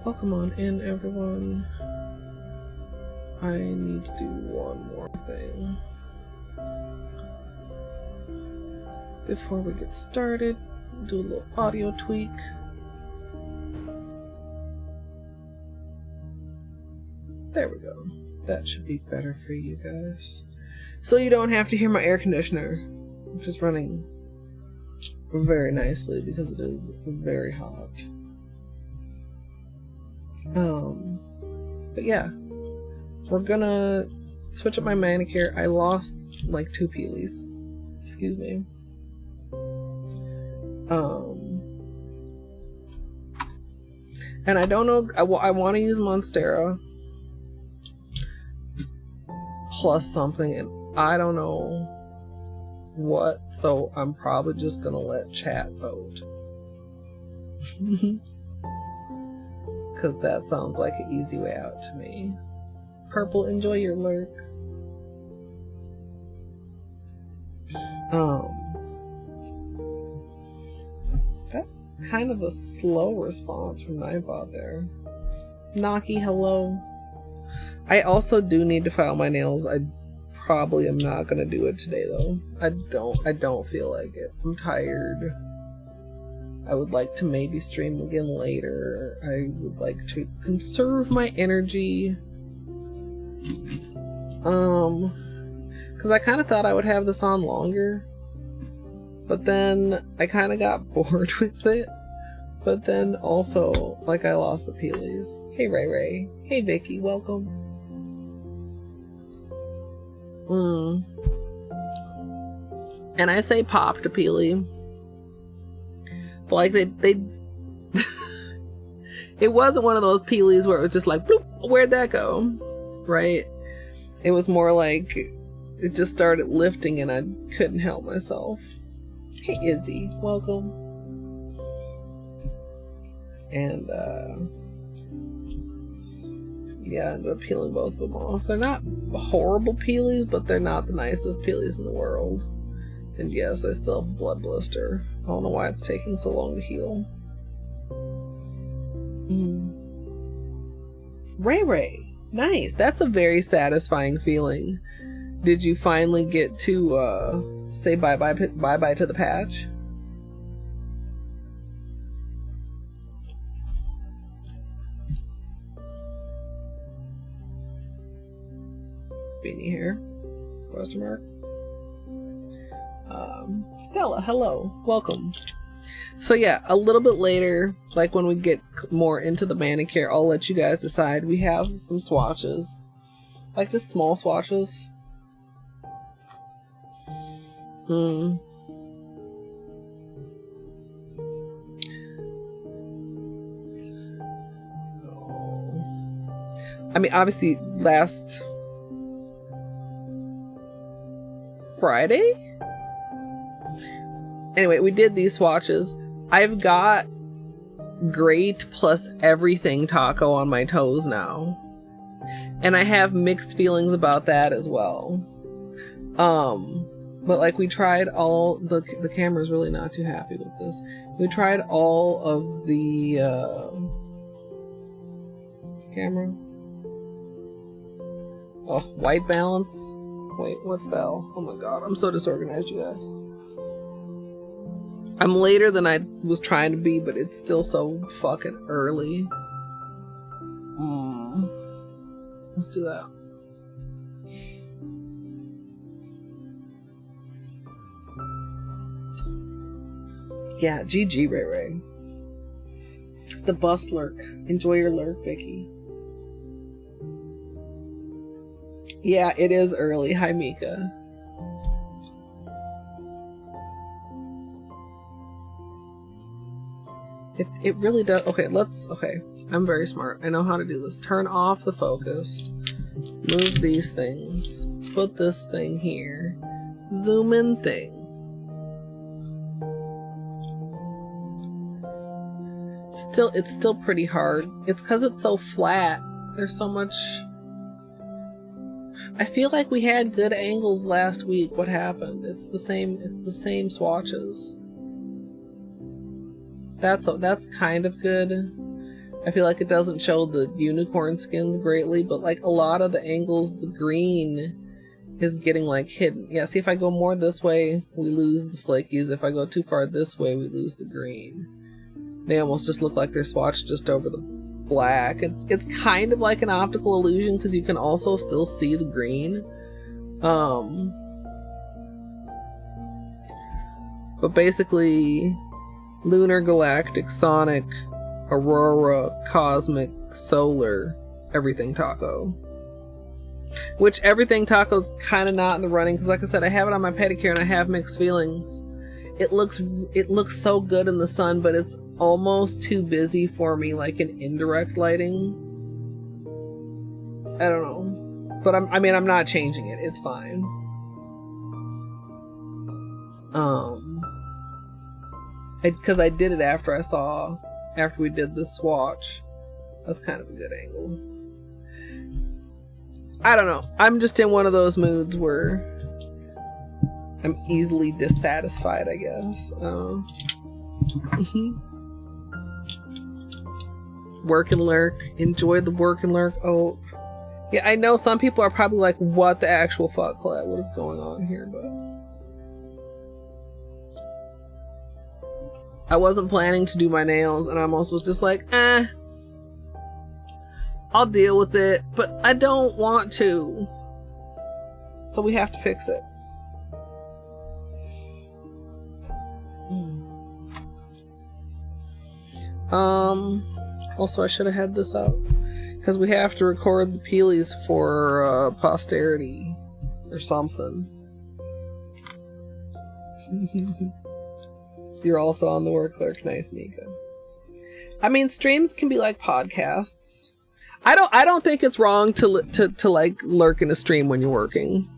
Welcome on in, everyone. I need to do one more thing before we get started. Do a little audio tweak. There we go. That should be better for you guys. So you don't have to hear my air conditioner, which is running very nicely because it is very hot. But yeah, we're gonna switch up my manicure. I lost like 2 peelies. Excuse me. And I don't know, I want to use Monstera plus something, and I don't know what, so I'm probably just gonna let chat vote. Because that sounds like an easy way out to me. Purple, enjoy your lurk. That's kind of a slow response from Nightbot there. Naki, hello. I also do need to file my nails. I probably am not gonna do it today though. I don't feel like it. I'm tired. I would like to maybe stream again later. I would like to conserve my energy. Because I kind of thought I would have this on longer. But then I kind of got bored with it. But then also, like, I lost the peelies. Hey, Ray Ray. Hey, Vicky. Welcome. And I say pop to peely. But like they it wasn't one of those peelies where it was just like, bloop, where'd that go? Right? It was more like it just started lifting and I couldn't help myself. Hey Izzy, welcome. And yeah, I ended up peeling both of them off. They're not horrible peelies, but they're not the nicest peelies in the world. And yes, I still have a blood blister. I don't know why it's taking so long to heal. Ray Ray, nice. That's a very satisfying feeling. Did you finally get to say bye-bye to the patch? Beanie hair? Question mark? Stella, hello, welcome. So yeah, a little bit later, like when we get more into the manicure, I'll let you guys decide. We have some swatches, like just small swatches. I mean, obviously last Friday? Anyway, we did these swatches. I've got great plus everything taco on my toes now. And I have mixed feelings about that as well. But like we tried all, the camera's really not too happy with this. We tried all of the camera. Oh, white balance. Wait, what fell? Oh my god, I'm so disorganized, you guys. I'm later than I was trying to be, but it's still so fucking early. Let's do that. Yeah, GG, Ray Ray. The bus lurk. Enjoy your lurk, Vicky. Yeah, it is early. Hi, Mika. It really does. Okay, okay. I'm very smart. I know how to do this. Turn off the focus. Move these things. Put this thing here. Zoom in thing. It's still pretty hard. It's because it's so flat. There's so much. I feel like we had good angles last week. What happened? It's the same swatches. That's kind of good. I feel like it doesn't show the unicorn skins greatly, but like a lot of the angles, the green is getting like hidden. Yeah, see, if I go more this way, we lose the flakies. If I go too far this way, we lose the green. They almost just look like they're swatched just over the black. It's kind of like an optical illusion because you can also still see the green. But basically, lunar, galactic, sonic, Aurora, cosmic, solar, everything taco. Which everything taco's kind of not in the running because, like I said, I have it on my pedicure and I have mixed feelings. It looks so good in the sun, but it's almost too busy for me, like in indirect lighting. I don't know, but I'm not changing it. It's fine. Because I did it after we did the swatch. That's kind of a good angle. I don't know. I'm just in one of those moods where I'm easily dissatisfied, I guess. Work and lurk. Enjoy the work and lurk. Oh, yeah, I know some people are probably like, what the actual fuck, Colette? What is going on here? But I wasn't planning to do my nails, and I almost was just like, I'll deal with it, but I don't want to. So we have to fix it. Also, I should have had this up because we have to record the peelies for posterity or something. You're also on the work clerk. Nice, Mika. I mean, streams can be like podcasts. I don't think it's wrong to like lurk in a stream when you're working.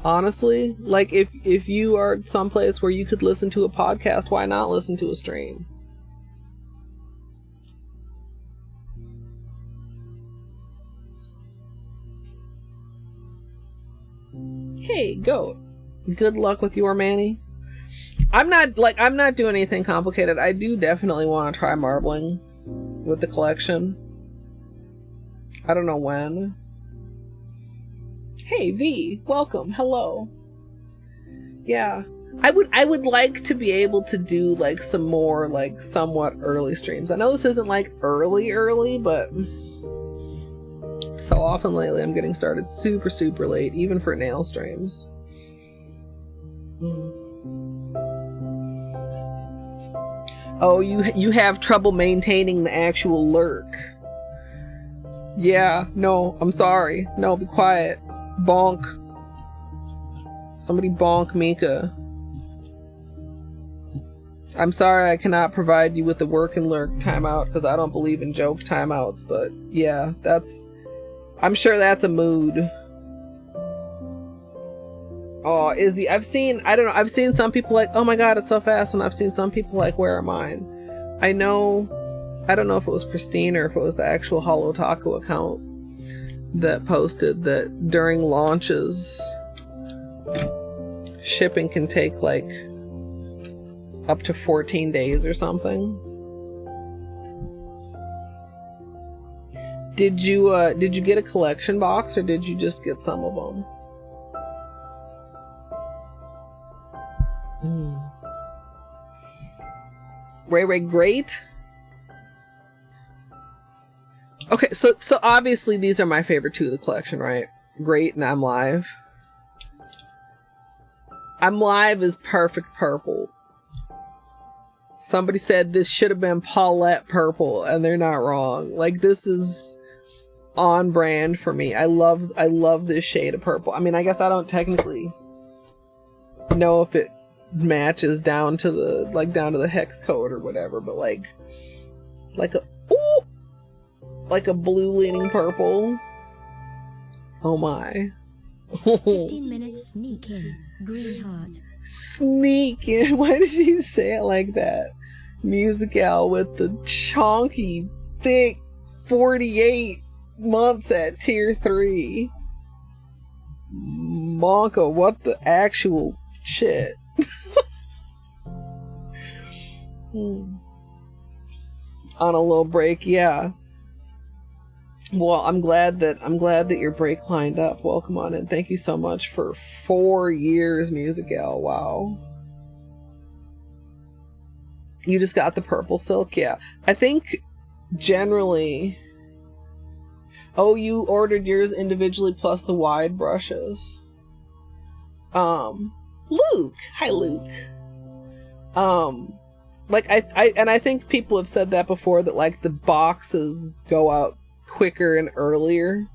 Honestly, like if you are someplace where you could listen to a podcast, why not listen to a stream? Hey, Goat. Good luck with your Manny. I'm not doing anything complicated. I do definitely want to try marbling with the collection. I don't know when. Hey, V, welcome. Hello. Yeah, I would like to be able to do like some more like somewhat early streams. I know this isn't like early, but so often lately I'm getting started super late, even for nail streams. Oh, you have trouble maintaining the actual lurk. Yeah, no, I'm sorry. No, be quiet. Bonk. Somebody bonk Mika. I'm sorry I cannot provide you with the work and lurk timeout because I don't believe in joke timeouts, but yeah, I'm sure that's a mood. Oh, Izzy, I've seen some people like, oh my god, it's so fast, and I've seen some people like, where are mine? I don't know if it was Christine or if it was the actual Holo Taco account that posted that during launches, shipping can take like up to 14 days or something. Did you get a collection box or did you just get some of them? Ray, great. Okay, so obviously these are my favorite two of the collection, right? Great and I'm Live. I'm Live is perfect purple. Somebody said this should have been Paulette purple, and they're not wrong. Like, this is on brand for me. I love this shade of purple. I mean, I guess I don't technically know if it matches down to the hex code or whatever, but like a blue leaning purple. Oh my. 15 minutes sneak in. Green heart. Sneak in. Why did she say it like that? Musical with the chonky, thick 48 months at tier 3. Monka, what the actual shit? On a little break, yeah. Well, I'm glad that your break lined up. Welcome on in. Thank you so much for 4 years, Music Gal. Wow. You just got the purple silk? Yeah. I think generally... Oh, you ordered yours individually plus the wide brushes. Luke. Hi, Luke. Like, I think people have said that before, that, like, the boxes go out quicker and earlier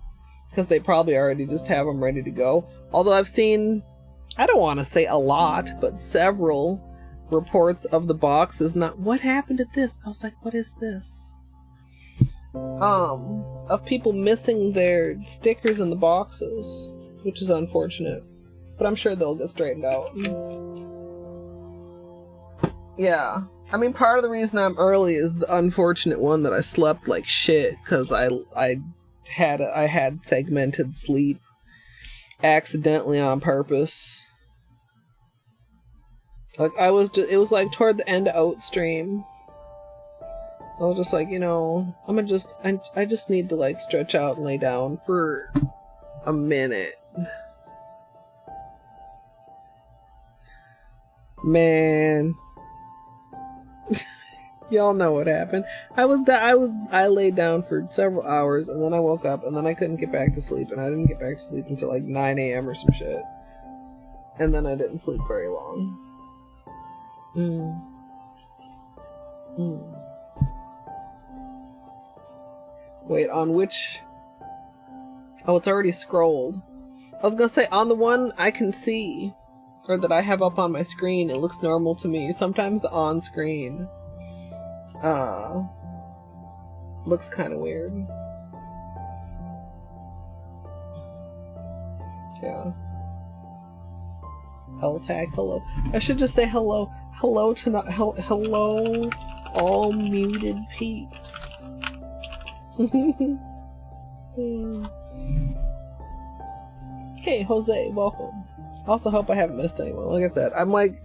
because they probably already just have them ready to go. Although I've seen, I don't want to say a lot, but several reports of the boxes not, what happened to this? I was like, what is this? Of people missing their stickers in the boxes, which is unfortunate, but I'm sure they'll get straightened out. Yeah. I mean, part of the reason I'm early is the unfortunate one that I slept like shit because I had segmented sleep accidentally on purpose. Like it was like toward the end of Oat Stream. I was just like, you know, I just need to like stretch out and lay down for a minute. Man. Y'all know what happened. I laid down for several hours and then I woke up and then I couldn't get back to sleep, and I didn't get back to sleep until like 9 a.m. or some shit. And then I didn't sleep very long. Wait, on which? Oh, it's already scrolled. I was gonna say, on the one I can see, or that I have up on my screen, it looks normal to me. Sometimes the on-screen looks kind of weird. Yeah. Hell tag, hello. I should just say hello. Hello to not hello all muted peeps. Hey, Jose, welcome. Also hope I haven't missed anyone. Like I said, I'm like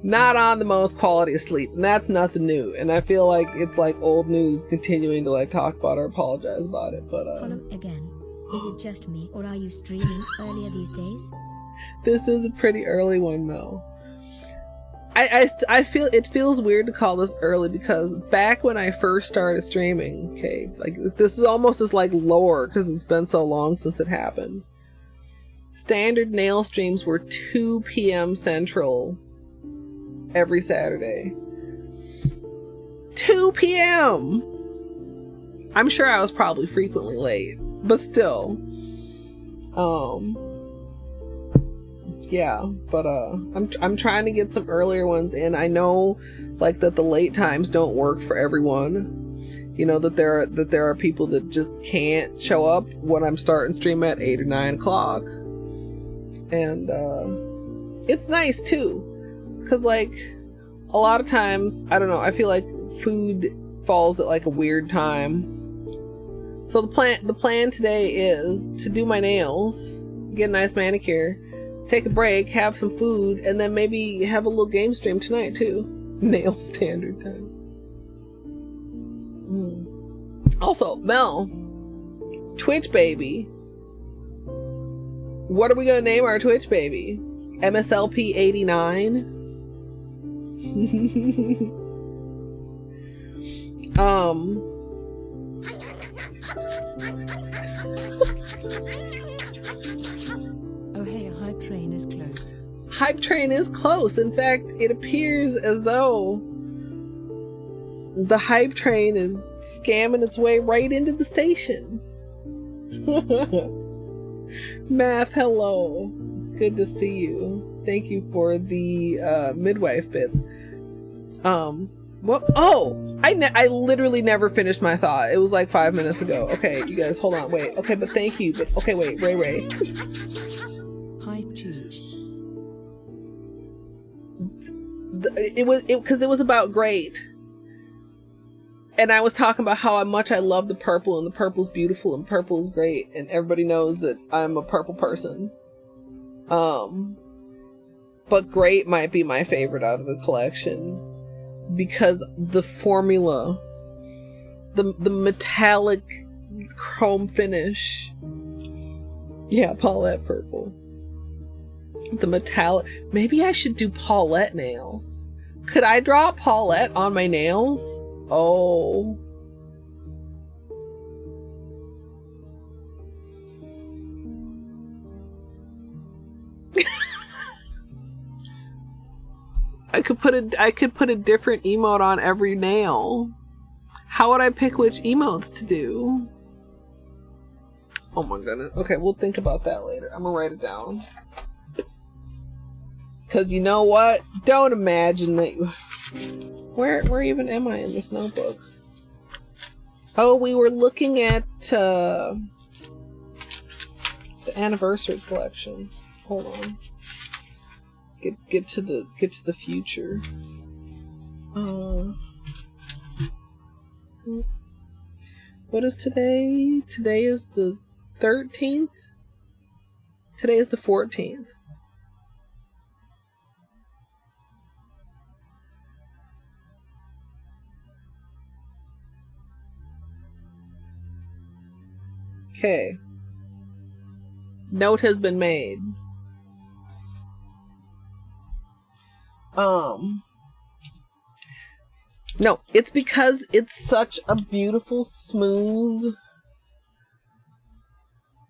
not on the most quality of sleep, and that's nothing new. And I feel like it's like old news continuing to like talk about or apologize about it. But Follow again. Is it just me, or are you streaming earlier these days? This is a pretty early one, Mel. I feel it feels weird to call this early because back when I first started streaming, okay, like this is almost as like lore because it's been so long since it happened. Standard nail streams were 2 p.m. Central every Saturday. 2 p.m. I'm sure I was probably frequently late, but still. Yeah, but I'm trying to get some earlier ones in. I know like that the late times don't work for everyone. You know that there are people that just can't show up when I'm starting stream at 8 or 9 o'clock. And it's nice too, because like a lot of times, I don't know, I feel like food falls at like a weird time. So the plan today is to do my nails, get a nice manicure, take a break, have some food, and then maybe have a little game stream tonight too. Nail standard time. Also, Mel, Twitch baby. What are we gonna name our Twitch baby? MSLP 89? Oh hey, hype train is close. Hype train is close. In fact, it appears as though the hype train is scamming its way right into the station. Math, hello. It's good to see you. Thank you for the midwife bits. What? Oh, I literally never finished my thought. It was like 5 minutes ago. Okay, you guys, hold on, wait. Okay, but thank you. But okay, wait, Ray. Hype cheat. Because it was about great. And I was talking about how much I love the purple, and the purple's beautiful, and purple's great, and everybody knows that I'm a purple person. But great might be my favorite out of the collection. because the formula, the metallic chrome finish. Yeah, Paulette purple. The metallic. Maybe I should do Paulette nails. Could I draw Paulette on my nails? Oh. I could put a different emote on every nail. How would I pick which emotes to do? Oh my goodness. Okay, we'll think about that later. I'm gonna write it down. Cause you know what? Don't imagine that you... Where even am I in this notebook? Oh, we were looking at the anniversary collection. Hold on. Get to the future. What is today? Today is the 13th? Today is the 14th. Okay. Note has been made. No, it's because it's such a beautiful, smooth...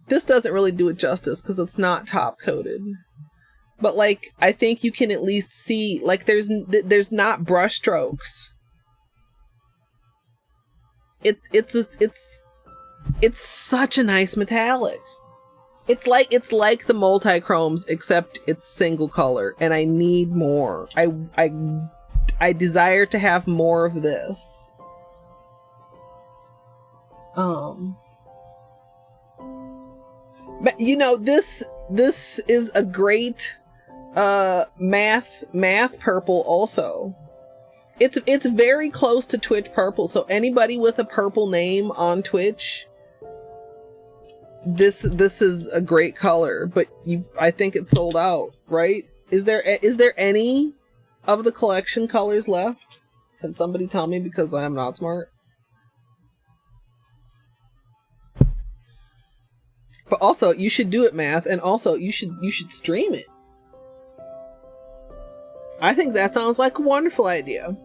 This doesn't really do it justice because it's not top coated. But like, I think you can at least see, like, there's not brush strokes. It's such a nice metallic. It's like the multi-chromes, except it's single color, and I need more. I desire to have more of this. But you know, this is a great math purple also. It's very close to Twitch purple, so anybody with a purple name on Twitch, this is a great color, but I think it's sold out, right? Is there any of the collection colors left? Can somebody tell me, because I am not smart? But also, you should do it, Math, and also you should stream it. I think that sounds like a wonderful idea.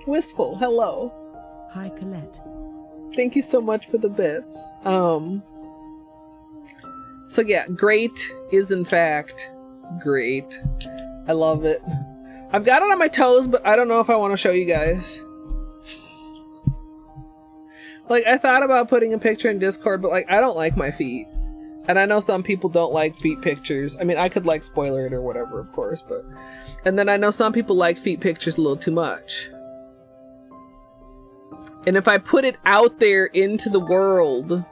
Wistful, hello. Hi, Colette. Thank you so much for the bits. So yeah, great is in fact great. I love it. I've got it on my toes, but I don't know if I want to show you guys. Like, I thought about putting a picture in Discord, but like, I don't like my feet. And I know some people don't like feet pictures. I mean, I could like spoiler it or whatever, of course, but... And then I know some people like feet pictures a little too much. And if I put it out there into the world,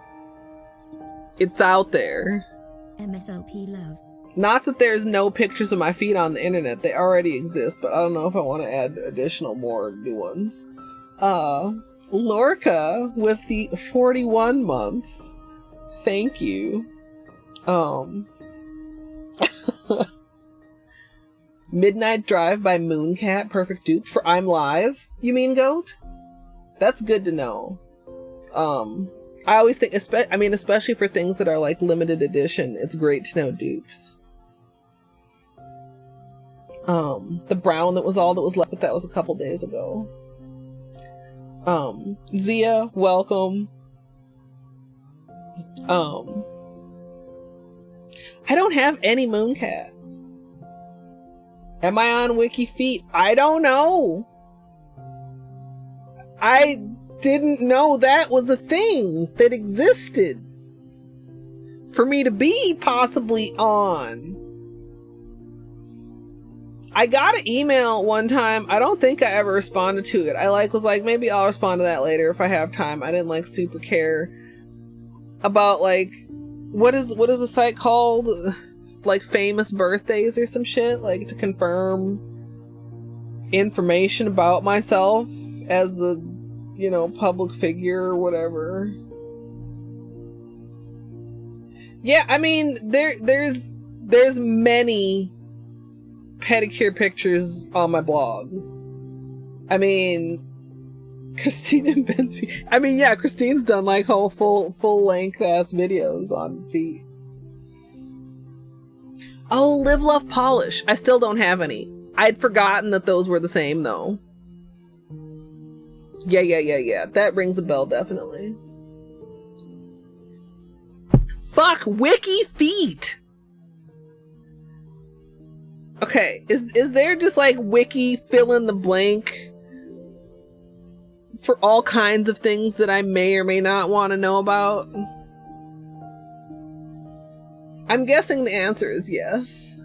it's out there. MSLP love. Not that there's no pictures of my feet on the internet. They already exist, but I don't know if I want to add additional more new ones. Lorca with the 41 months. Thank you. Midnight Drive by Mooncat. Perfect dupe for I'm Live. You mean, Goat? That's good to know. I always think, especially for things that are like limited edition, it's great to know dupes. The brown that was all that was left, but that was a couple days ago. Zia, welcome. I don't have any Mooncat. Am I on Wiki Feet? I don't know. I didn't know that was a thing that existed for me to be possibly on. I got an email one time. I don't think I ever responded to it. I was like, maybe I'll respond to that later if I have time. I didn't like super care about like, what is the site called? Like famous birthdays or some shit, like to confirm information about myself as a, you know, public figure or whatever. Yeah, I mean, there's many pedicure pictures on my blog. I mean, Christine and Ben's feet. I mean, yeah, Christine's done like whole full length ass videos on feet. Oh, Live, Love, Polish. I still don't have any. I'd forgotten that those were the same though. Yeah. That rings a bell, definitely. Fuck, Wiki Feet. Okay, is there just like Wiki fill in the blank for all kinds of things that I may or may not want to know about? I'm guessing the answer is yes.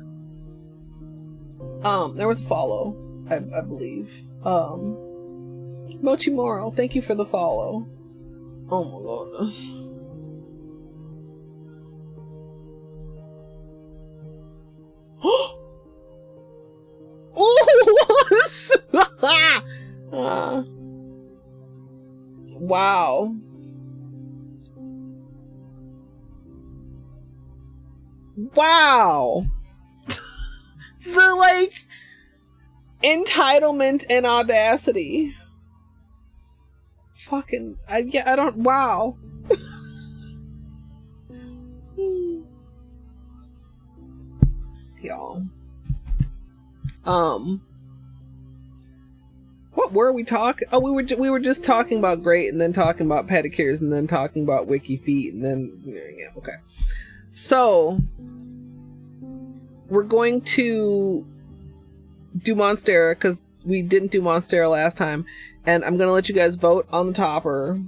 There was a follow, I believe. Mochi Moro, thank you for the follow. Oh my goodness. Wow. Wow. The like entitlement and audacity. Fucking I don't wow. Y'all. What were we talking? Oh, we were just talking about great, and then talking about pedicures, and then talking about Wiki Feet, and then yeah, okay. So we're going to do Monstera because we didn't do Monstera last time, and I'm gonna let you guys vote on the topper.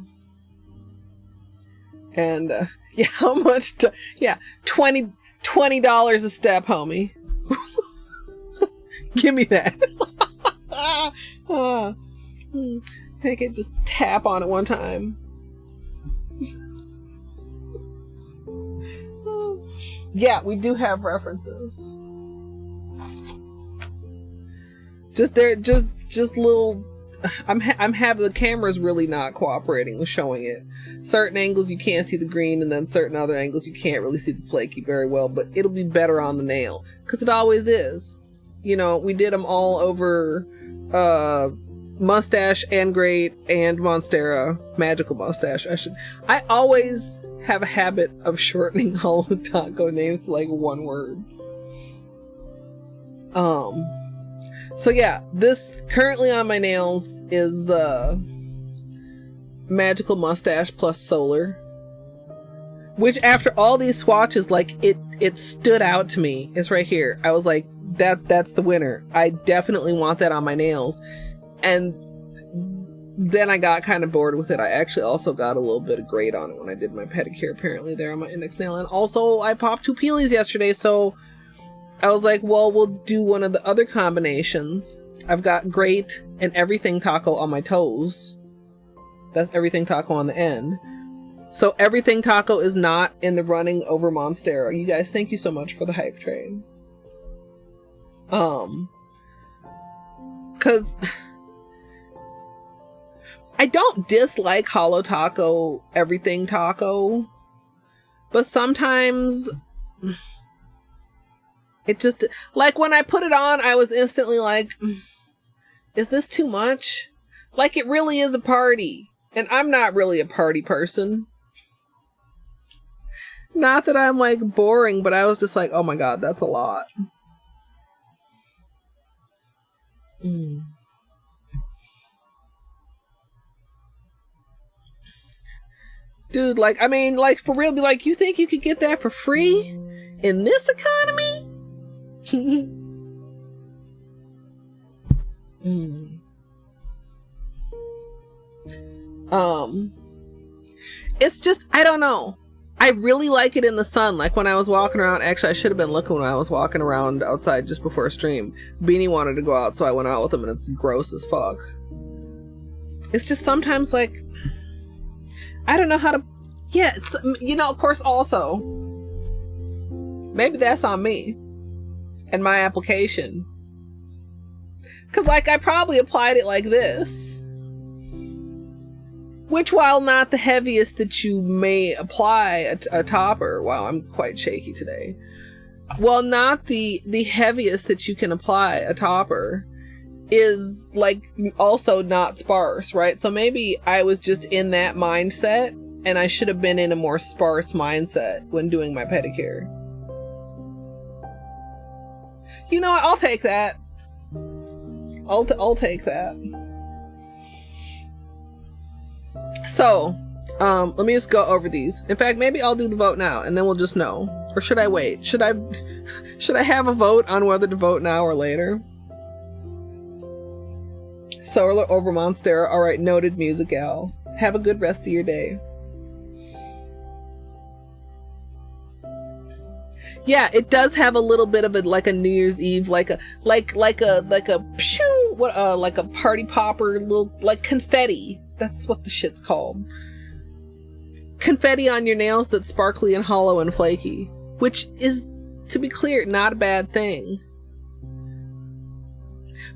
And yeah, how much? Yeah, $20 a step, homie. Give me that. I could just tap on it one time. Yeah, we do have references. Just little. I'm having the camera's really not cooperating with showing it. Certain angles you can't see the green, and then certain other angles you can't really see the flaky very well. But it'll be better on the nail because it always is. You know, we did them all over Mustache and Great and Monstera. Magical Mustache. I always have a habit of shortening Holo Taco names to like one word. So yeah, this currently on my nails is Magical Mustache plus Solar. Which after all these swatches, like it stood out to me. It's right here. I was like, that's the winner. I definitely want that on my nails. And then I got kind of bored with it. I actually also got a little bit of Great on it when I did my pedicure apparently there on my index nail. And also I popped 2 peelies yesterday, so I was like, well, we'll do one of the other combinations. I've got Great and Everything Taco on my toes. That's Everything Taco on the end. So Everything Taco is not in the running over Monstera. You guys, thank you so much for the hype train. Cause I don't dislike Holo Taco, Everything Taco, but sometimes it just, like when I put it on, I was instantly like, is this too much? Like it really is a party, and I'm not really a party person. Not that I'm like boring, but I was just like, oh my god, that's a lot. Dude, like, I mean, like, for real, be like, you think you could get that for free in this economy? It's just, I don't know. I really like it in the sun. Like when I was walking around, actually I should have been looking when I was walking around outside just before stream. Beanie wanted to go out, so I went out with him, and it's gross as fuck. It's just sometimes like, I don't know how to, yeah, it's, you know, of course also, maybe that's on me and my application. Cause like I probably applied it like this. Which, while not the heaviest that you may apply a topper, wow, I'm quite shaky today. well, not the heaviest that you can apply, a topper, is like also not sparse, right? So maybe I was just in that mindset and I should have been in a more sparse mindset when doing my pedicure. You know what? I'll take that. I'll take that. So, let me just go over these. In fact, maybe I'll do the vote now and then we'll just know. Or should I wait? Should I have a vote on whether to vote now or later? Solar over Monstera. All right, noted, Music Al. Have a good rest of your day. Yeah, it does have a little bit of a like a New Year's Eve, like a pshoo, like a party popper, little like confetti. That's what the shit's called. Confetti on your nails that's sparkly and hollow and flaky, which is, to be clear, not a bad thing.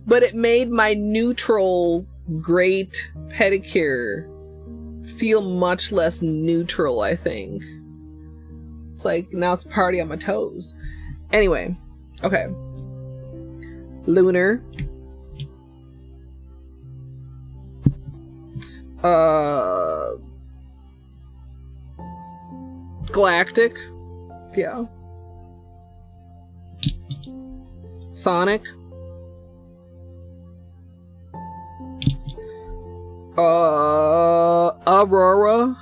But it made my neutral, great pedicure feel much less neutral, I think. It's like, now it's a party on my toes. Anyway, okay. Lunar. Galactic. Yeah. Sonic. Aurora.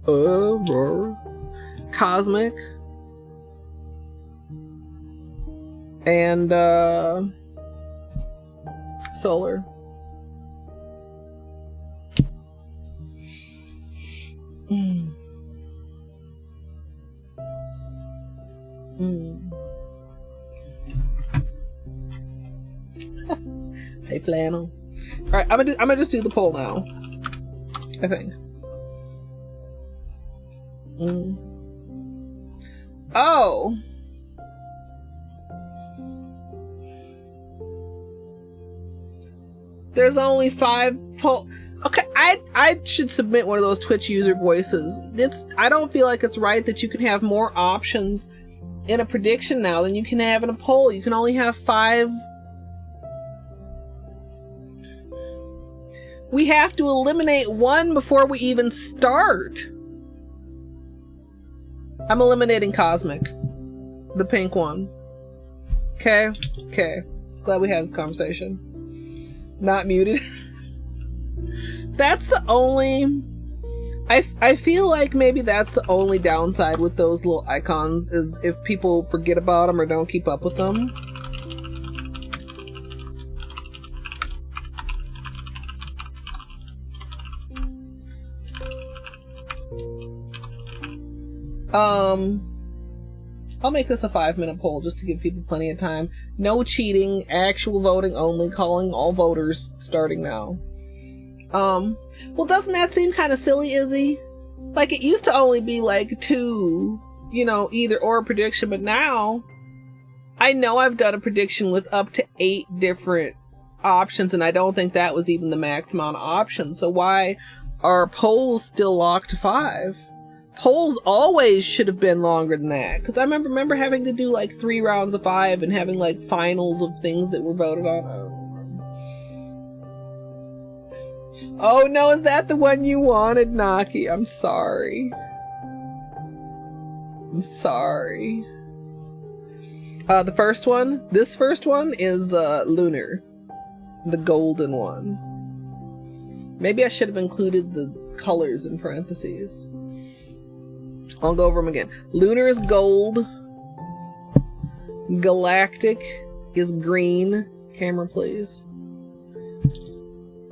Aurora. Cosmic. And Solar. Hey, flannel. All right, I'm gonna just do the poll now. I think. Oh. There's only 5 poll. Okay, I should submit one of those Twitch user voices. I don't feel like it's right that you can have more options in a prediction now than you can have in a poll. You can only have 5. We have to eliminate one before we even start. I'm eliminating Cosmic. The pink one. Okay. Glad we had this conversation. Not muted. That's the only... I feel like maybe that's the only downside with those little icons, is if people forget about them or don't keep up with them. I'll make this a 5-minute poll just to give people plenty of time. No cheating, actual voting only, calling all voters starting now. Well, doesn't that seem kind of silly, Izzy? Like, it used to only be like 2, either or prediction, but now I know I've done a prediction with up to 8 different options, and I don't think that was even the max amount of options. So why are polls still locked to 5? Polls always should have been longer than that, because I remember having to do like 3 rounds of 5 and having like finals of things that were voted on. Oh no, is that the one you wanted, Naki? I'm sorry. The first one, this first one is Lunar, the golden one. Maybe I should have included the colors in parentheses. I'll go over them again. Lunar is gold. Galactic is green. Camera, please.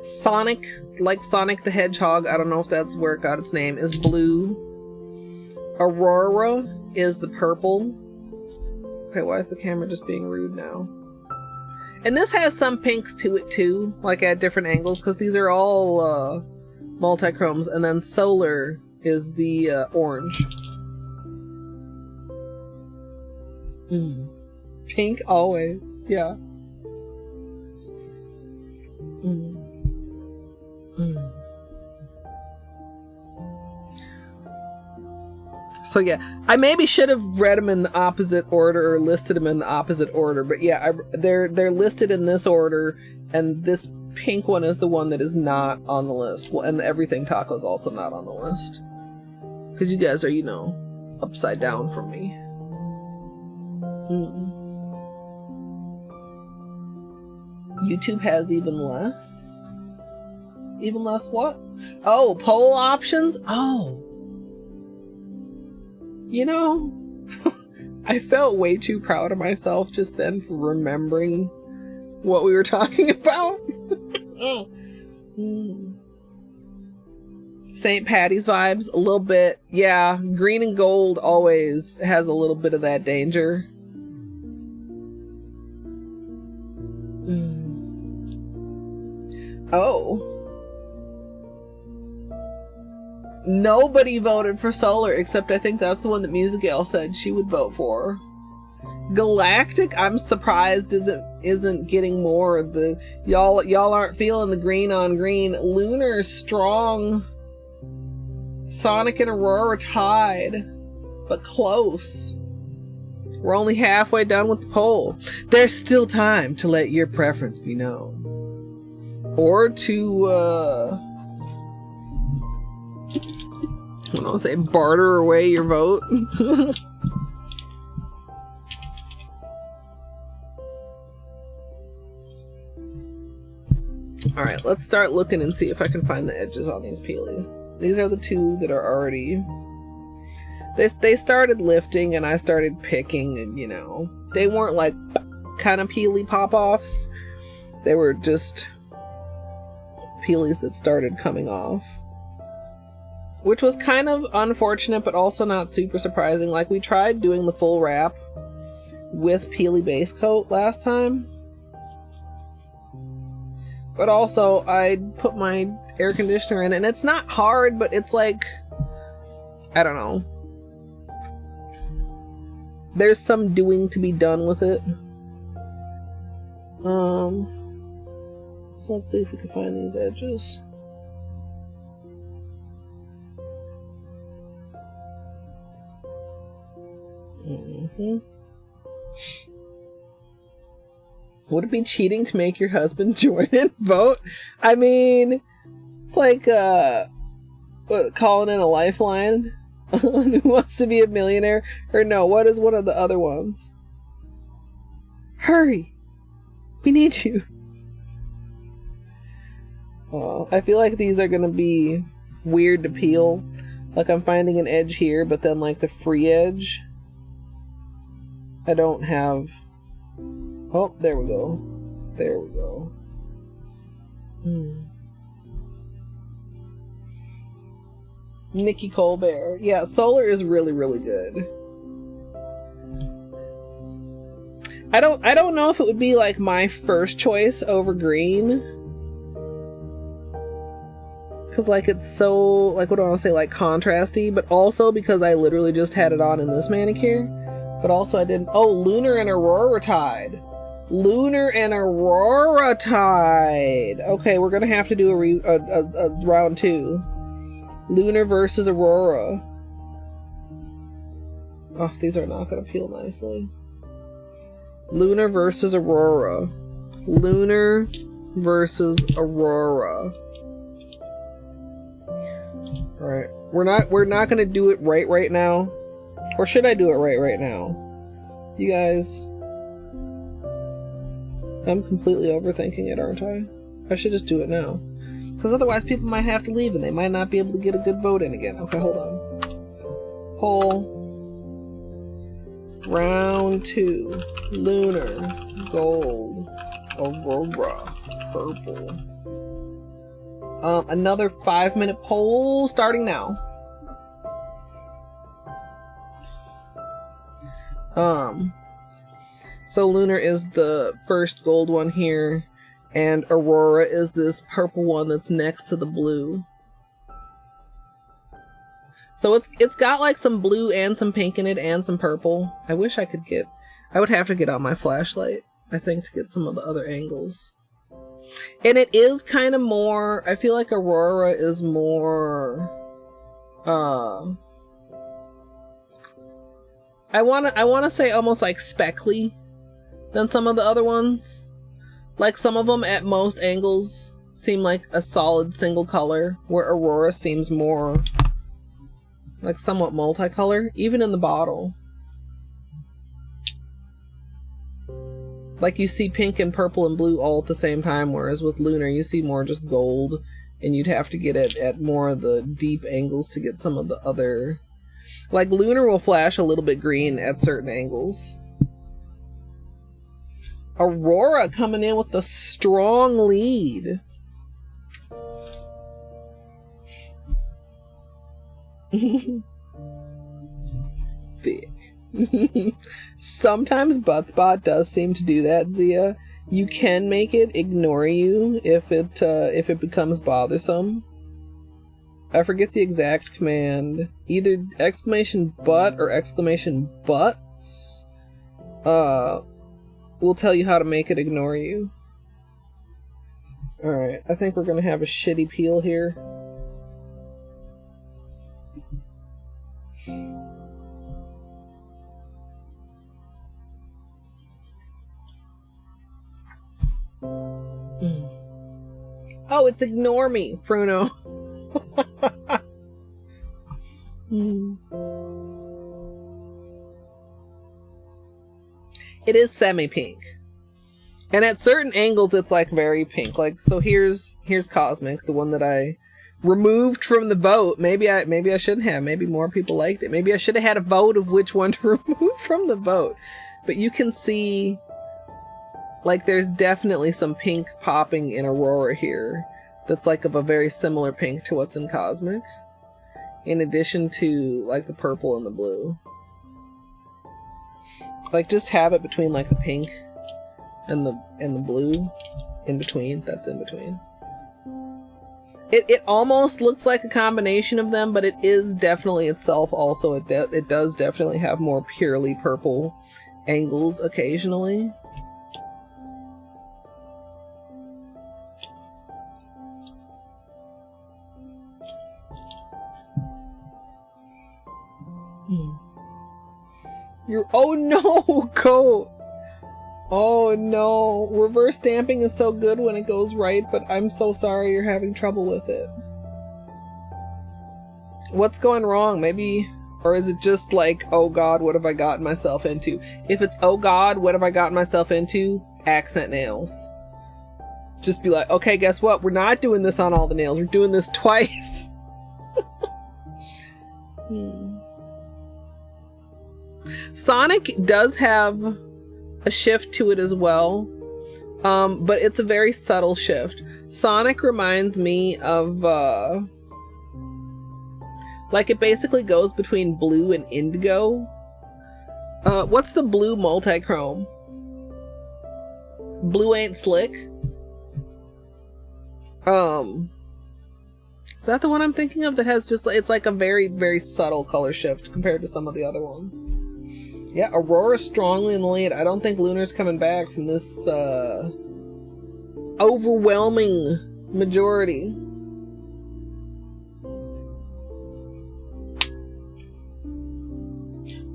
Sonic, like Sonic the Hedgehog, I don't know if that's where it got its name, is blue. Aurora is the purple. Okay, why is the camera just being rude now? And this has some pinks to it too, like at different angles, because these are all multi-chromes. And then Solar is the orange. Pink always, yeah. So yeah, I maybe should have read them in the opposite order or listed them in the opposite order, but yeah, they're listed in this order, and this pink one is the one that is not on the list. Well, and the Everything Taco is also not on the list. Because you guys are, you know, upside down from me. YouTube has even less. Even less what? Oh, poll options? Oh. You know, I felt way too proud of myself just then for remembering what we were talking about. St. Patty's vibes, a little bit. Yeah, green and gold always has a little bit of that danger. Oh. Nobody voted for Solar, except I think that's the one that Music Gal said she would vote for. Galactic, I'm surprised isn't getting more. The y'all aren't feeling the green on green. Lunar, strong. Sonic and Aurora tied, but close. We're only halfway done with the poll. There's still time to let your preference be known, or to I don't know, say barter away your vote. Alright, let's start looking and see if I can find the edges on these peelies. These are the two that are already... They started lifting and I started picking, and you know, they weren't like kind of peely pop-offs. They were just peelies that started coming off. Which was kind of unfortunate, but also not super surprising. Like, we tried doing the full wrap with peely base coat last time. But also, I put my air conditioner in, and it's not hard, but it's like, I don't know. There's some doing to be done with it. So let's see if we can find these edges. Would it be cheating to make your husband join and vote? I mean, it's like calling in a lifeline. Who wants to be a millionaire? Or no, what is one of the other ones? Hurry! We need you. Oh, I feel like these are gonna be weird to peel. Like, I'm finding an edge here, but then like the free edge, I don't have... Oh, there we go. There we go. Nikki Colbert. Yeah, Solar is really, really good. I don't know if it would be like my first choice over green. Cause like it's so, like, what do I want to say, like contrasty, but also because I literally just had it on in this manicure. But also I didn't... Oh, Lunar and Aurora tied. Lunar and Aurora tied. Okay, we're gonna have to do a round 2. Lunar versus Aurora. Oh, these are not gonna peel nicely. Lunar versus Aurora. Lunar versus Aurora. Alright. We're not gonna do it right now. Or should I do it right now? You guys... I'm completely overthinking it, aren't I? I should just do it now. Because otherwise people might have to leave and they might not be able to get a good vote in again. Okay, hold on. Poll. Round 2. Lunar. Gold. Aurora. Purple. Another 5-minute poll starting now. So Lunar is the first gold one here, and Aurora is this purple one that's next to the blue. So it's got like some blue and some pink in it and some purple. I wish I could get... I would have to get out my flashlight, I think, to get some of the other angles. And it is kind of more... I feel like Aurora is more... I wanna say almost like speckly than some of the other ones. Like some of them at most angles seem like a solid single color, where Aurora seems more like somewhat multicolor, even in the bottle. Like you see pink and purple and blue all at the same time, whereas with Lunar you see more just gold, and you'd have to get it at more of the deep angles to get some of the other... Like Lunar will flash a little bit green at certain angles. Aurora coming in with the strong lead. Thick. Sometimes Buttspot does seem to do that, Zia. You can make it ignore you if it becomes bothersome. I forget the exact command. Either exclamation butt or exclamation butts will tell you how to make it ignore you. Alright, I think we're gonna have a shitty peel here. Oh, it's ignore me, Fruno. It is semi-pink. And at certain angles it's like very pink. Like, so here's Cosmic, the one that I removed from the vote. Maybe I shouldn't have. Maybe more people liked it. Maybe I should have had a vote of which one to remove from the vote. But you can see, like, there's definitely some pink popping in Aurora here that's like of a very similar pink to what's in Cosmic, in addition to like the purple and the blue. Like, just have it between like the pink and the blue in between. That's in between. It almost looks like a combination of them, but it is definitely itself also. It does definitely have more purely purple angles occasionally. Oh no, Coat! Oh no, reverse stamping is so good when it goes right, but I'm so sorry you're having trouble with it. What's going wrong? Maybe, or is it just like, oh god, what have I gotten myself into? If it's, oh god, what have I gotten myself into? Accent nails. Just be like, okay, guess what? We're not doing this on all the nails. We're doing this twice. Sonic does have a shift to it as well, but it's a very subtle shift. Sonic reminds me of, like, it basically goes between blue and indigo. What's the blue multichrome? Blue Ain't Slick? Is that the one I'm thinking of that has just, it's like a very, very subtle color shift compared to some of the other ones? Yeah, Aurora's strongly in the lead. I don't think Lunar's coming back from this overwhelming majority.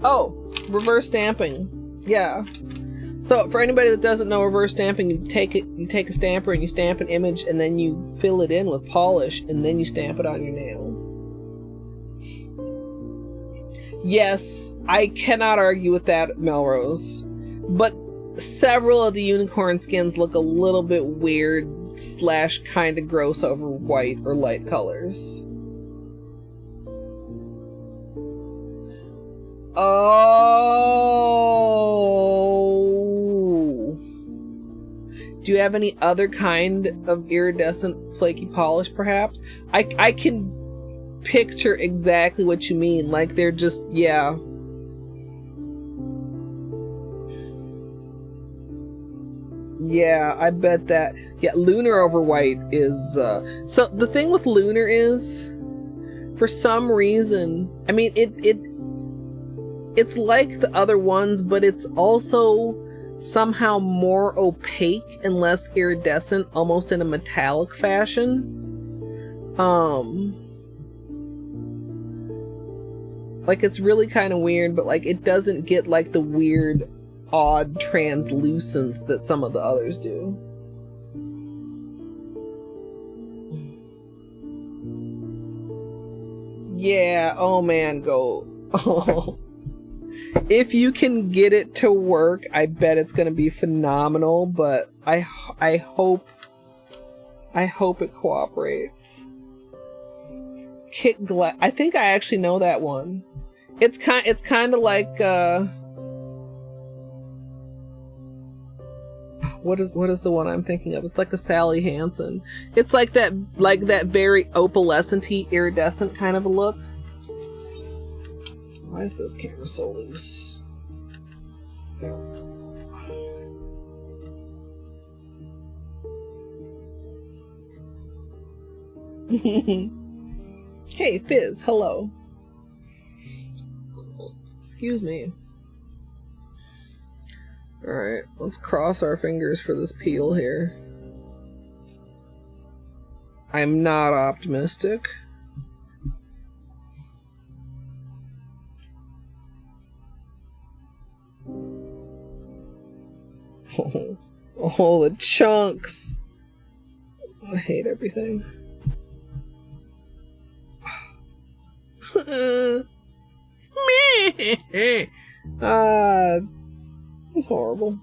Oh, reverse stamping. Yeah. So for anybody that doesn't know reverse stamping, you take a stamper and you stamp an image and then you fill it in with polish and then you stamp it on your nail. Yes, I cannot argue with that, Melrose. But several of the unicorn skins look a little bit weird / kind of gross over white or light colors. Oh. Do you have any other kind of iridescent flaky polish, perhaps? I can picture exactly what you mean. Like, they're just, yeah. Yeah, I bet that. Yeah, Lunar over white is, so the thing with Lunar is, for some reason, I mean, it's like the other ones, but it's also somehow more opaque and less iridescent, almost in a metallic fashion. Like, it's really kind of weird, but like it doesn't get like the weird odd translucence that some of the others do. Yeah, oh man, go. Oh. If you can get it to work, I bet it's gonna be phenomenal, but I hope it cooperates. Kick glass. I think I actually know that one. It's kind of like what is the one I'm thinking of? It's like a Sally Hansen. It's like that very opalescent-y, iridescent kind of a look. Why is this camera so loose? Hey, Fizz, hello. Excuse me. Alright, let's cross our fingers for this peel here. I'm not optimistic. Oh, the chunks! I hate everything. It's horrible.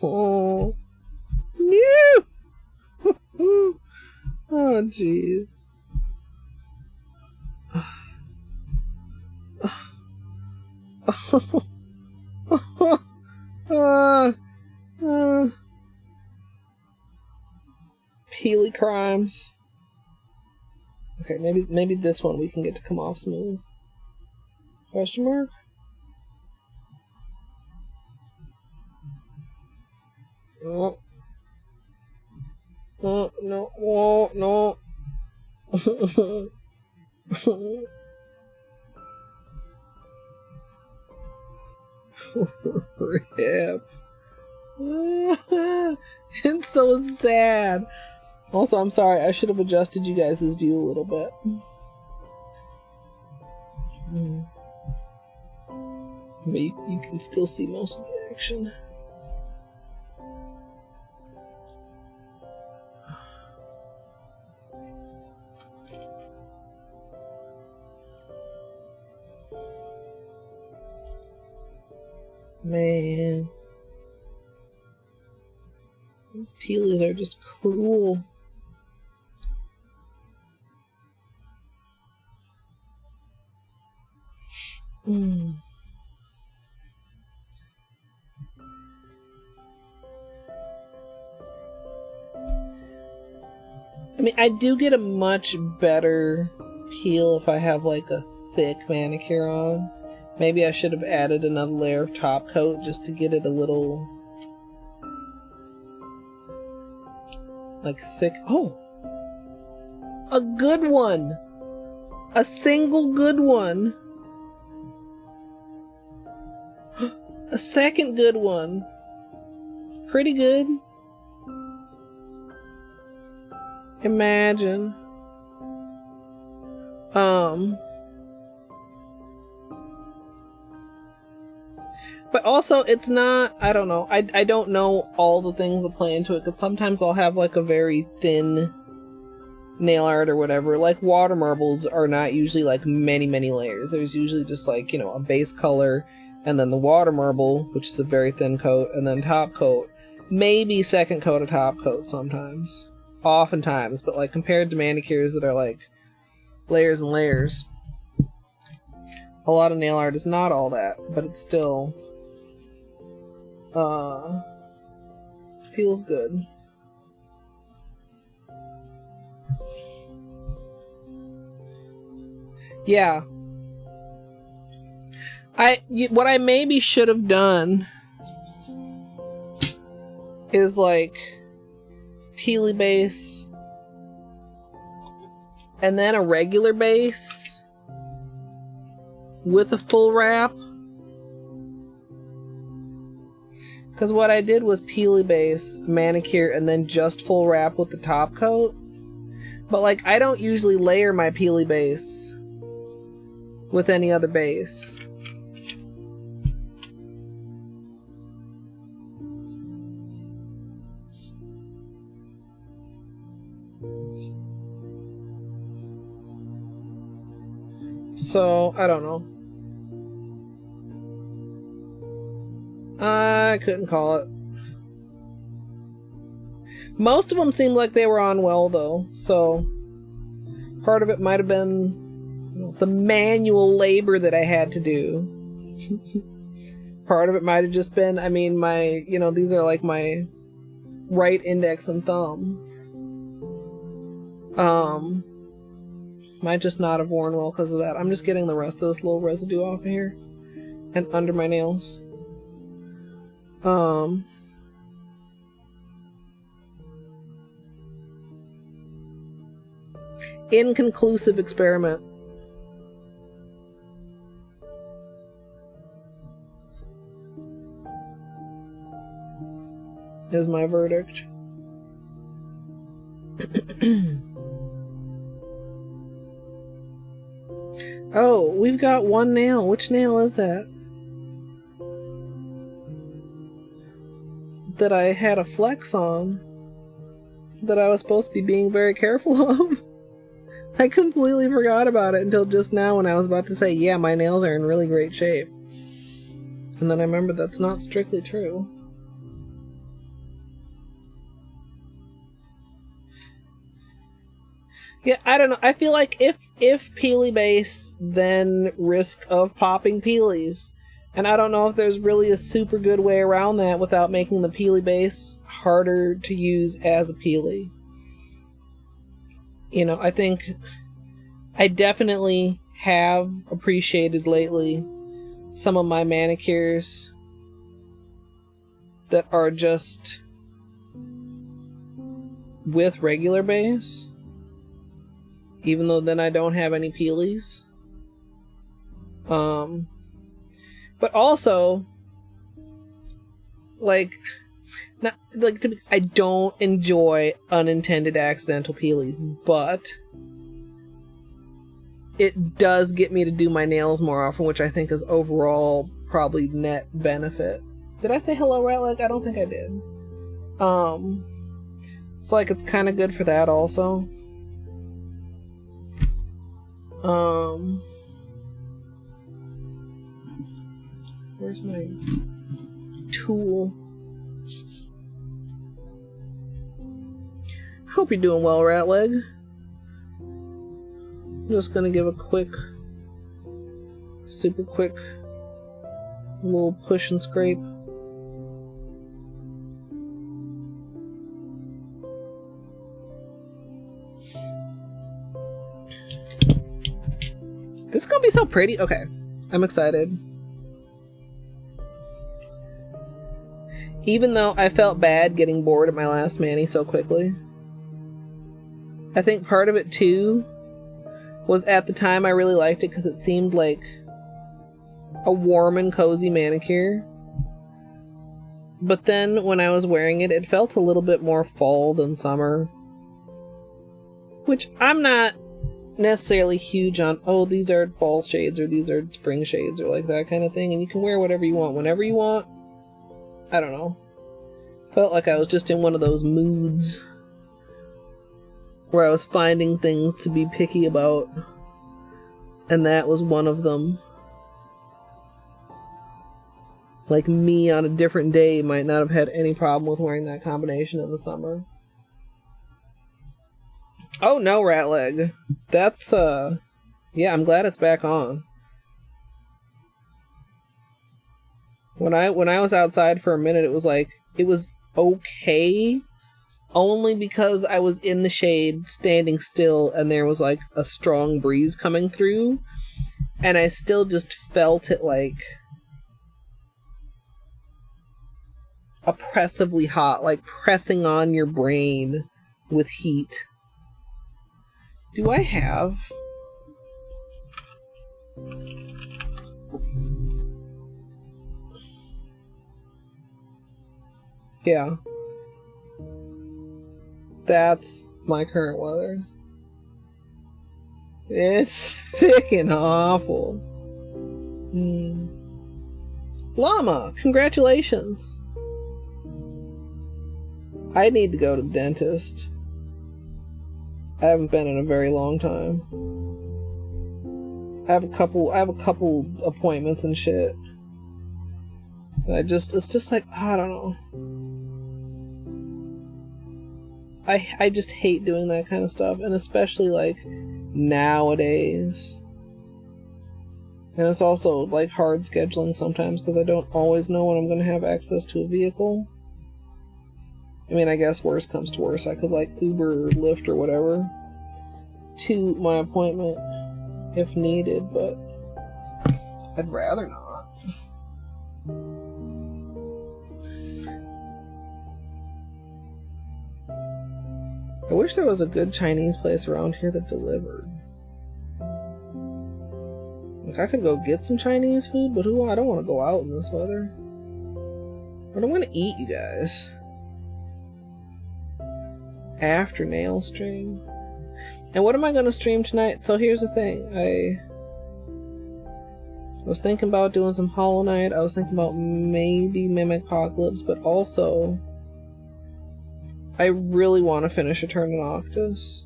Oh, no! Oh, jeez. Peely crimes. Okay, maybe this one we can get to come off smooth. Question mark? Oh. Oh, no. Oh, no. Rip. It's so sad. Also, I'm sorry, I should have adjusted you guys' view a little bit. But you can still see most of the action. Man. These peelies are just cruel. I mean, I do get a much better peel if I have like a thick manicure on. Maybe I should have added another layer of top coat just to get it a little like thick. Oh! A good one! A single good one! A second good one. Pretty good. Imagine. But also, it's not, I don't know. I don't know all the things that play into it, because sometimes I'll have like a very thin nail art or whatever. Like water marbles are not usually like many layers. There's usually just like, you know, a base color, and then the water marble, which is a very thin coat, and then top coat. Maybe second coat of top coat sometimes. Oftentimes, but like compared to manicures that are like layers and layers, a lot of nail art is not all that, but it's still feels good. Yeah. What I maybe should have done is like peely base and then a regular base with a full wrap. Because what I did was peely base, manicure, and then just full wrap with the top coat. But like, I don't usually layer my peely base with any other base. So, I don't know. I couldn't call it. Most of them seemed like they were on well, though. So, part of it might have been the manual labor that I had to do. Part of it might have just been, I mean, my, you know, these are like my right index and thumb. Might just not have worn well because of that. I'm just getting the rest of this little residue off of here and under my nails. Inconclusive experiment. Is my verdict. Oh, we've got one nail. Which nail is that? That I had a flex on. That I was supposed to be being very careful of. I completely forgot about it until just now when I was about to say, yeah, my nails are in really great shape. And then I remembered that's not strictly true. Yeah, I don't know. I feel like if peely base, then risk of popping peelies. And I don't know if there's really a super good way around that without making the peely base harder to use as a peely. You know, I think I definitely have appreciated lately some of my manicures that are just with regular base. Even though then I don't have any peelies. But also, like, not like I don't enjoy unintended accidental peelies, but it does get me to do my nails more often, which I think is overall probably net benefit. Did I say hello, Ratleg? I don't think I did. So like it's kind of good for that also. Where's my tool? Hope you're doing well, Ratleg. I'm just gonna give a quick, super quick little push and scrape. This is gonna be so pretty. Okay, I'm excited. Even though I felt bad getting bored at my last mani so quickly. I think part of it too was at the time I really liked it because it seemed like a warm and cozy manicure. But then when I was wearing it, it felt a little bit more fall than summer. Which I'm not necessarily huge on, oh, these are fall shades or these are spring shades or like that kind of thing. And you can wear whatever you want whenever you want. I don't know. Felt like I was just in one of those moods where I was finding things to be picky about. And that was one of them. Like me on a different day might not have had any problem with wearing that combination in the summer. Oh no, Ratleg. That's, yeah, I'm glad it's back on. When I was outside for a minute, it was like, it was okay, only because I was in the shade, standing still, and there was like a strong breeze coming through, and I still just felt it like oppressively hot, like pressing on your brain with heat. Do I have... Yeah. That's my current weather. It's thick and awful. Llama, congratulations. I need to go to the dentist. I haven't been in a very long time. I have a couple appointments and shit. It's just like, I don't know. I just hate doing that kind of stuff, and especially like nowadays. And it's also like hard scheduling sometimes because I don't always know when I'm going to have access to a vehicle. I mean, I guess worst comes to worst, I could like Uber or Lyft or whatever to my appointment if needed, but I'd rather not. I wish there was a good Chinese place around here that delivered. Like, I could go get some Chinese food, but I don't want to go out in this weather. I don't want to eat, you guys. After nail stream. And what am I going to stream tonight? So here's the thing. I was thinking about doing some Hollow Knight. I was thinking about maybe Mimic-Pocalypse, but also I really want to finish Return to Noctis.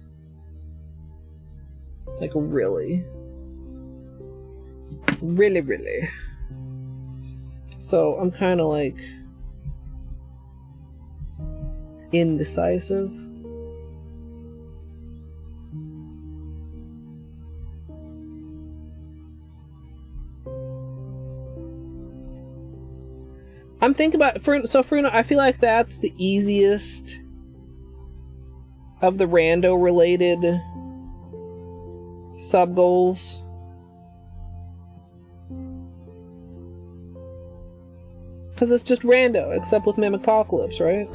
Like, really. Really. So, I'm kind of like indecisive. I'm thinking about Fruno, I feel like that's the easiest of the rando related sub goals. Because it's just rando, except with Mimic-Pocalypse, right?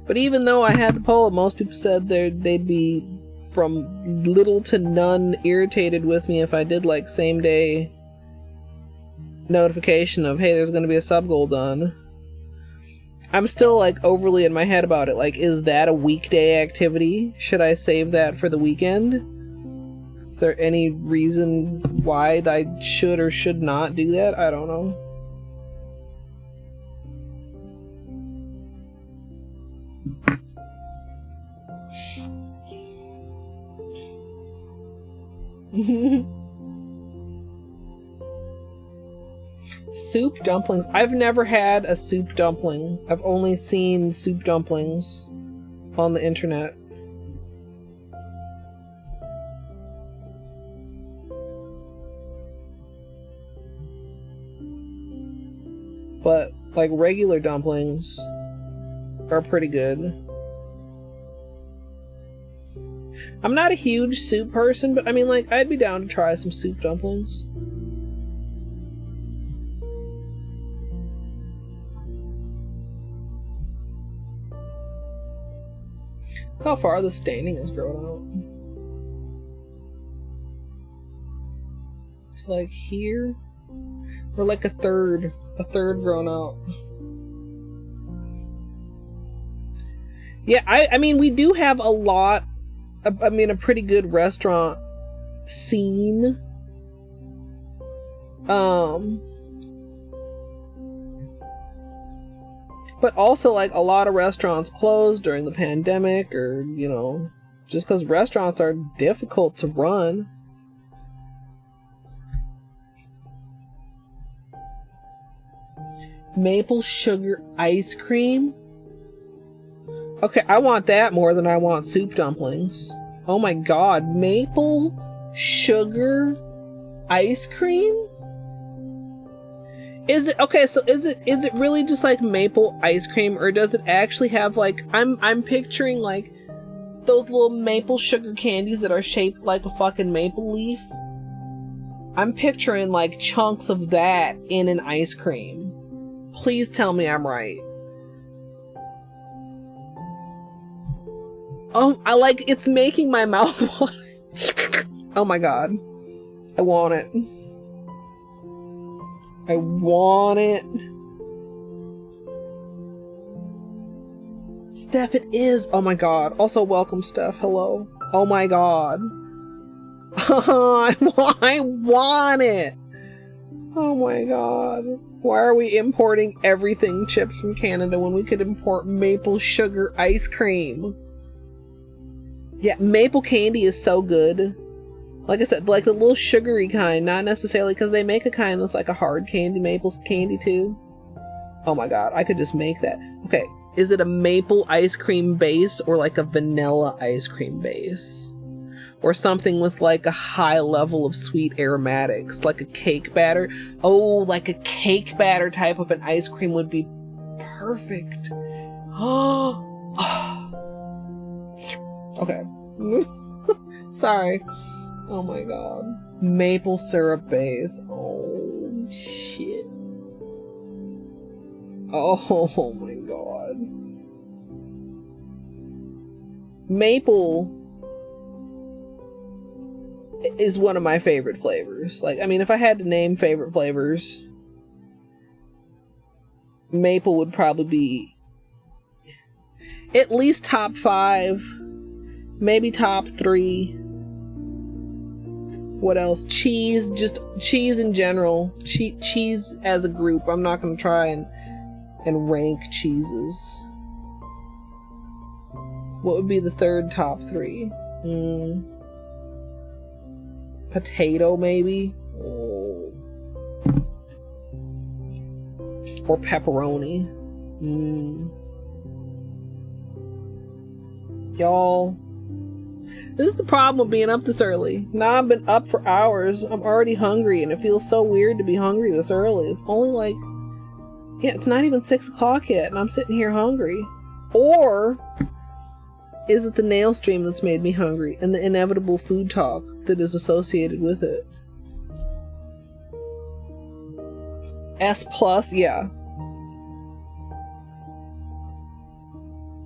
But even though I had the poll, most people said they'd be from little to none irritated with me if I did like same day notification of, hey, there's going to be a sub goal done. I'm still like overly in my head about it. Like, is that a weekday activity? Should I save that for the weekend? Is there any reason why I should or should not do that? I don't know. Soup dumplings. I've never had a soup dumpling. I've only seen soup dumplings on the internet. But like regular dumplings are pretty good. I'm not a huge soup person, but I mean, like, I'd be down to try some soup dumplings. How far the staining has grown out. To like here? Or like a third grown out. Yeah, I mean, we do have a lot, I mean, a pretty good restaurant scene. But also, like, a lot of restaurants closed during the pandemic, or, you know, just because restaurants are difficult to run. Maple sugar ice cream? Okay, I want that more than I want soup dumplings. Oh my god, maple sugar ice cream? Is it okay, so is it really just like maple ice cream, or does it actually have like I'm picturing like those little maple sugar candies that are shaped like a fucking maple leaf? I'm picturing like chunks of that in an ice cream. Please tell me I'm right. Oh, I like, it's making my mouth water. Oh my god. I want it. I want it. Steph, it is. Oh my god. Also, welcome, Steph. Hello. Oh my god. I want it. Oh my god. Why are we importing everything chips from Canada when we could import maple sugar ice cream? Yeah, maple candy is so good. Like I said, like the little sugary kind, not necessarily, because they make a kind that's like a hard candy, maple candy too. Oh my god, I could just make that. Okay, is it a maple ice cream base or like a vanilla ice cream base? Or something with like a high level of sweet aromatics, like a cake batter. Oh, like a cake batter type of an ice cream would be perfect. Oh. Okay. Sorry. Oh my god. Maple syrup base. Oh shit. Oh my god. Maple is one of my favorite flavors. Like, I mean, if I had to name favorite flavors, maple would probably be at least top 5, maybe top 3. What else? Cheese, just cheese in general. Cheese as a group. I'm not going to try and rank cheeses. What would be the third top 3? Potato, maybe? Oh. Or pepperoni. Y'all, this is the problem with being up this early. Now I've been up for hours. I'm already hungry, and it feels so weird to be hungry this early. It's only like, yeah, it's not even 6 o'clock yet, and I'm sitting here hungry. Or is it the nail stream that's made me hungry and the inevitable food talk that is associated with it? S+, yeah.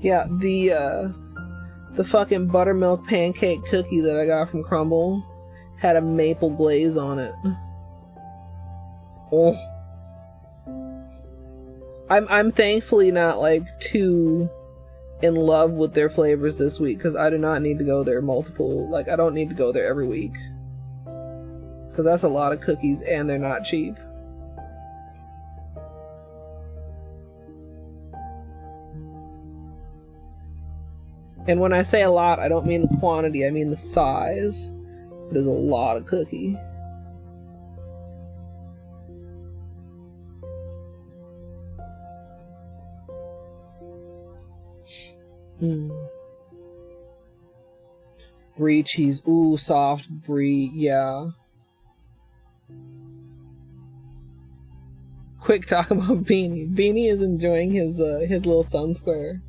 Yeah, the fucking buttermilk pancake cookie that I got from Crumble had a maple glaze on it. Oh. I'm thankfully not like too in love with their flavors this week, because I do not need to go there I don't need to go there every week, because that's a lot of cookies and they're not cheap. And when I say a lot, I don't mean the quantity, I mean the size. It is a lot of cookie. Brie cheese. Ooh, soft brie. Yeah. Quick talk about Beanie. Beanie is enjoying his little sun square.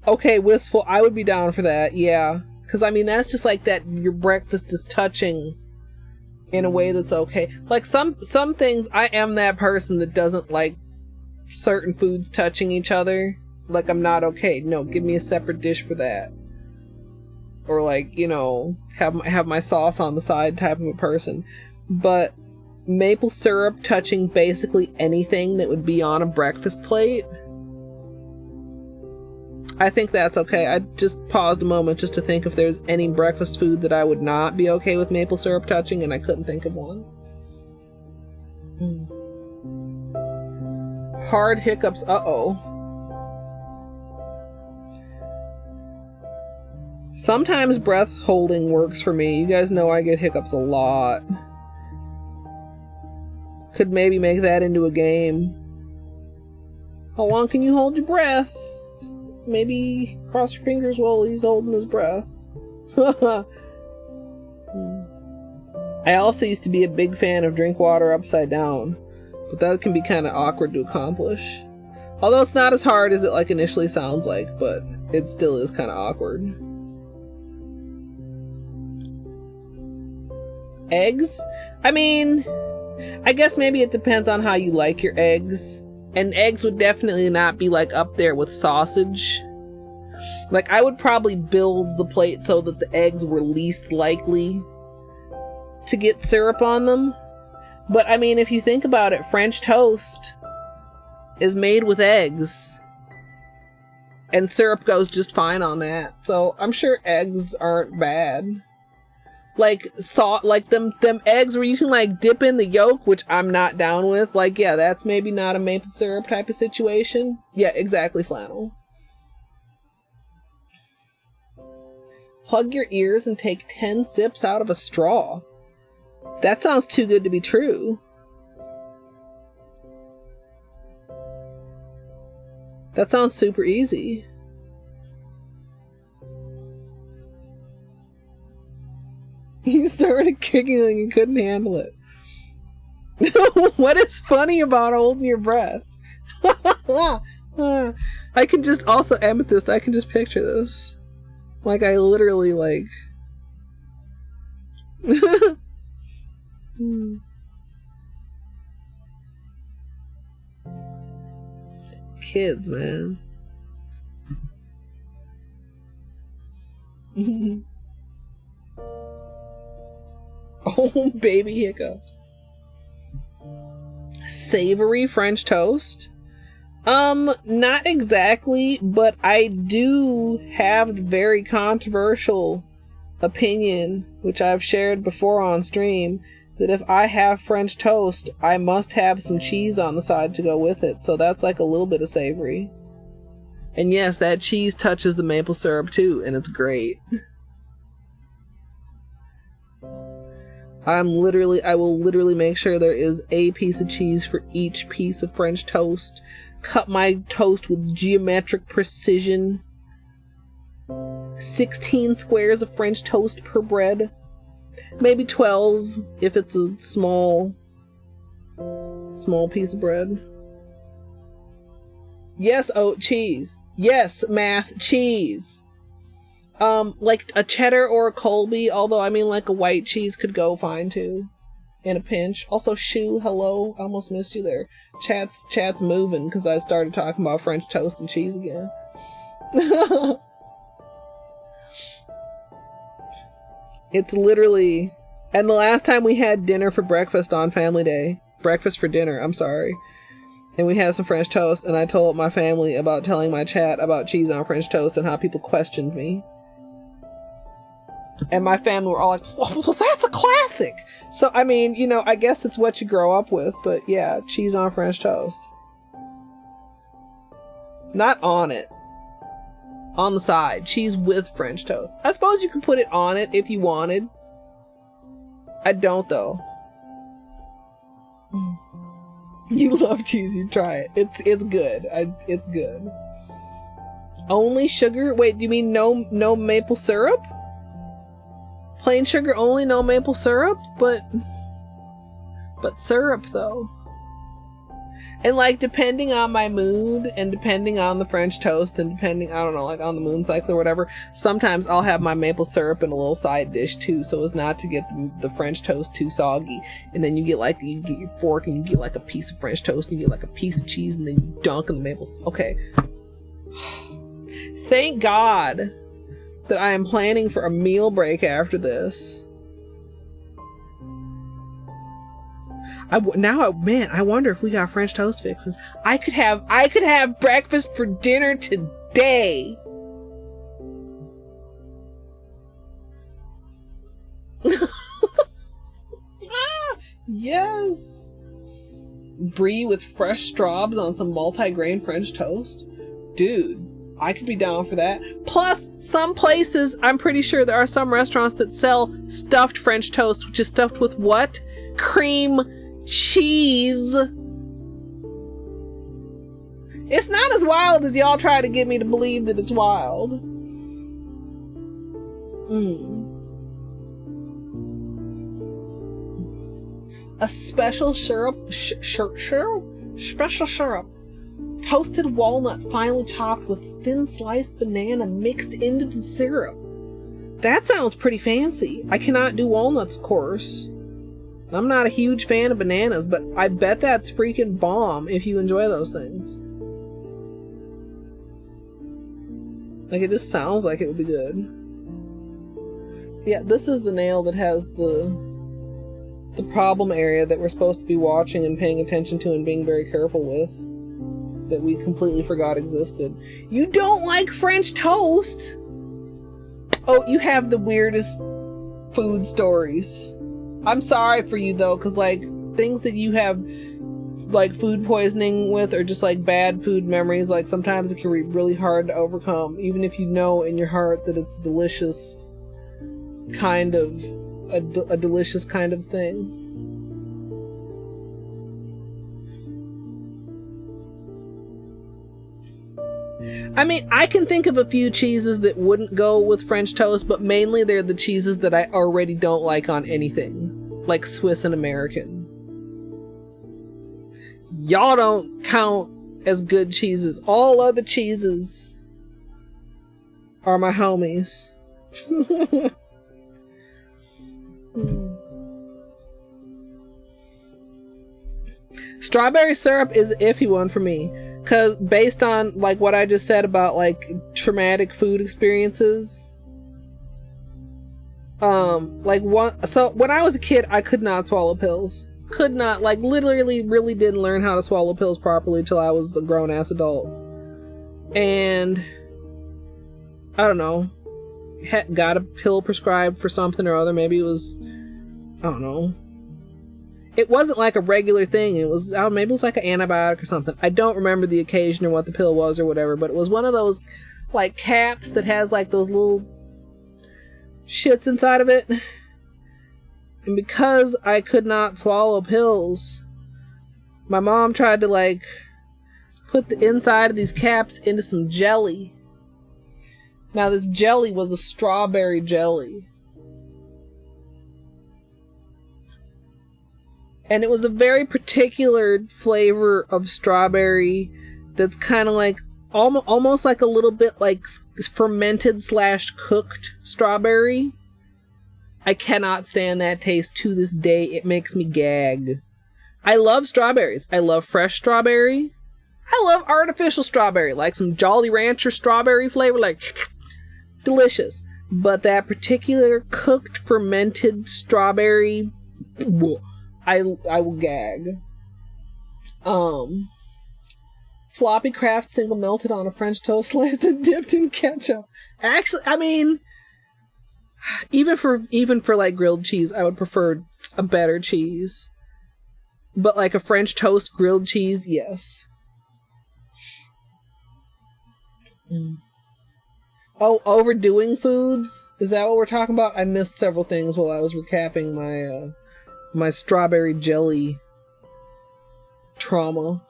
Okay, Wistful. I would be down for that. Yeah. Because, I mean, that's just like that your breakfast is touching in a way that's okay. Like, some things, I am that person that doesn't like certain foods touching each other. Like, I'm not okay. No, give me a separate dish for that. Or like, you know, have my sauce on the side type of a person. But maple syrup touching basically anything that would be on a breakfast plate, I think that's okay. I just paused a moment just to think if there's any breakfast food that I would not be okay with maple syrup touching, and I couldn't think of one. Hard hiccups. Uh-oh. Sometimes breath holding works for me. You guys know I get hiccups a lot. Could maybe make that into a game. How long can you hold your breath? Maybe cross your fingers while he's holding his breath. I also used to be a big fan of drink water upside down, but that can be kind of awkward to accomplish. Although it's not as hard as it like initially sounds like, but it still is kind of awkward. Eggs? I mean, I guess maybe it depends on how you like your eggs. And eggs would definitely not be like up there with sausage. Like, I would probably build the plate so that the eggs were least likely to get syrup on them. But I mean, if you think about it, French toast is made with eggs. And syrup goes just fine on that. So I'm sure eggs aren't bad. Like them eggs where you can like dip in the yolk, which I'm not down with. Like, yeah, that's maybe not a maple syrup type of situation. Yeah, exactly, Flannel. Plug your ears and take 10 sips out of a straw. That sounds too good to be true. That sounds super easy. He started giggling and couldn't handle it. What is funny about holding your breath? I can just also Amethyst, I can just picture this. Like, I literally like kids, man. Oh, baby hiccups. Savory French toast? Not exactly, but I do have the very controversial opinion, which I've shared before on stream, that if I have French toast, I must have some cheese on the side to go with it. So that's like a little bit of savory. And yes, that cheese touches the maple syrup too, and it's great. I will literally make sure there is a piece of cheese for each piece of French toast. Cut my toast with geometric precision. 16 squares of French toast per bread. Maybe 12 if it's a small piece of bread. Yes, oat cheese. Yes, math, cheese. Like a cheddar or a Colby, although I mean like a white cheese could go fine too. In a pinch. Also, Shu, hello. I almost missed you there. Chat's moving because I started talking about French toast and cheese again. It's literally... And the last time we had dinner for breakfast on Family Day. Breakfast for dinner, I'm sorry. And we had some French toast, and I told my family about telling my chat about cheese on French toast and how people questioned me. And my family were all like, well, that's a classic. So, I mean, you know, I guess it's what you grow up with, but yeah, cheese on French toast. Not on it. On the side. Cheese with French toast. I suppose you could put it on it if you wanted. I don't, though. You love cheese, you try it. It's good. It's good. Only sugar? Wait, do you mean no maple syrup? Plain sugar only, no maple syrup? But syrup, though. And, like, depending on my mood, and depending on the French toast, and depending, I don't know, like, on the moon cycle or whatever, sometimes I'll have my maple syrup in a little side dish, too, so as not to get the French toast too soggy. And then you get your fork, and you get, like, a piece of French toast, and you get, like, a piece of cheese, and then you dunk in the maple... Okay. Thank God that I am planning for a meal break after this. I wonder if we got French toast fixins. I could have breakfast for dinner today. Yes. Brie with fresh straws on some multi-grain French toast. Dude, I could be down for that. Plus, some places, I'm pretty sure there are some restaurants that sell stuffed French toast, which is stuffed with what? Cream cheese. It's not as wild as y'all try to get me to believe that it's wild. A special special syrup. Toasted walnut finely chopped with thin sliced banana mixed into the syrup. That sounds pretty fancy. I cannot do walnuts, of course. I'm not a huge fan of bananas, but I bet that's freaking bomb if you enjoy those things. Like, it just sounds like it would be good. Yeah, this is the nail that has the problem area that we're supposed to be watching and paying attention to and being very careful with. That we completely forgot existed. You don't like French toast? Oh, you have the weirdest food stories. I'm sorry for you though, because like things that you have like food poisoning with or just like bad food memories, like sometimes it can be really hard to overcome, even if you know in your heart that it's delicious kind of a delicious kind of thing. I mean, I can think of a few cheeses that wouldn't go with French toast, but mainly they're the cheeses that I already don't like on anything, like Swiss and American. Y'all don't count as good cheeses. All other cheeses are my homies. Strawberry syrup is an iffy one for me, because based on like what I just said about like traumatic food experiences, so when I was a kid I could not swallow pills. Could not, like literally really didn't learn how to swallow pills properly till I was a grown-ass adult. And I don't know, got a pill prescribed for something or other. Maybe it was, I don't know. It wasn't like a regular thing. It was, maybe it was like an antibiotic or something. I don't remember the occasion or what the pill was or whatever, but it was one of those like caps that has like those little shits inside of it. And because I could not swallow pills, my mom tried to like put the inside of these caps into some jelly. Now this jelly was a strawberry jelly. And it was a very particular flavor of strawberry that's kind of like almost like a little bit like fermented / cooked strawberry. I cannot stand that taste to this day. It makes me gag. I love strawberries. I love fresh strawberry. I love artificial strawberry, like some Jolly Rancher strawberry flavor, like delicious. But that particular cooked fermented strawberry, I will gag. Floppy Craft single melted on a French toast slice and dipped in ketchup. Actually, I mean, even for like grilled cheese, I would prefer a better cheese. But like a French toast grilled cheese, yes. Oh, overdoing foods? Is that what we're talking about? I missed several things while I was recapping my strawberry jelly trauma.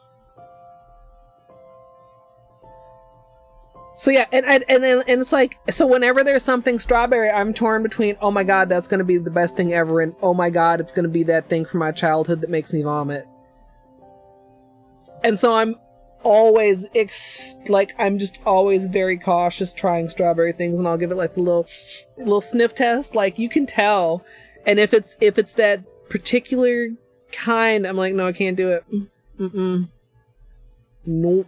So yeah, and it's like, so whenever there's something strawberry, I'm torn between, oh my god, that's gonna be the best thing ever, and oh my god, it's gonna be that thing from my childhood that makes me vomit. And so I'm always I'm just always very cautious trying strawberry things, and I'll give it like the little sniff test, like you can tell. And if it's that particular kind, I'm like, no, I can't do it. Nope.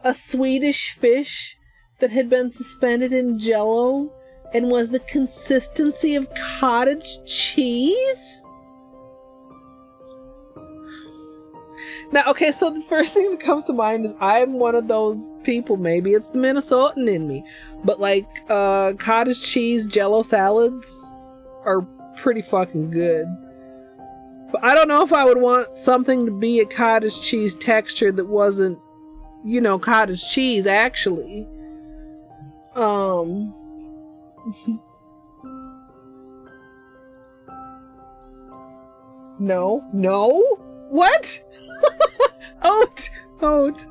A Swedish fish that had been suspended in Jell-O and was the consistency of cottage cheese? Now, okay, so the first thing that comes to mind is I'm one of those people, maybe it's the Minnesotan in me, but like cottage cheese Jell-O salads are pretty fucking good. But I don't know if I would want something to be a cottage cheese texture that wasn't, you know, cottage cheese, actually. No? What? Oat.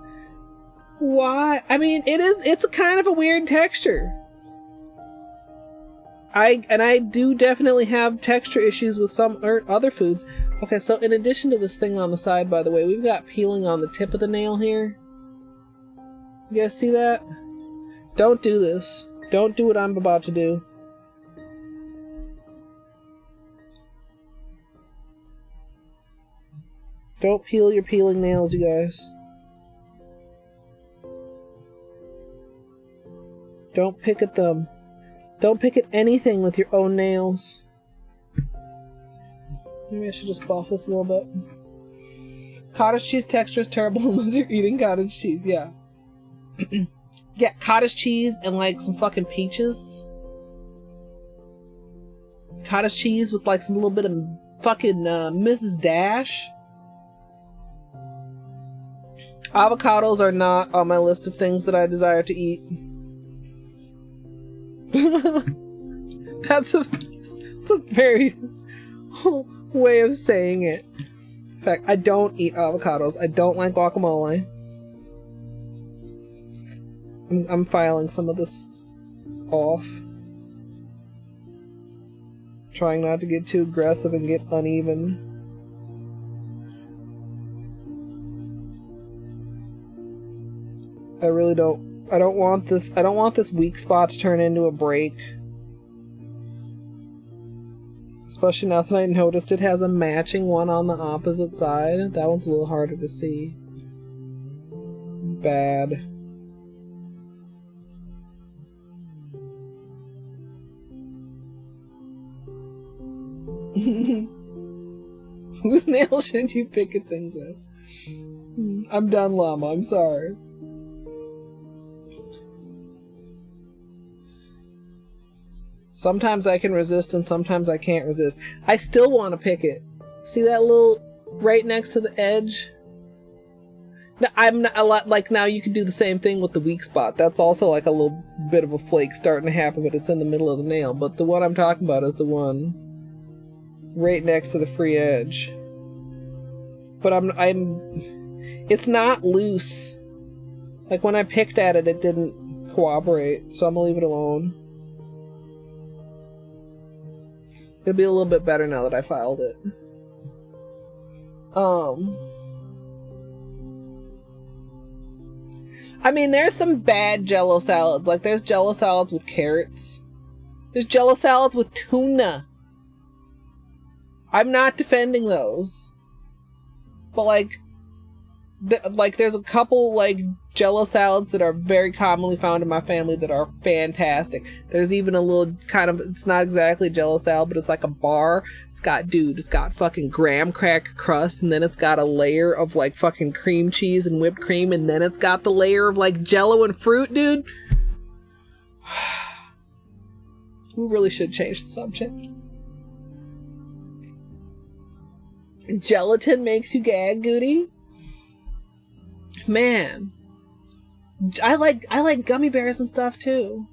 Why? I mean, it's a kind of a weird texture. I do definitely have texture issues with some other foods. Okay, so in addition to this thing on the side, by the way, we've got peeling on the tip of the nail here. You guys see that? Don't do this. Don't do what I'm about to do. Don't peel your peeling nails, you guys. Don't pick at them. Don't pick at anything with your own nails. Maybe I should just buff this a little bit. Cottage cheese texture is terrible unless you're eating cottage cheese. Yeah. Yeah, cottage cheese and like some fucking peaches. Cottage cheese with like some little bit of fucking Mrs. Dash. Avocados are not on my list of things that I desire to eat. That's a very way of saying it. In fact, I don't eat avocados. I don't like guacamole. I'm filing some of this off. Trying not to get too aggressive and get uneven. I really don't. I don't want this weak spot to turn into a break. Especially now that I noticed it has a matching one on the opposite side. That one's a little harder to see. Bad. Whose nail should you pick at things with? I'm done, llama. I'm sorry. Sometimes I can resist and sometimes I can't resist. I still want to pick it. See that little right next to the edge? Now, I'm not a lot like now you can do the same thing with the weak spot. That's also like a little bit of a flake starting to happen, but it's in the middle of the nail. But the one I'm talking about is the one right next to the free edge. But it's not loose. Like when I picked at it, it didn't cooperate, so I'm gonna leave it alone. It'll be a little bit better now that I filed it. I mean, there's some bad Jell-O salads. Like, there's Jell-O salads with carrots. There's Jell-O salads with tuna. I'm not defending those. But, like, there's a couple, like, Jell-O salads that are very commonly found in my family that are fantastic. There's even a little kind of, it's not exactly a Jell-O salad, but it's like a bar. It's got fucking graham cracker crust, and then it's got a layer of, like, fucking cream cheese and whipped cream, and then it's got the layer of, like, Jell-O and fruit, dude. We really should change the subject. Gelatin makes you gag, Goody? Man. I like gummy bears and stuff too.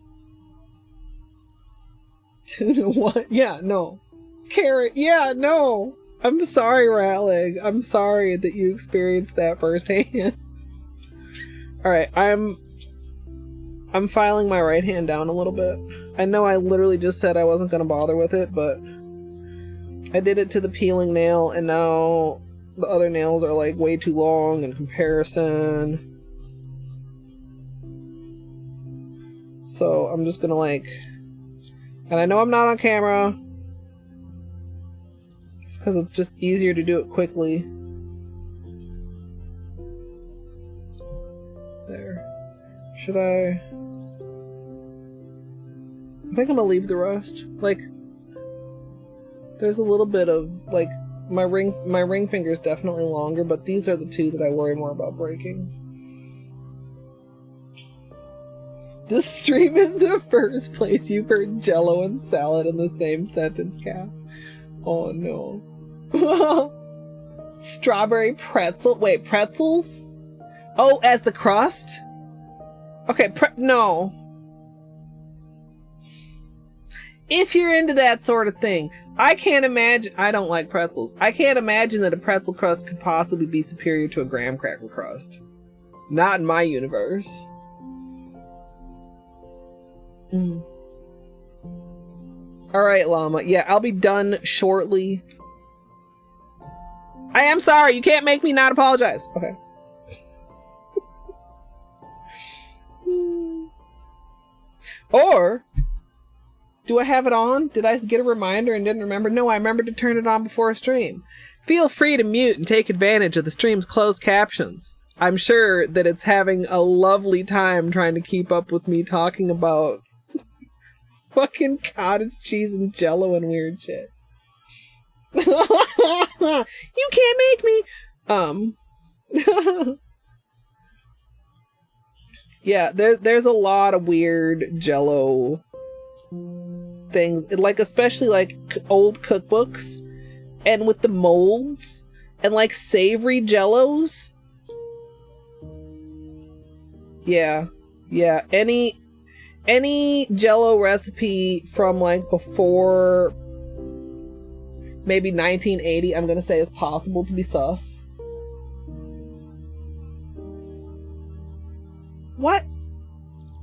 Tuna what? Yeah, no. Carrot, yeah, no. I'm sorry, Ratlig. I'm sorry that you experienced that firsthand. Alright, I'm filing my right hand down a little bit. I know I literally just said I wasn't gonna bother with it, but I did it to the peeling nail, and now the other nails are like way too long in comparison. So I'm just gonna like, and I know I'm not on camera. It's because it's just easier to do it quickly. There. Should I think I'm gonna leave the rest. Like, there's a little bit of like my ring finger is definitely longer, but these are the two that I worry more about breaking. This stream is the first place you've heard Jell-O and salad in the same sentence, Cap. Oh no. Strawberry pretzel. Wait, pretzels? Oh, as the crust? Okay, no. If you're into that sort of thing, I can't imagine. I don't like pretzels. I can't imagine that a pretzel crust could possibly be superior to a graham cracker crust. Not in my universe. Alright, llama. Yeah, I'll be done shortly. I am sorry. You can't make me not apologize. Okay. Or, do I have it on? Did I get a reminder and didn't remember? No, I remembered to turn it on before a stream. Feel free to mute and take advantage of the stream's closed captions. I'm sure that it's having a lovely time trying to keep up with me talking about fucking cottage cheese and jello and weird shit. You can't make me. Yeah, there's a lot of weird jello things, like especially like old cookbooks and with the molds and like savory jellos. Yeah, any jello recipe from like before maybe 1980, I'm gonna say is possible to be sus. What?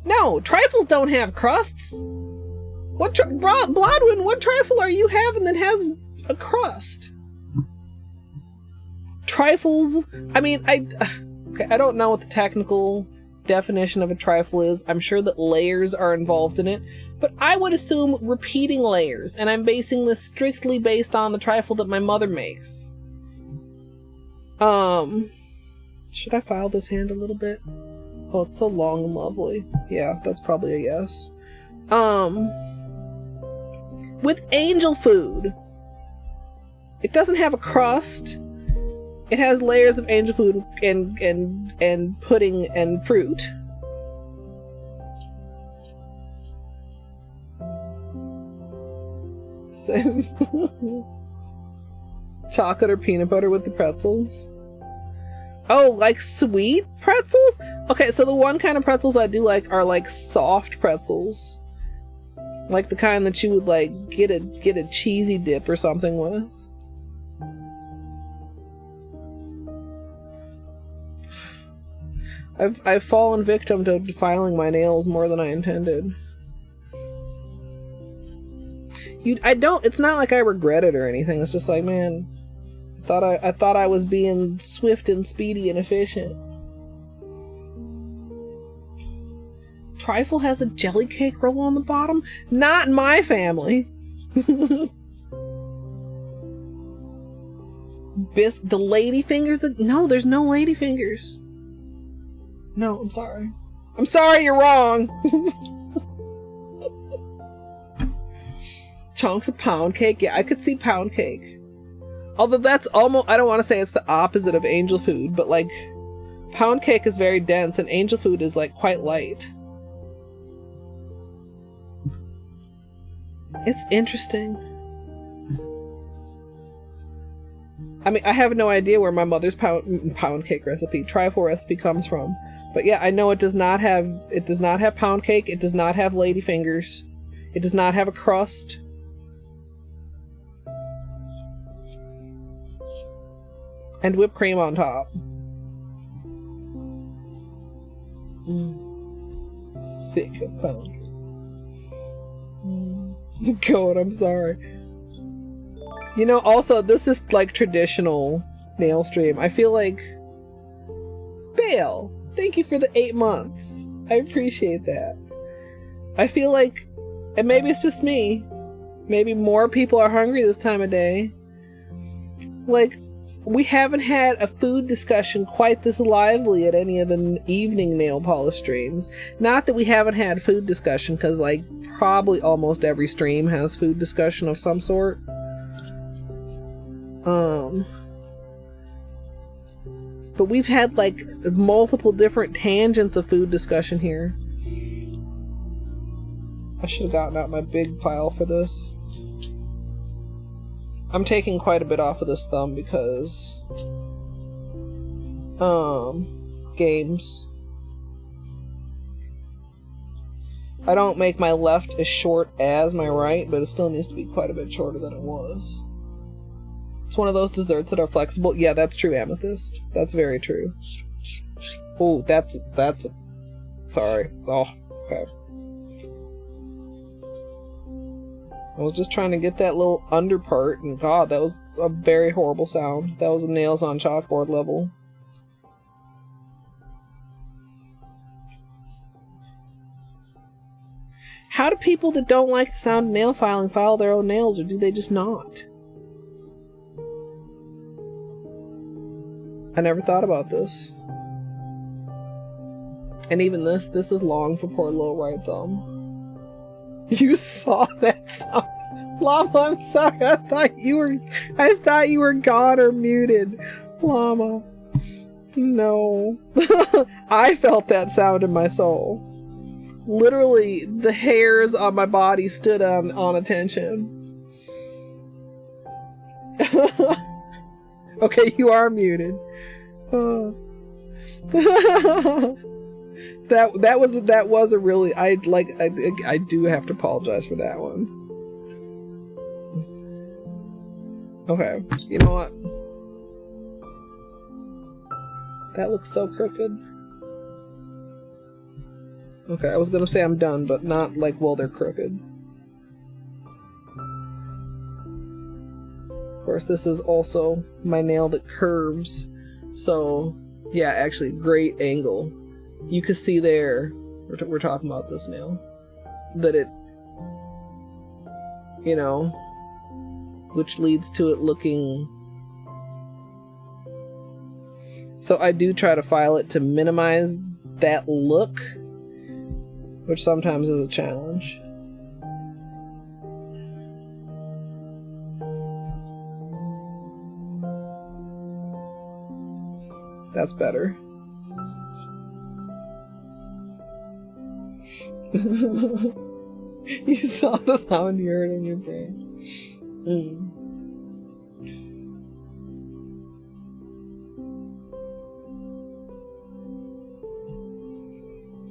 No, trifles don't have crusts. What Blodwin, what trifle are you having that has a crust? Trifles, I mean, I don't know what the technical definition of a trifle is. I'm sure that layers are involved in it, but I would assume repeating layers, and I'm basing this strictly based on the trifle that my mother makes. Should I file this hand a little bit? Oh, it's so long and lovely. Yeah, that's probably a yes. With angel food, it doesn't have a crust. It has layers of angel food and pudding and fruit. So chocolate or peanut butter with the pretzels. Oh, like sweet pretzels? Okay, so the one kind of pretzels I do like are like soft pretzels. Like the kind that you would like get a cheesy dip or something with. I've fallen victim to defiling my nails more than I intended. It's not like I regret it or anything. It's just like, man, I thought I was being swift and speedy and efficient. Trifle has a jelly cake roll on the bottom? Not in my family. The lady fingers? No, there's no lady fingers. No, I'm sorry. I'm sorry, you're wrong. Chunks of pound cake? Yeah, I could see pound cake. Although that's almost, I don't want to say it's the opposite of angel food, but like, pound cake is very dense and angel food is like quite light. It's interesting. I mean, I have no idea where my mother's pound cake recipe, trifle recipe comes from. But yeah, I know it does not have pound cake, it does not have lady fingers, it does not have a crust. And whipped cream on top. Thick of pound. God, I'm sorry. You know, also, this is like traditional nail stream. I feel like... Bale, thank you for the 8 months. I appreciate that. I feel like, and maybe it's just me, maybe more people are hungry this time of day. Like, we haven't had a food discussion quite this lively at any of the evening nail polish streams. Not that we haven't had food discussion, because like probably almost every stream has food discussion of some sort. But we've had like multiple different tangents of food discussion here. I should have gotten out my big file for this. I'm taking quite a bit off of this thumb because games. I don't make my left as short as my right, but it still needs to be quite a bit shorter than it was. It's one of those desserts that are flexible. Yeah, that's true, Amethyst. That's very true. Oh, that's sorry. Oh, okay. I was just trying to get that little under part, and God, that was a very horrible sound. That was a nails on chalkboard level. How do people that don't like the sound of nail filing file their own nails, or do they just not? I never thought about this. And even this is long for poor little right thumb. You saw that sound. Llama, I'm sorry. I thought you were gone or muted. Llama. No. I felt that sound in my soul. Literally, the hairs on my body stood on attention. Okay, you are muted. That was a really, I do have to apologize for that one. Okay, you know what? That looks so crooked. Okay, I was gonna say I'm done, but not like while they're crooked. Of course, this is also my nail that curves. So, yeah, actually, great angle. You can see there, we're talking about this nail, that it, you know, which leads to it looking. So I do try to file it to minimize that look, which sometimes is a challenge. That's better. You saw the sound you heard in your brain.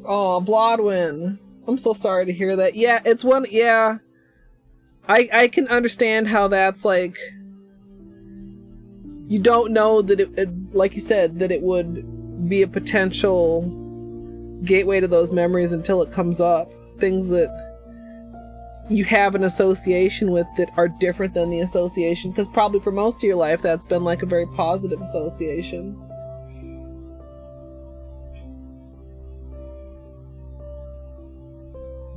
Oh, Blodwin. I'm so sorry to hear that. Yeah, it's one, yeah. I can understand how that's like, you don't know that it, like you said, that it would be a potential gateway to those memories until it comes up. Things that you have an association with that are different than the association, because probably for most of your life that's been like a very positive association.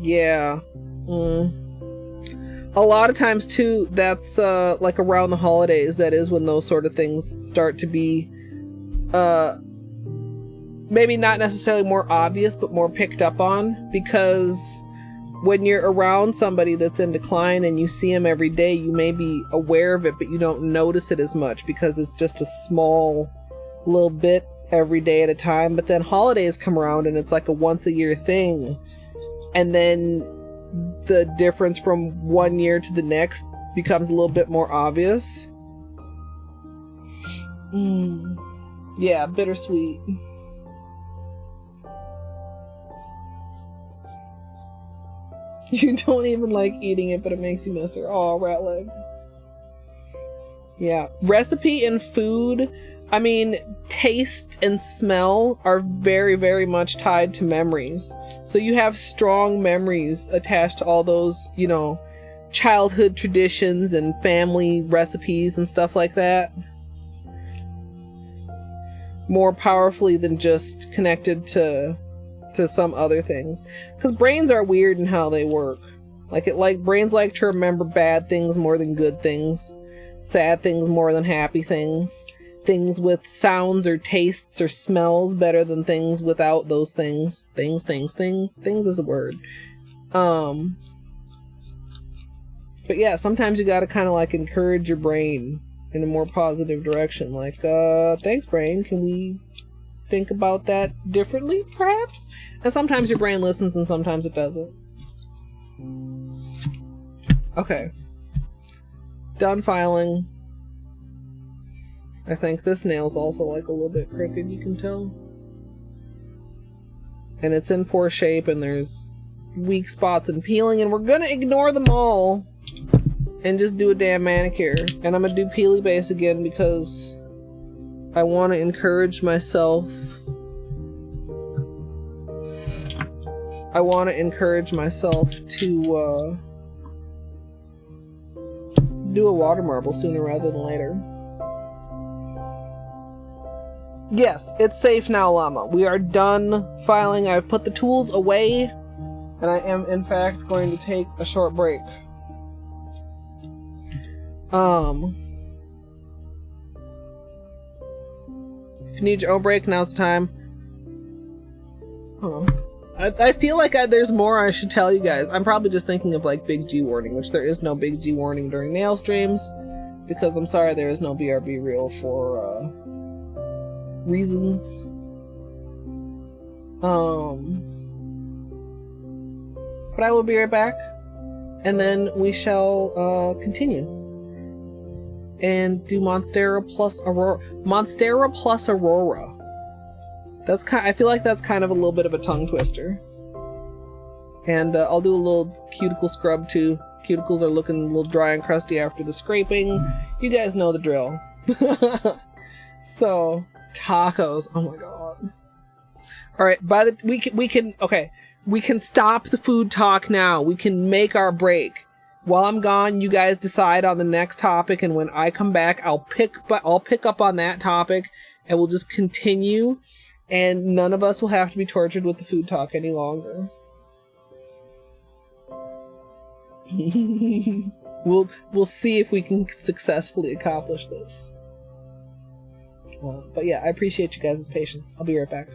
Yeah. A lot of times too, that's like around the holidays, that is when those sort of things start to be maybe not necessarily more obvious, but more picked up on, because when you're around somebody that's in decline and you see them every day, you may be aware of it, but you don't notice it as much because it's just a small little bit every day at a time. But then holidays come around and it's like a once a year thing. And then the difference from one year to the next becomes a little bit more obvious. Yeah, bittersweet. You don't even like eating it, but it makes you miss her. Oh, rat leg. Yeah. Recipe and food, I mean, taste and smell are very, very much tied to memories. So you have strong memories attached to all those, you know, childhood traditions and family recipes and stuff like that. More powerfully than just connected to some other things, because brains are weird in how they work. Brains like to remember bad things more than good things, sad things more than happy things, things with sounds or tastes or smells better than things without those things. Things is a word. But yeah, sometimes you gotta kind of like encourage your brain in a more positive direction, like thanks brain, can we think about that differently, perhaps? And sometimes your brain listens and sometimes it doesn't. Okay. Done filing. I think this nail's also like a little bit crooked, you can tell. And it's in poor shape and there's weak spots and peeling, and we're gonna ignore them all and just do a damn manicure. And I'm gonna do Peely Base again because I want to encourage myself. To do a water marble sooner rather than later. Yes, it's safe now, Llama. We are done filing. I've put the tools away. And I am, in fact, going to take a short break. If you need your own break, now's the time. I feel like there's more I should tell you guys. I'm probably just thinking of like Big G warning, which there is no Big G warning during nail streams, because I'm sorry there is no BRB reel for reasons. But I will be right back, and then we shall continue and do Monstera plus Aurora. Monstera plus Aurora. That's I feel like that's kind of a little bit of a tongue twister. And I'll do a little cuticle scrub too. Cuticles are looking a little dry and crusty after the scraping. You guys know the drill. So, tacos. Oh my god. Alright, we can stop the food talk now. We can make our break. While I'm gone, you guys decide on the next topic, and when I come back, I'll pick up on that topic, and we'll just continue, and none of us will have to be tortured with the food talk any longer. We'll see if we can successfully accomplish this. But yeah, I appreciate you guys' patience. I'll be right back.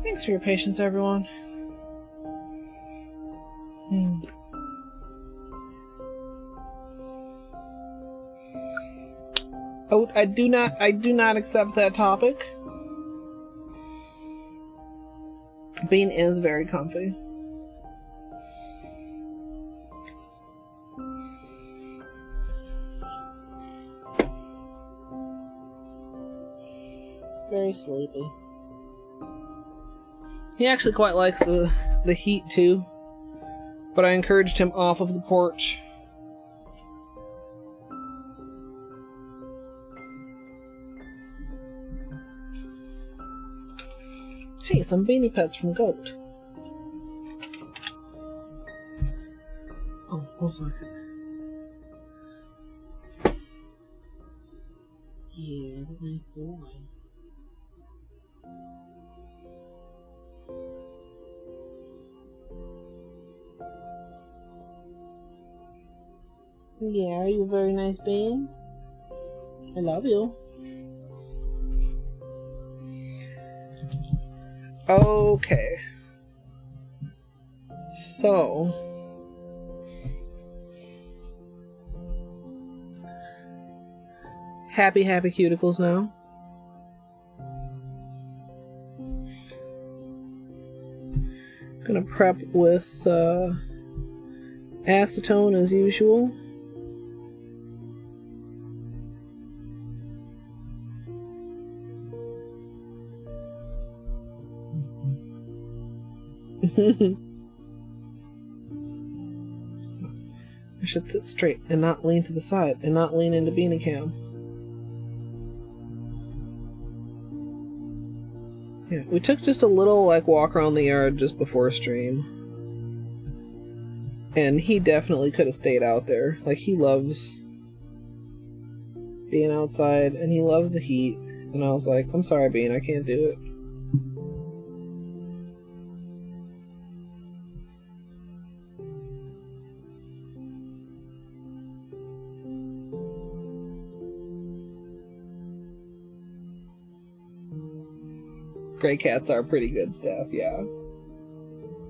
Thanks for your patience, everyone. Oh, I do not accept that topic. Bean is very comfy. Very sleepy. He actually quite likes the heat too, but I encouraged him off of the porch. Hey, some beanie pets from Goat. Oh, hold on a second. Yeah, what a nice boy. Yeah, are you a very nice being? I love you. Okay. So. Happy cuticles now. Gonna prep with acetone as usual. I should sit straight and not lean to the side and not lean into beanie cam. Yeah, we took just a little walk around the yard just before stream. And he definitely could have stayed out there. He loves being outside and he loves the heat. And I was like, I'm sorry, Bean, I can't do it. Gray cats are pretty good stuff, yeah.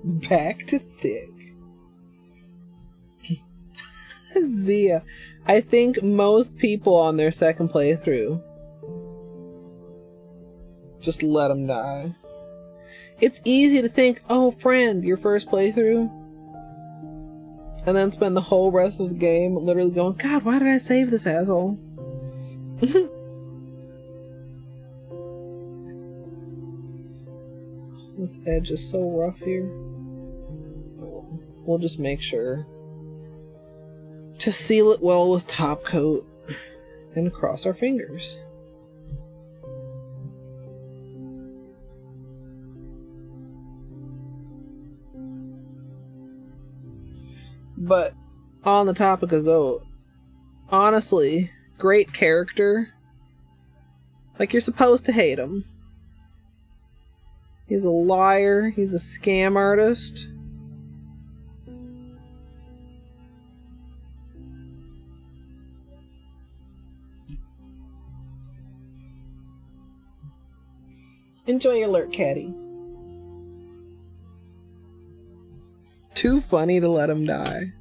Back to thick. Zia. I think most people on their second playthrough just let them die. It's easy to think, oh, friend, your first playthrough, and then spend the whole rest of the game literally going, God, why did I save this asshole? This edge is so rough here. We'll just make sure to seal it well with top coat and cross our fingers. But on the topic of Zoe, honestly, great character. You're supposed to hate him. He's a liar. He's a scam artist. Enjoy your lurk, Caddy. Too funny to let him die.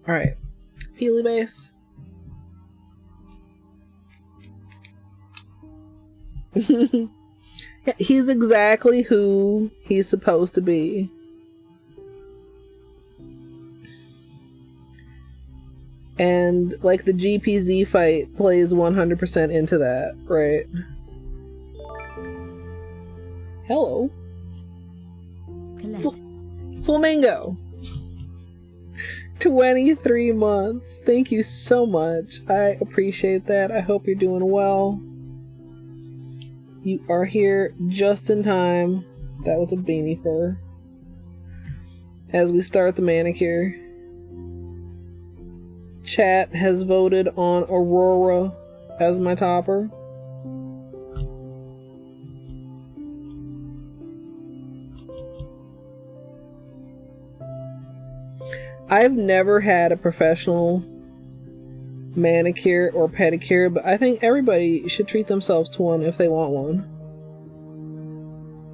Alright. Peely base. Yeah, he's exactly who he's supposed to be. And the GPZ fight plays 100% into that, right? Hello. Colette. Flamingo. 23 months. Thank you so much. I appreciate that. I hope you're doing well. You are here just in time. That was a beanie fur. As we start the manicure. Chat has voted on Aurora as my topper. I've never had a professional manicure or pedicure, but I think everybody should treat themselves to one if they want one.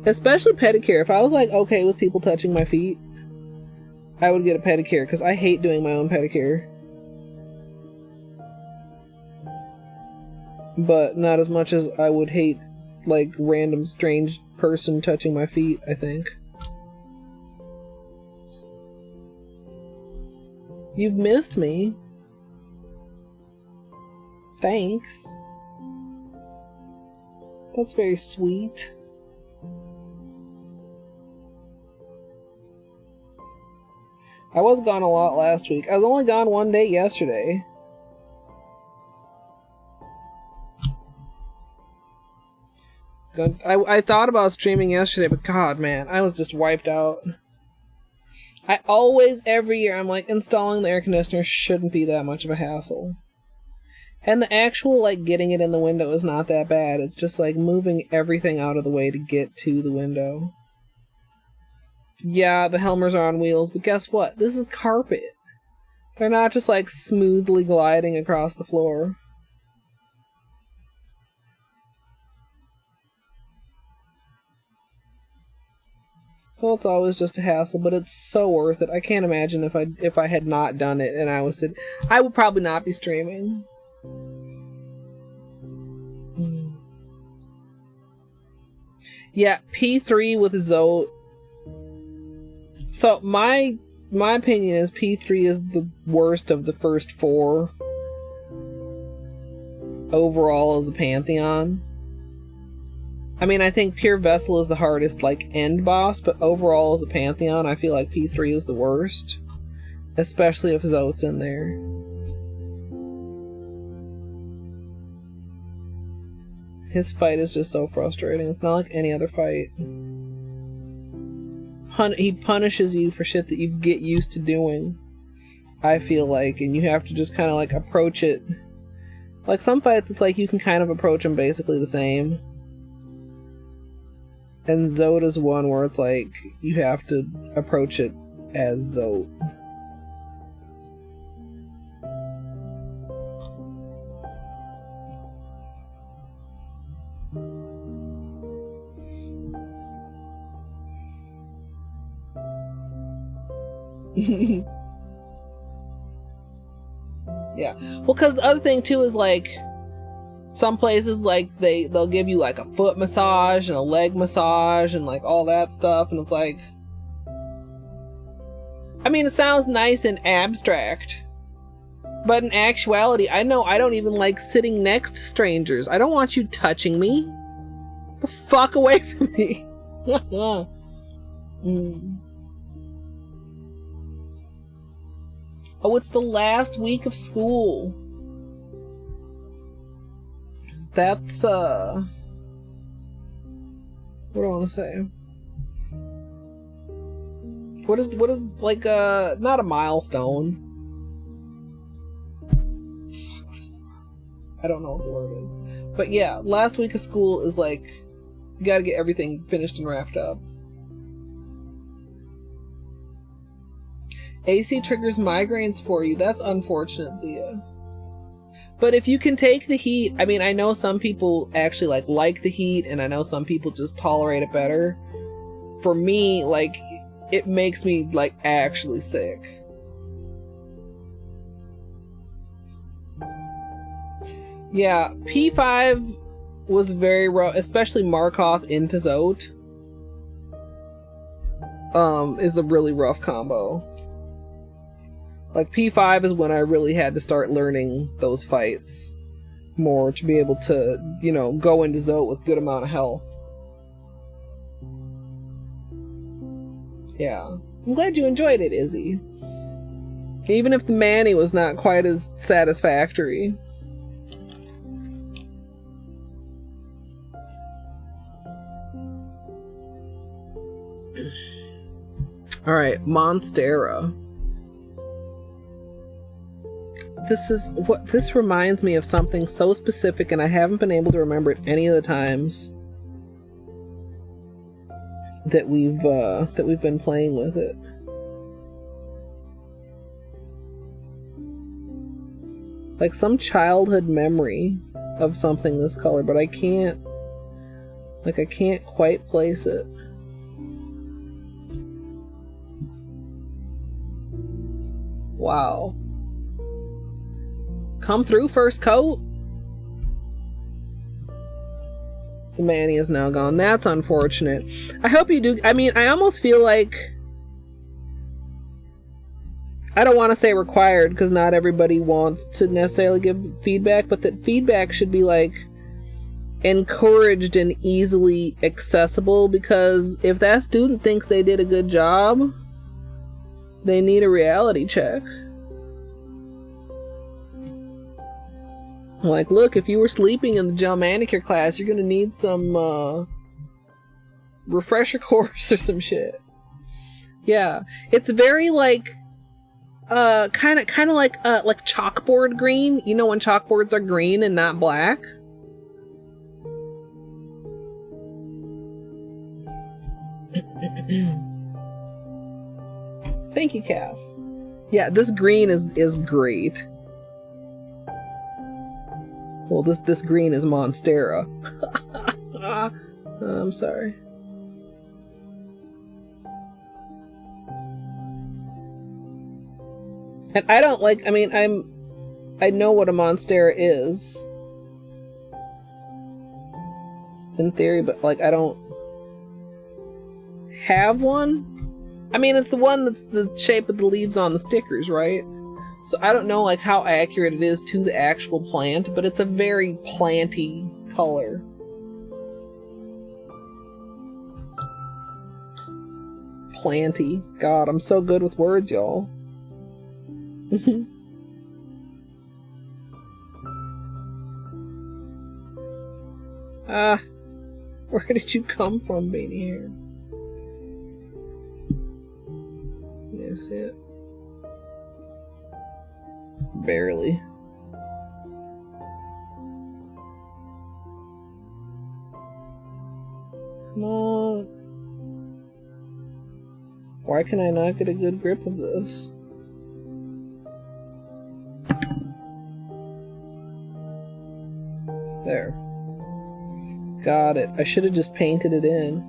Especially pedicure. If I was like okay with people touching my feet, I would get a pedicure because I hate doing my own pedicure. But not as much as I would hate like random strange person touching my feet, I think. You've missed me. Thanks. That's very sweet. I was gone a lot last week. I was only gone one day yesterday. I thought about streaming yesterday, but god, man, I was just wiped out. I always, every year, I'm like, installing the air conditioner shouldn't be that much of a hassle. And the actual, like, getting it in the window is not that bad. It's just, like, moving everything out of the way to get to the window. Yeah, the Helmers are on wheels, but guess what? This is carpet. They're not just, like, smoothly gliding across the floor. So it's always just a hassle, but it's so worth it. I can't imagine if I had not done it and I was sitting... I would probably not be streaming. Yeah, P3 with Zote. So my opinion is P3 is the worst of the first four overall as a Pantheon. I mean, I think Pure Vessel is the hardest, like, end boss, but overall as a Pantheon, I feel like P3 is the worst. Especially if Zote's in there. His fight is just so frustrating. It's not like any other fight. He punishes you for shit that you get used to doing, I feel like, and you have to just kind of, like, approach it. Like, some fights, it's like you can kind of approach them basically the same. And Zote is one where it's like, you have to approach it as Zote. Yeah. Well, because the other thing, too, is like, some places, like, they'll give you, like, a foot massage and a leg massage and, like, all that stuff, and it's like... I mean, it sounds nice in abstract, but in actuality, I know I don't even like sitting next to strangers. I don't want you touching me. The fuck away from me. Oh, it's the last week of school. That's, what do I want to say? What is, like, not a milestone. I don't know what the word is. But yeah, last week of school is like, you gotta get everything finished and wrapped up. AC triggers migraines for you. That's unfortunate, Zia. But if you can take the heat, I mean, I know some people actually like the heat, and I know some people just tolerate it better. For me, like, it makes me, like, actually sick. Yeah, P5 was very rough, especially Markoth into Zote. Is a really rough combo. Like, P5 is when I really had to start learning those fights more to be able to, you know, go into Zote with good amount of health. Yeah. I'm glad you enjoyed it, Izzy. Even if the Manny was not quite as satisfactory. Alright, Monstera. This reminds me of something so specific, and I haven't been able to remember it any of the times that we've been playing with it. Like some childhood memory of something this color, but I can't quite place it. Wow. Come through first coat. The Manny is now gone. That's unfortunate. I hope you do. I mean, I almost feel like, I don't want to say required because not everybody wants to necessarily give feedback, but that feedback should be like encouraged and easily accessible, because if that student thinks they did a good job, they need a reality check. Like, look, if you were sleeping in the gel manicure class, you're gonna need some refresher course or some shit. Yeah, it's very like kind of like chalkboard green. You know when chalkboards are green and not black? Thank you, Calf. Yeah, this green is great. Well, this green is Monstera. I'm sorry. And I don't like, I mean, I know what a Monstera is in theory, but like I don't have one. I mean, it's the one that's the shape of the leaves on the stickers, right? So I don't know like how accurate it is to the actual plant, but it's a very planty color. Planty. God, I'm so good with words, y'all. Where did you come from, Beanie Hair? Yes, it. Barely. Come on. Why can I not get a good grip of this? There. Got it. I should have just painted it in.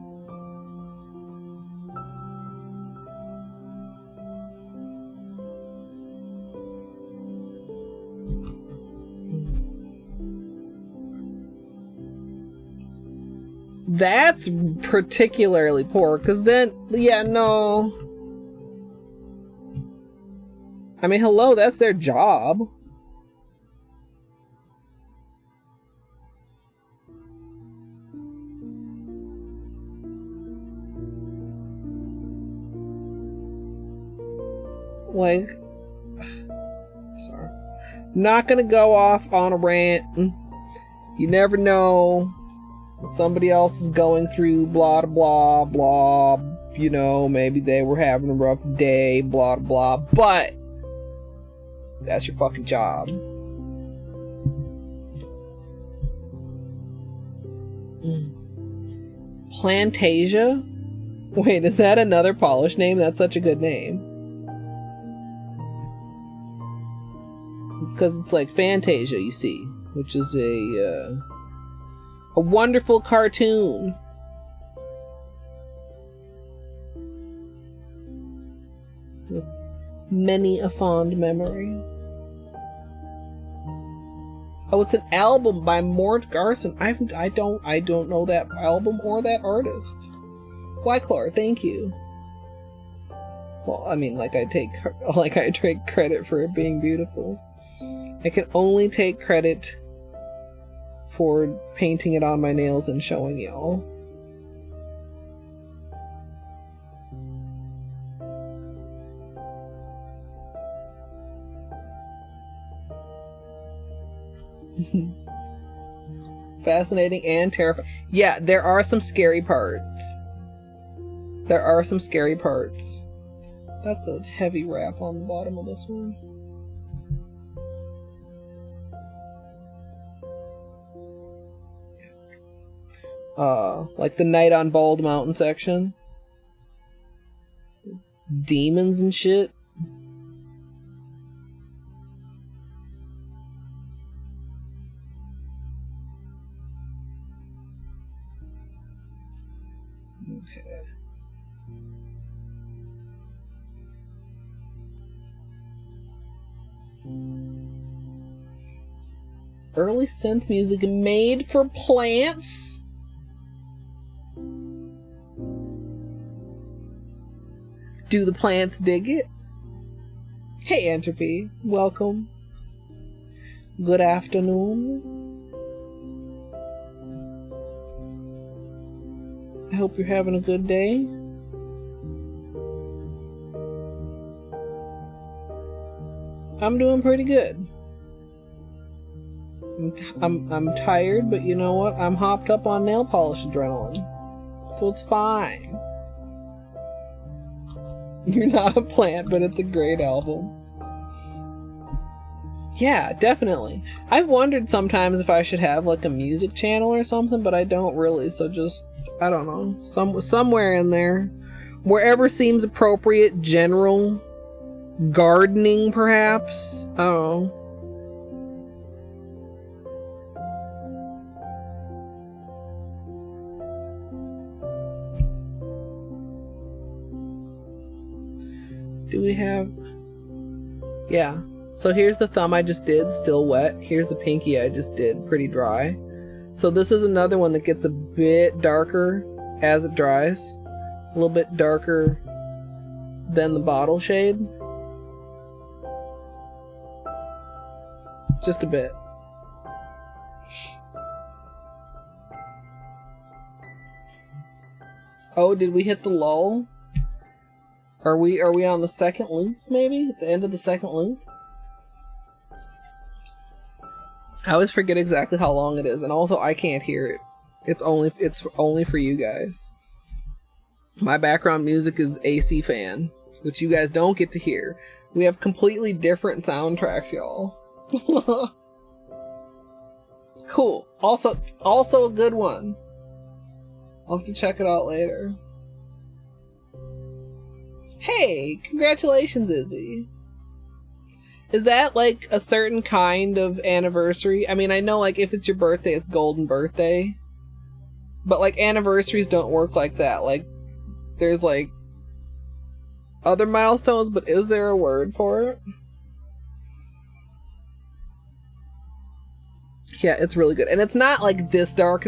That's particularly poor, because then, yeah, no. I mean, hello, that's their job. Like, sorry. Not gonna go off on a rant. You never know what somebody else is going through, blah, blah, blah. You know, maybe they were having a rough day, blah, blah. But that's your fucking job. Plantasia? Wait, is that another polish name? That's such a good name. Because it's like Fantasia, you see, which is a wonderful cartoon. With many a fond memory. Oh, it's an album by Mort Garson. I don't know that album or that artist. Why, Clara? Thank you. Well, I mean, I take credit for it being beautiful. I can only take credit for painting it on my nails and showing y'all. Fascinating and terrifying. Yeah, there are some scary parts. There are some scary parts. That's a heavy wrap on the bottom of this one. Like the Night on Bald Mountain section. Demons and shit. Okay. Early synth music made for plants? Do the plants dig it? Hey, Entropy. Welcome. Good afternoon. I hope you're having a good day. I'm doing pretty good. I'm tired, but you know what? I'm hopped up on nail polish adrenaline. So it's fine. You're not a plant, but it's a great album. Yeah, definitely. I've wondered sometimes if I should have like a music channel or something, but I don't really, so just, I don't know, somewhere in there. Wherever seems appropriate, general, gardening perhaps, I don't know. Do we have... Yeah. So here's the thumb I just did, still wet. Here's the pinky I just did, pretty dry. So this is another one that gets a bit darker as it dries. A little bit darker than the bottle shade. Just a bit. Oh, did we hit the lull? Are we on the second loop, maybe? At the end of the second loop? I always forget exactly how long it is, and also I can't hear it. It's only for you guys. My background music is AC fan, which you guys don't get to hear. We have completely different soundtracks, y'all. Cool. Also a good one. I'll have to check it out later. Hey, congratulations, Izzy. Is that like a certain kind of anniversary? I mean, I know like if it's your birthday, it's golden birthday. But like anniversaries don't work like that. Like there's like other milestones, but is there a word for it? Yeah, it's really good. And it's not like this dark.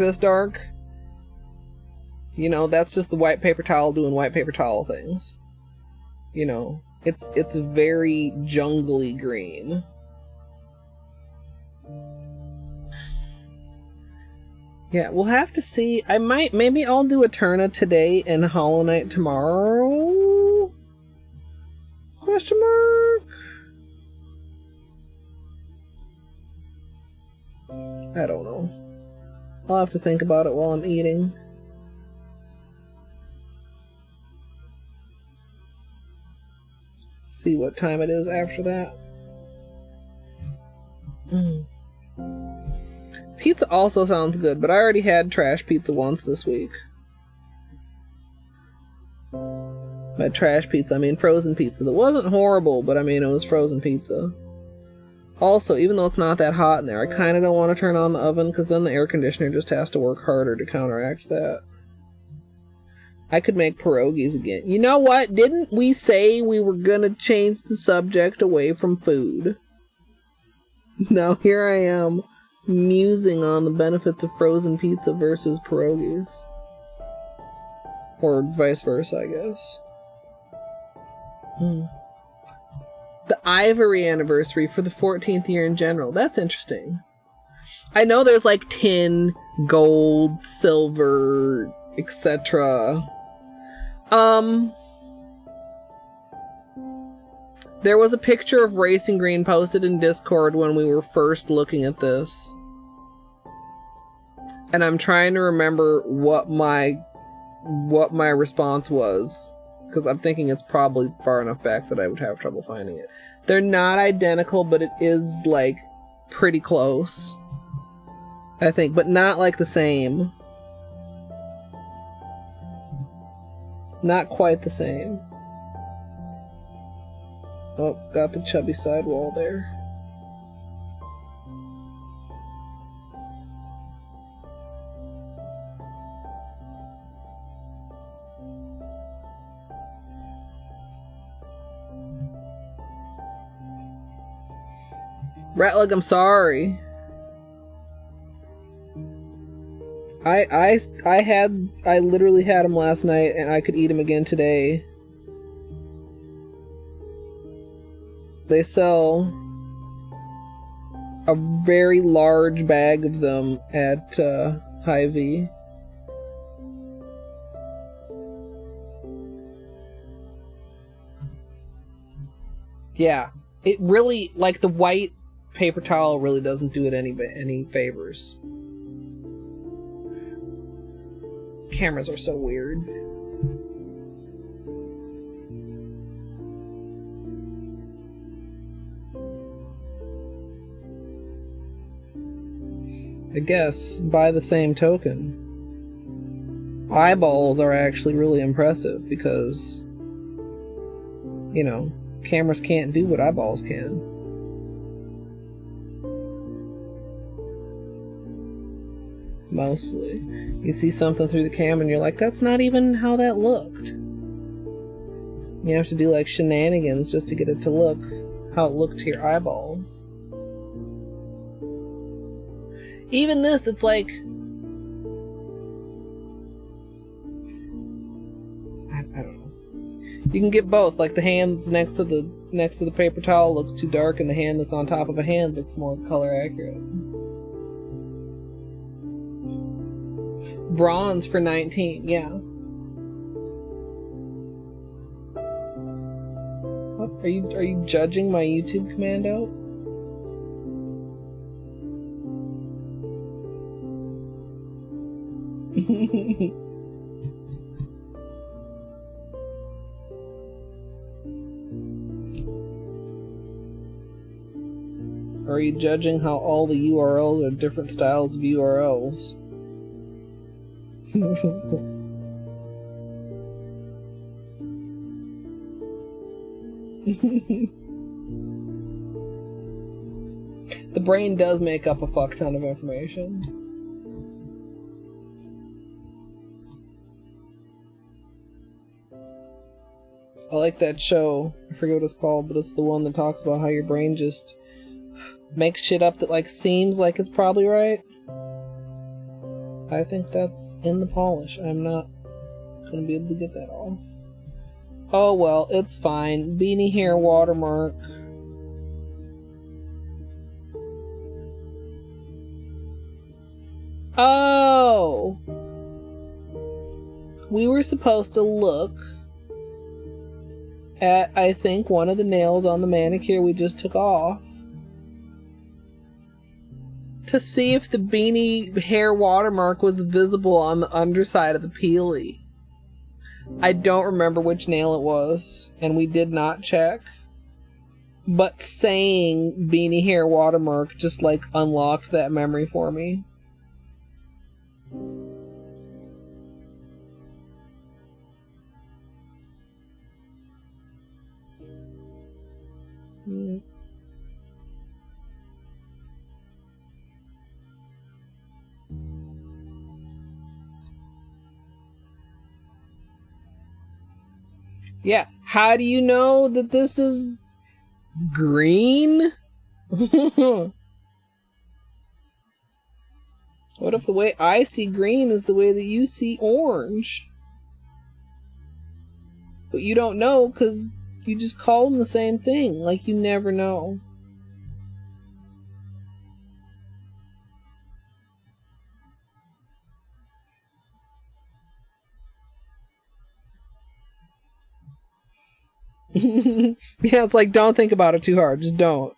You know, that's just the white paper towel doing white paper towel things. You know, it's very jungly green. Yeah, we'll have to see. Maybe I'll do Eterna today and Hollow Knight tomorrow? Question mark? I don't know. I'll have to think about it while I'm eating. See what time it is after that. Pizza also sounds good, but I already had trash pizza once this week. By trash pizza, I mean frozen pizza. That wasn't horrible, but I mean it was frozen pizza. Also, even though it's not that hot in there, I kind of don't want to turn on the oven because then the air conditioner just has to work harder to counteract that. I could make pierogies again. You know what? Didn't we say we were gonna change the subject away from food? Now here I am, musing on the benefits of frozen pizza versus pierogies. Or vice versa, I guess. The Ivory anniversary for the 14th year in general. That's interesting. I know there's like tin, gold, silver, etc. There was a picture of Racing Green posted in Discord when we were first looking at this. And I'm trying to remember what my response was. Because I'm thinking it's probably far enough back that I would have trouble finding it. They're not identical, but it is, like, pretty close. I think, but not, like, the same. Not quite the same. Oh, got the chubby sidewall there. Ratleg, I'm sorry. I literally had them last night and I could eat them again today. They sell a very large bag of them at Hy-Vee. Yeah, it really, like, the white paper towel really doesn't do it any favors. Cameras are so weird. I guess, by the same token, eyeballs are actually really impressive because, you know, cameras can't do what eyeballs can. Mostly. You see something through the camera and you're like, that's not even how that looked. You have to do like shenanigans just to get it to look how it looked to your eyeballs. Even this, it's like, I don't know. You can get both. Like the hand that's next to the paper towel looks too dark, and the hand that's on top of a hand looks more color accurate. Bronze for 19, yeah. What are you judging my YouTube commando? Are you judging how all the URLs are different styles of URLs? The brain does make up a fuck ton of information. I like that show. I forget what it's called, but it's the one that talks about how your brain just makes shit up that like seems like it's probably right. I think that's in the polish. I'm not gonna be able to get that off. Oh well, it's fine. Beanie hair watermark. Oh! We were supposed to look at, I think, one of the nails on the manicure we just took off to see if the beanie hair watermark was visible on the underside of the peely. I don't remember which nail it was, and we did not check. But saying beanie hair watermark just like unlocked that memory for me. Yeah, how do you know that this is green? What if the way I see green is the way that you see orange? But you don't know because you just call them the same thing. Like, you never know. Yeah, it's like, don't think about it too hard. Just don't.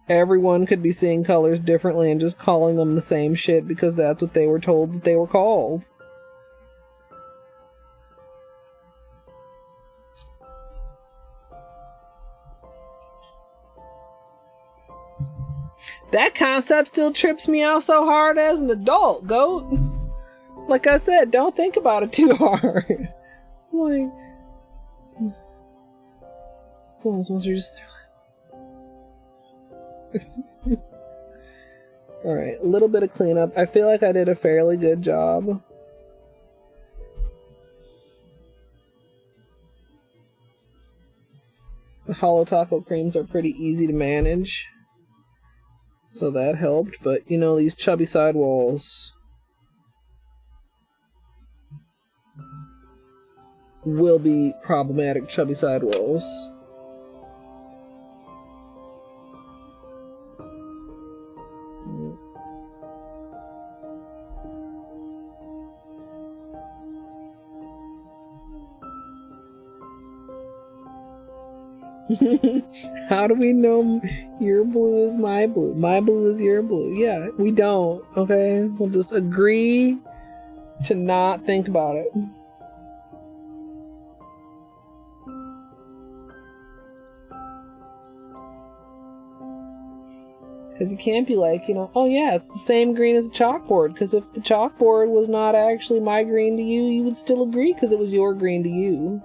Everyone could be seeing colors differently and just calling them the same shit because that's what they were told that they were called. That concept still trips me out so hard as an adult, goat. Like I said, don't think about it too hard. Like, it's one of those ones where you just Alright, a little bit of cleanup. I feel like I did a fairly good job. The Holo Taco creams are pretty easy to manage. So that helped, but you know, these chubby sidewalls will be problematic chubby sidewalls. How do we know your blue is my blue? My blue is your blue. Yeah, we don't, okay? We'll just agree to not think about it. Because you can't be like, you know, oh yeah, it's the same green as the chalkboard. Because if the chalkboard was not actually my green to you, you would still agree because it was your green to you.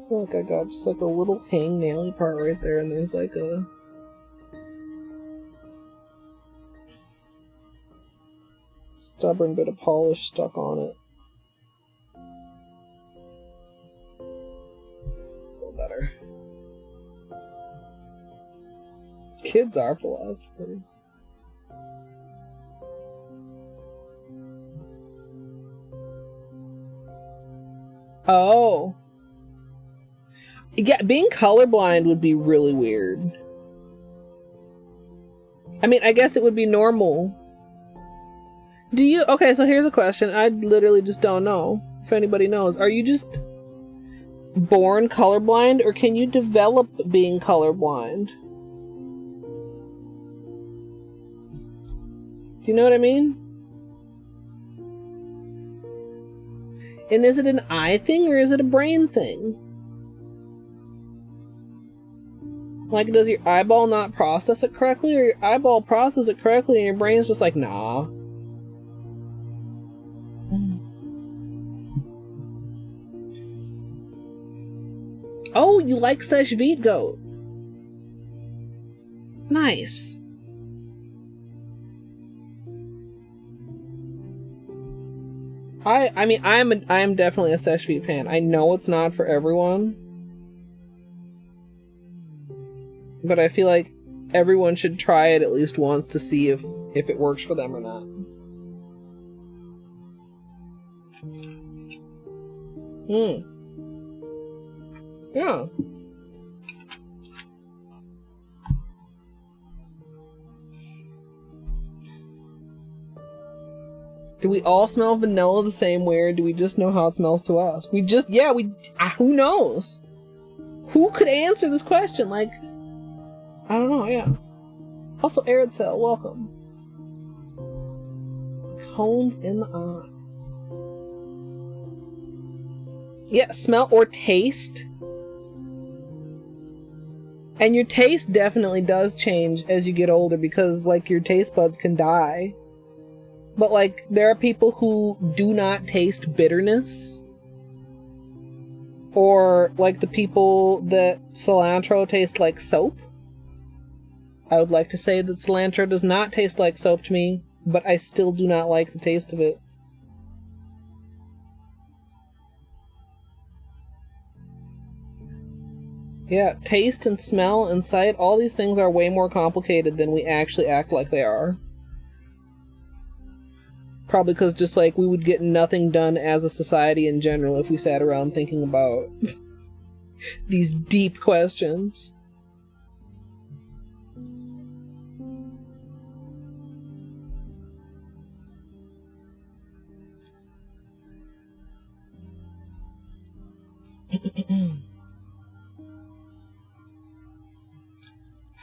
Look, I got just like a little hangnail-y part right there, and there's like a stubborn bit of polish stuck on it. It's a little better. Kids are philosophers. Oh. Yeah, being colorblind would be really weird. I mean, I guess it would be normal. Do you... Okay, so here's a question. I literally just don't know if anybody knows. Are you just born colorblind, or can you develop being colorblind? Do you know what I mean? And is it an eye thing, or is it a brain thing? Like, does your eyeball not process it correctly, or your eyeball processes it correctly and your brain's just like, nah? Oh, you like Sesh Vite Goat. Nice. I mean, I'm definitely a Sesh Vite fan. I know it's not for everyone, but I feel like everyone should try it at least once to see if it works for them or not. Yeah. Do we all smell vanilla the same way, or do we just know how it smells to us? Who knows? Who could answer this question? Like, I don't know, yeah. Also, Aerocell, welcome. Cones in the eye. Yeah, smell or taste. And your taste definitely does change as you get older, because, like, your taste buds can die. But, like, there are people who do not taste bitterness. Or, like, the people that cilantro tastes like soap. I would like to say that cilantro does not taste like soap to me, but I still do not like the taste of it. Yeah, taste and smell and sight, all these things are way more complicated than we actually act like they are. Probably because just like we would get nothing done as a society in general if we sat around thinking about these deep questions.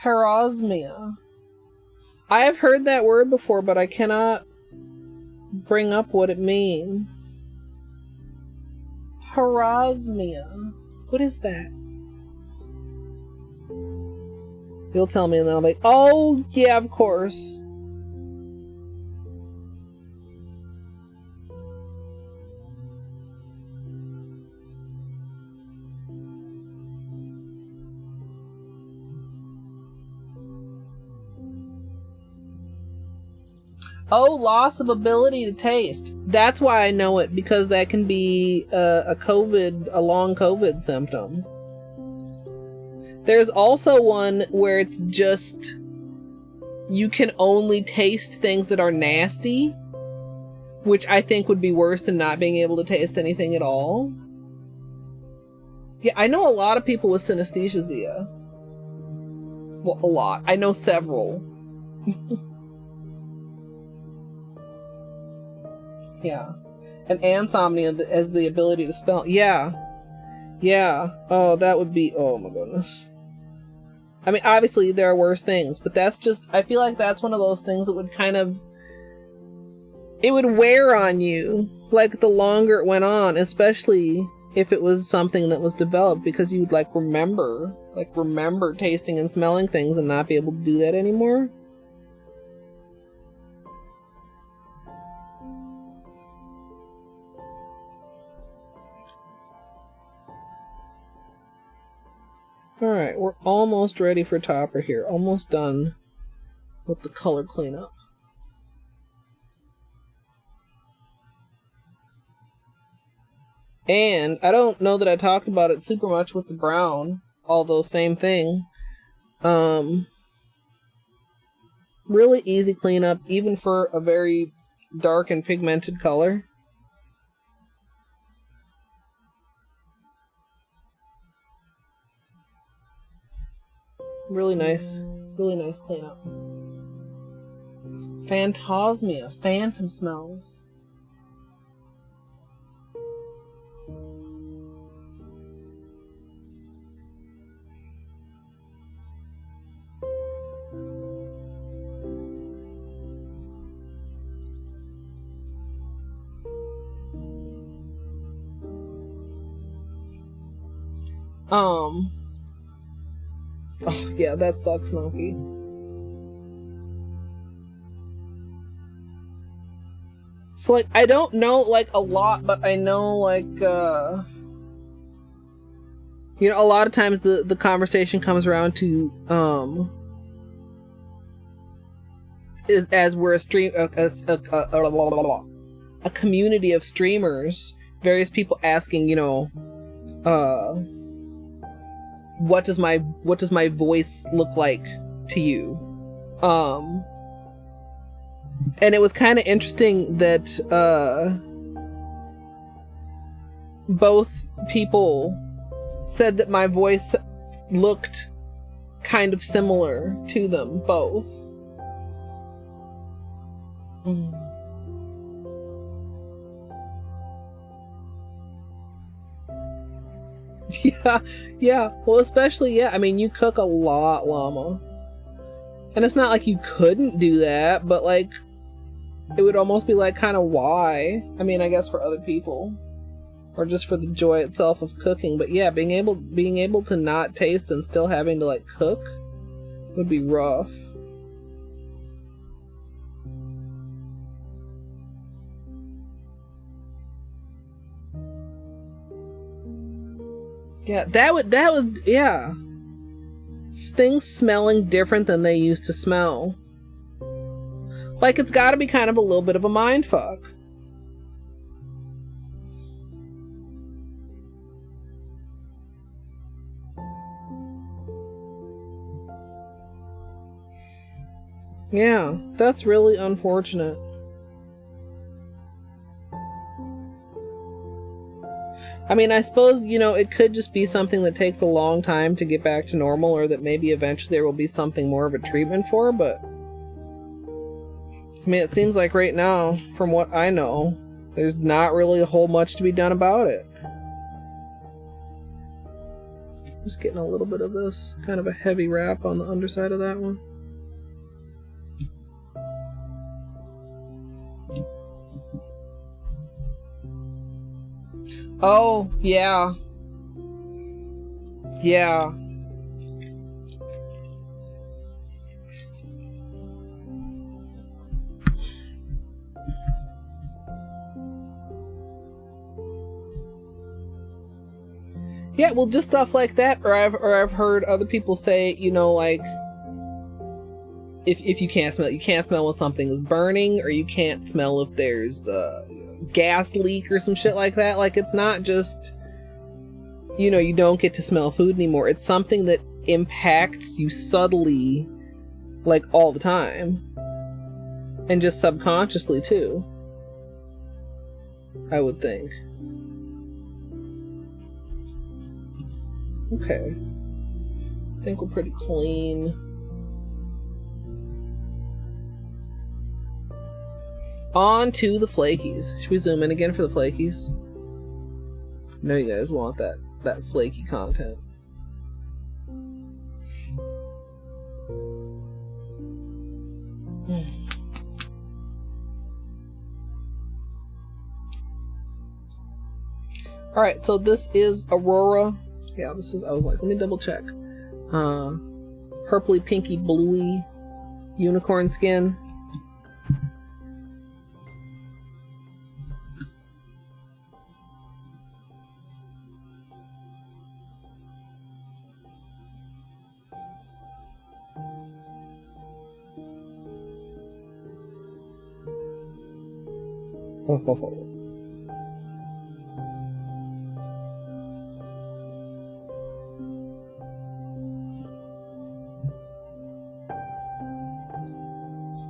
Harosmia. I have heard that word before, but I cannot bring up what it means. Harosmia. What is that? You'll tell me and then I'll be like, oh, yeah, of course. Oh, loss of ability to taste. That's why I know it, because that can be a long COVID symptom. There's also one where it's just you can only taste things that are nasty, which I think would be worse than not being able to taste anything at all. Yeah, I know a lot of people with synesthesia. Well, a lot. I know several. Yeah. And ansomnia as the ability to smell. Yeah. Yeah. Oh, that would be... Oh, my goodness. I mean, obviously, there are worse things, but that's just... I feel like that's one of those things that would kind of... It would wear on you, like, the longer it went on, especially if it was something that was developed, because you would, like, remember tasting and smelling things and not be able to do that anymore. Alright, we're almost ready for topper here. Almost done with the color cleanup. And I don't know that I talked about it super much with the brown, although same thing. Really easy cleanup, even for a very dark and pigmented color. Really nice cleanup. Phantasmia, phantom smells. Oh, yeah, that sucks, Noki. So, like, I don't know, like, a lot, but I know, like, you know, a lot of times the conversation comes around to, as we're a community of streamers, various people asking, you know, what does my voice look like to you? And it was kind of interesting that both people said that my voice looked kind of similar to them both. Yeah. Well, especially, yeah. I mean, you cook a lot, Llama. And it's not like you couldn't do that, but, like, it would almost be, like, kind of why. I mean, I guess for other people. Or just for the joy itself of cooking. But yeah, being able to not taste and still having to, like, cook would be rough. Yeah, that would, yeah. Things smelling different than they used to smell. Like, it's gotta be kind of a little bit of a mindfuck. Yeah, that's really unfortunate. I mean, I suppose, you know, it could just be something that takes a long time to get back to normal, or that maybe eventually there will be something more of a treatment for, but I mean, it seems like right now, from what I know, there's not really a whole much to be done about it. Just getting a little bit of this, kind of a heavy wrap on the underside of that one. Oh, yeah. Yeah. Yeah, well, just stuff like that, or I've heard other people say, you know, like, if you can't smell it. You can't smell when something is burning, or you can't smell if there's a gas leak or some shit like that. Like, it's not just, you know, you don't get to smell food anymore. It's something that impacts you subtly, like, all the time. And just subconsciously, too. I would think. Okay. I think we're pretty clean. On to the flakies. Should we zoom in again for the flakies? I know you guys want that flaky content. Alright, so this is Aurora. Yeah, this is, I was like, let me double check. Purpley, pinky, bluey unicorn skin.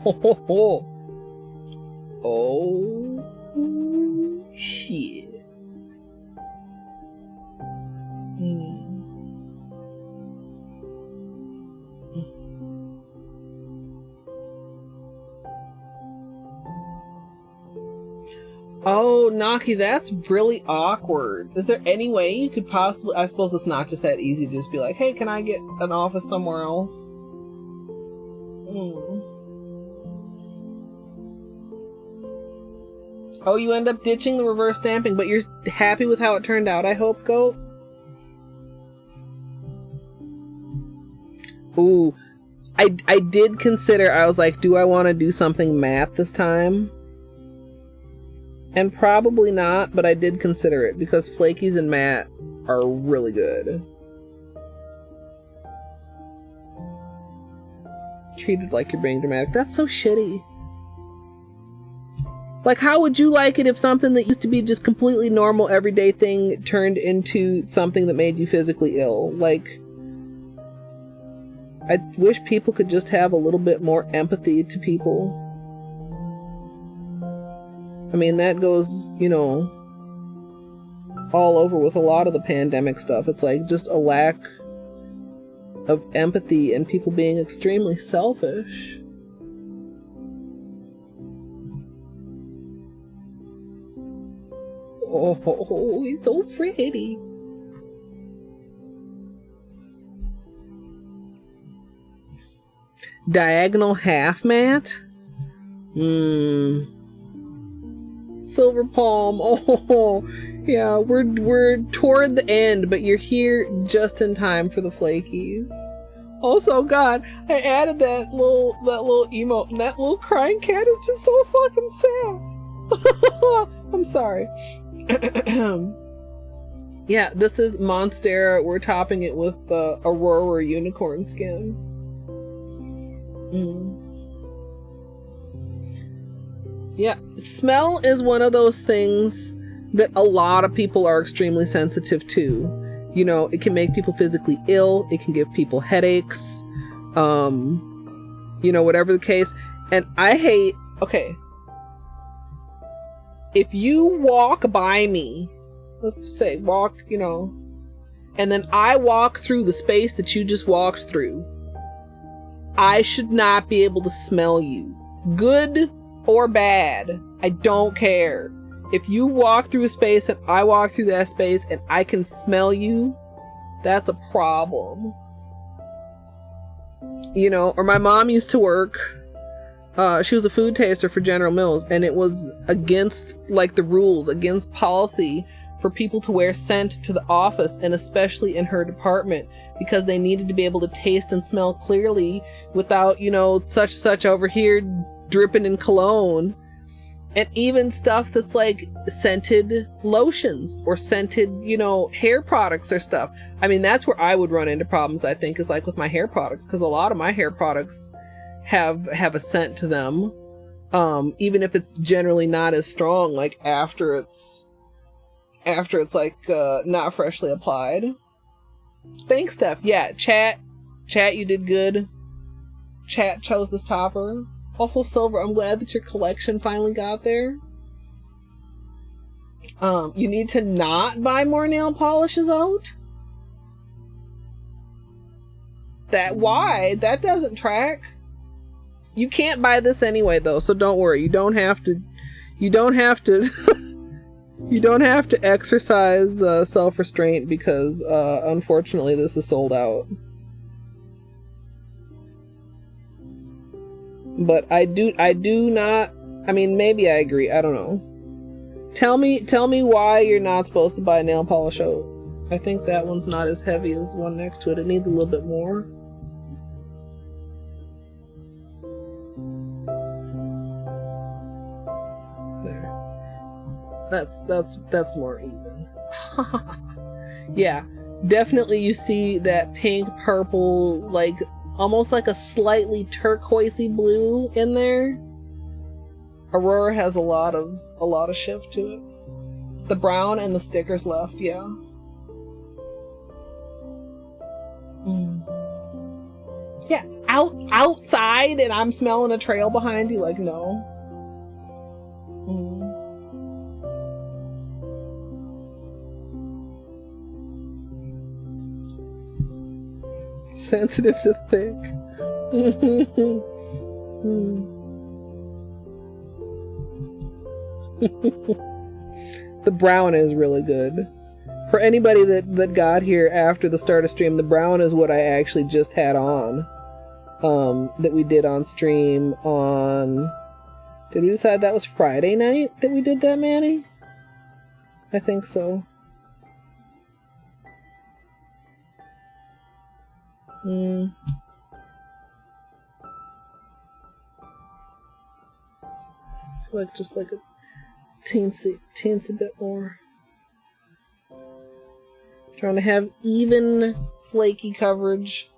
Oh. Oh shit. Oh, Naki, that's really awkward. Is there any way you could possibly... I suppose it's not just that easy to just be like, hey, can I get an office somewhere else? Oh, you end up ditching the reverse stamping, but you're happy with how it turned out, I hope, Goat? Ooh. I did consider... I was like, do I want to do something matte this time? And probably not, but I did consider it because flakies and matte are really good. Treated like you're being dramatic. That's so shitty. Like, how would you like it if something that used to be just completely normal everyday thing turned into something that made you physically ill? Like, I wish people could just have a little bit more empathy to people. I mean, that goes, you know, all over with a lot of the pandemic stuff. It's like just a lack of empathy and people being extremely selfish. Oh, he's so pretty. Diagonal half matte? Silver palm. Oh, yeah, we're toward the end, but you're here just in time for the flakies. Also, God, I added that little emote, and that little crying cat is just so fucking sad. I'm sorry. Yeah, this is Monstera. We're topping it with the Aurora unicorn skin. Yeah, smell is one of those things that a lot of people are extremely sensitive to. You know, it can make people physically ill. It can give people headaches. You know, whatever the case. And I hate, okay, if you walk by me, let's just say walk, you know, and then I walk through the space that you just walked through, I should not be able to smell you. Good or bad, I don't care. If you walk through a space and I walk through that space and I can smell you, that's a problem. You know, or my mom used to work, she was a food taster for General Mills, and it was against, like, the rules, against policy for people to wear scent to the office, and especially in her department, because they needed to be able to taste and smell clearly without, you know, such over here dripping in cologne. And even stuff that's like scented lotions or scented, you know, hair products or stuff. I mean, that's where I would run into problems, I think, is like with my hair products, because a lot of my hair products have a scent to them. Even if it's generally not as strong, like after it's like not freshly applied. Thanks, Steph. Yeah, chat, you did good. Chat chose this topper. Also, Silver, I'm glad that your collection finally got there. You need to not buy more nail polishes out? Why? That doesn't track. You can't buy this anyway, though, so don't worry. You don't have to you don't have to exercise self-restraint because unfortunately this is sold out. But I do not, I mean, maybe I agree. I don't know. Tell me why you're not supposed to buy nail polish out. I think that one's not as heavy as the one next to it. It needs a little bit more. That's more even. Yeah, definitely you see that pink, purple, like almost like a slightly turquoisey blue in there. Aurora has a lot of shift to it. The brown and the stickers left, yeah. Yeah, outside and I'm smelling a trail behind you, like no. Sensitive to thick. The brown is really good. For anybody that got here after the start of stream, the brown is what I actually just had on. That we did on stream on... Did we decide that was Friday night that we did that, Manny? I think so. Like just like a teensy bit more. Trying to have even flaky coverage.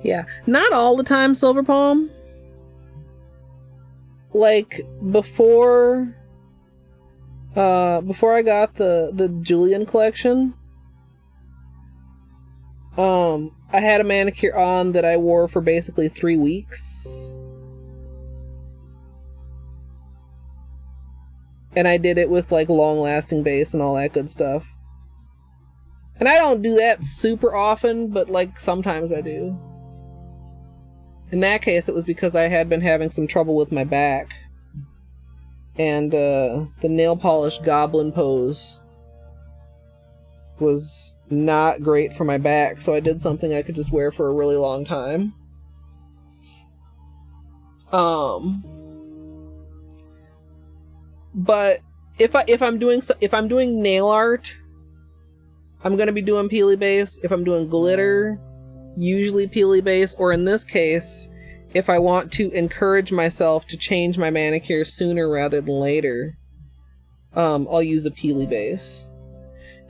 Yeah, not all the time, Silver Palm. Like before I got the Julien collection, I had a manicure on that I wore for basically 3 weeks. And I did it with like long-lasting base and all that good stuff. And I don't do that super often, but like sometimes I do. In that case, it was because I had been having some trouble with my back. And the nail polish goblin pose was not great for my back, so I did something I could just wear for a really long time. But if I'm doing nail art, I'm gonna be doing peely base. If I'm doing glitter, usually peely base, or in this case, if I want to encourage myself to change my manicure sooner rather than later, I'll use a peely base.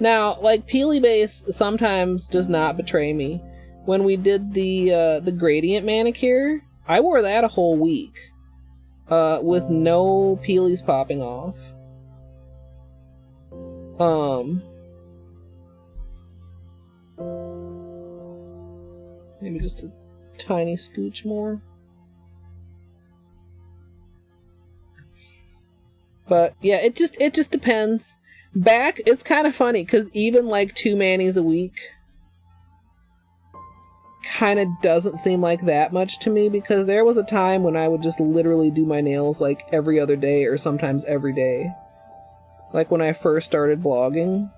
Now, like, peely base sometimes does not betray me. When we did the gradient manicure, I wore that a whole week, with no peelies popping off. Maybe just a tiny scooch more. But yeah, it just depends. Back, it's kind of funny because even like 2 manis a week kind of doesn't seem like that much to me, because there was a time when I would just literally do my nails like every other day or sometimes every day. Like when I first started blogging.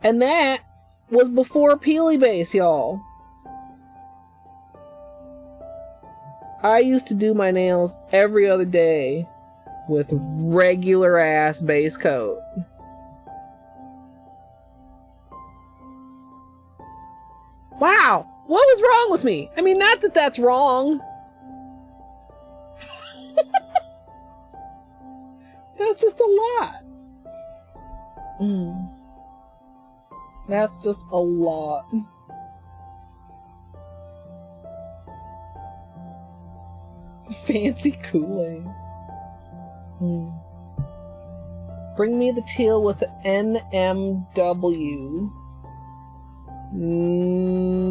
And that was before peely base, y'all. I used to do my nails every other day with regular ass base coat. Wow, what was wrong with me? I mean, not that that's wrong. That's just a lot. That's just a lot. Fancy Kool-Aid. Bring me the teal with the NMW. No.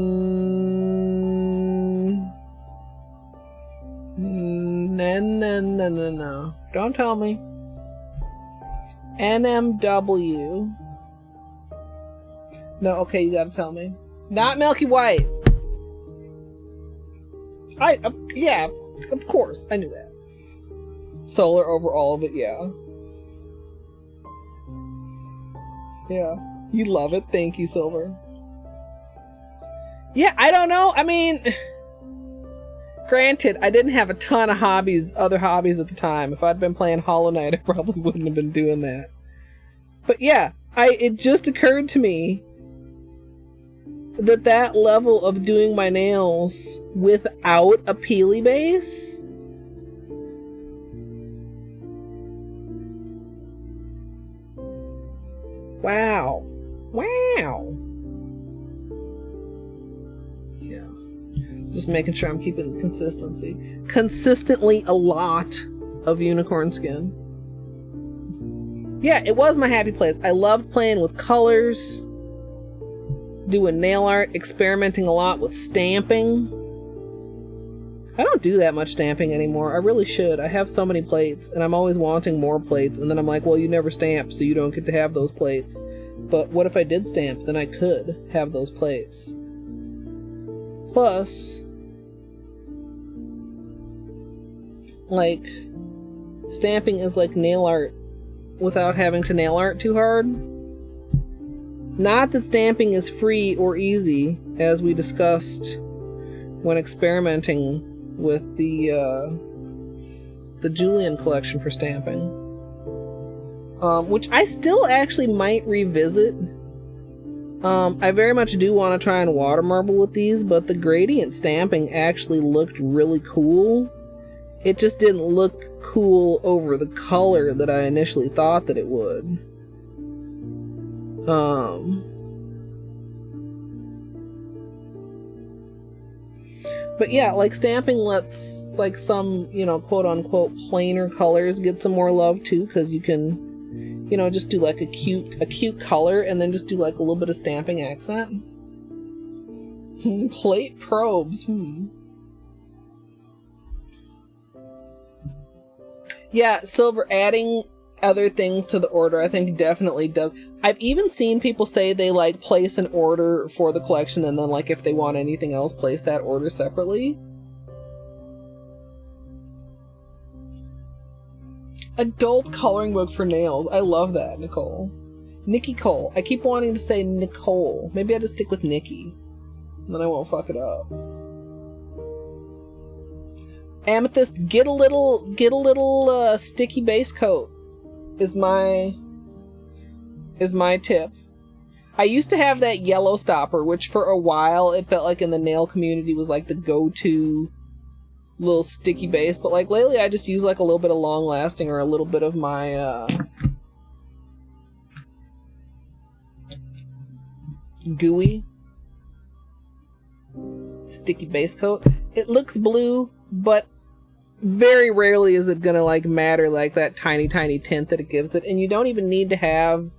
Don't tell me. NMW. No, okay, you gotta tell me. Not Milky White. Yeah, of course, I knew that. Solar over all of it, yeah. Yeah, you love it. Thank you, Silver. Yeah, I don't know. I mean, granted, I didn't have a ton of other hobbies at the time. If I'd been playing Hollow Knight, I probably wouldn't have been doing that. But yeah, it just occurred to me that level of doing my nails without a peely base, wow. Yeah, just making sure I'm keeping the consistency. Consistently a lot of unicorn skin. Yeah, it was my happy place. I loved playing with colors, doing nail art, experimenting a lot with stamping. I don't do that much stamping anymore. I really should. I have so many plates, and I'm always wanting more plates, and then I'm like, well, you never stamp, so you don't get to have those plates. But what if I did stamp? Then I could have those plates. Plus, like, stamping is like nail art without having to nail art too hard. Not that stamping is free or easy, as we discussed when experimenting with the Julien collection for stamping, which I still actually might revisit. I very much do want to try and water marble with these, but the gradient stamping actually looked really cool. It just didn't look cool over the color that I initially thought that it would. But yeah, like stamping lets like some, quote unquote plainer colors get some more love too, because you can, just do like a cute color and then just do like a little bit of stamping accent. Plate probes. Yeah, Silver, adding other things to the order I think definitely does. I've even seen people say they like place an order for the collection and then like if they want anything else, place that order separately. Adult coloring book for nails. I love that, Nicole. Nikki Cole. I keep wanting to say Nicole. Maybe I just stick with Nikki. Then I won't fuck it up. Amethyst, get a little sticky base coat is my tip. I used to have that yellow stopper, which for a while it felt like in the nail community was like the go-to little sticky base, but like lately I just use like a little bit of long lasting or a little bit of my gooey sticky base coat. It looks blue, but very rarely is it gonna like matter like that tiny tint that it gives it, and you don't even need to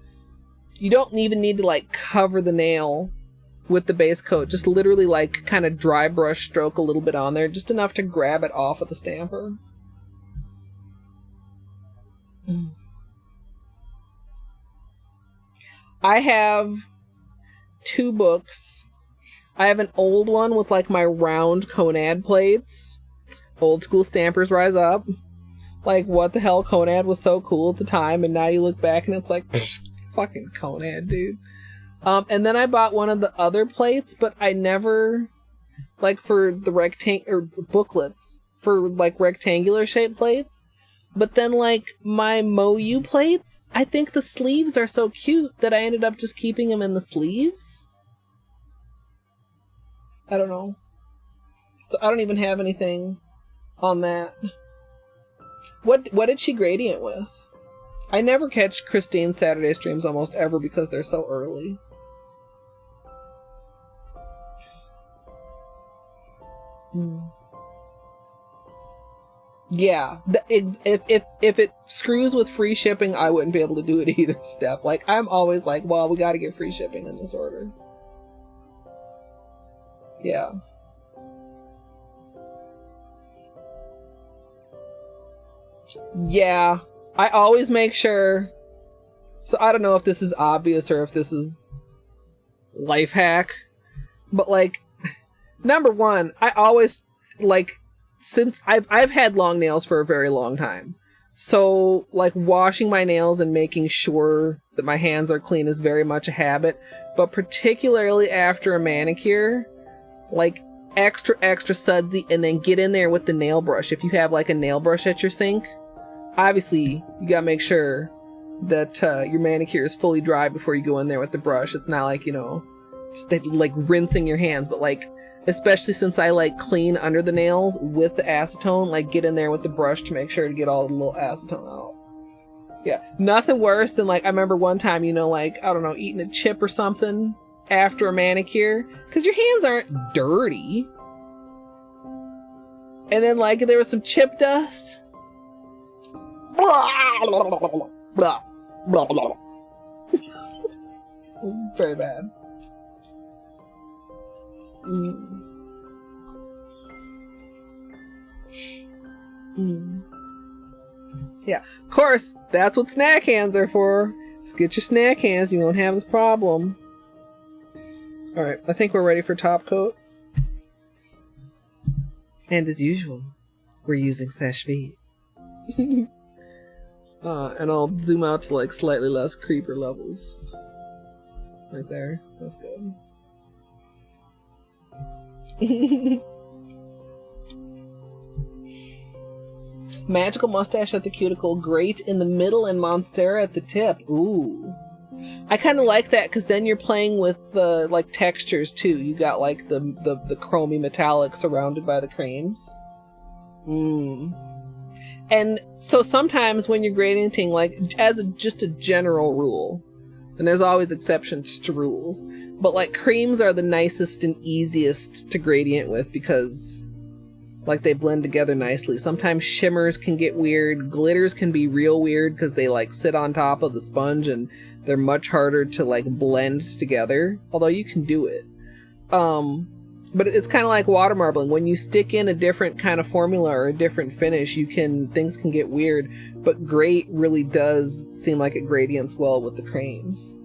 like cover the nail with the base coat. Just literally like kind of dry brush stroke a little bit on there, just enough to grab it off of the stamper. I have 2 books. I have an old one with like my round Conad plates. Old school stampers rise up. Like, what the hell, Conad was so cool at the time, and now you look back and it's like, fucking Conad, dude. And then I bought one of the other plates, but I never, like, for the booklets, for like rectangular shaped plates. But then like my Moyu plates, I think the sleeves are so cute that I ended up just keeping them in the sleeves. I don't know. So I don't even have anything on that. What did she gradient with? I never catch Christine's Saturday streams almost ever because they're so early. Yeah, if it screws with free shipping, I wouldn't be able to do it either, Steph. Like, I'm always like, well, we got to get free shipping in this order. Yeah. Yeah, I always make sure. So I don't know if this is obvious or if this is life hack, but like, number one, I always like, since I've had long nails for a very long time. So like washing my nails and making sure that my hands are clean is very much a habit, but particularly after a manicure, like extra sudsy, and then get in there with the nail brush. If you have like a nail brush at your sink, obviously you gotta make sure that your manicure is fully dry before you go in there with the brush. It's not like, you know, just like rinsing your hands, but like, especially since I like clean under the nails with the acetone, like get in there with the brush to make sure to get all the little acetone out. Yeah, nothing worse than like, I remember one time, you know, like, I don't know, eating a chip or something after a manicure, because your hands aren't dirty. And then like there was some chip dust. It was very bad. Yeah, of course, that's what snack hands are for. Just get your snack hands, you won't have this problem. Alright, I think we're ready for top coat. And as usual, we're using Seche Vite. And I'll zoom out to like slightly less creeper levels. Right there. That's good. Magical mustache at the cuticle, great in the middle, and Monstera at the tip. Ooh. I kind of like that because then you're playing with the like textures too. You got like the chromy metallic surrounded by the creams. And so sometimes when you're gradienting, like as just a general rule, and there's always exceptions to rules, but like creams are the nicest and easiest to gradient with because like they blend together nicely. Sometimes shimmers can get weird. Glitters can be real weird because they like sit on top of the sponge and they're much harder to like blend together, although you can do it. But it's kind of like water marbling. When you stick in a different kind of formula or a different finish, things can get weird, but great really does seem like it gradients well with the creams.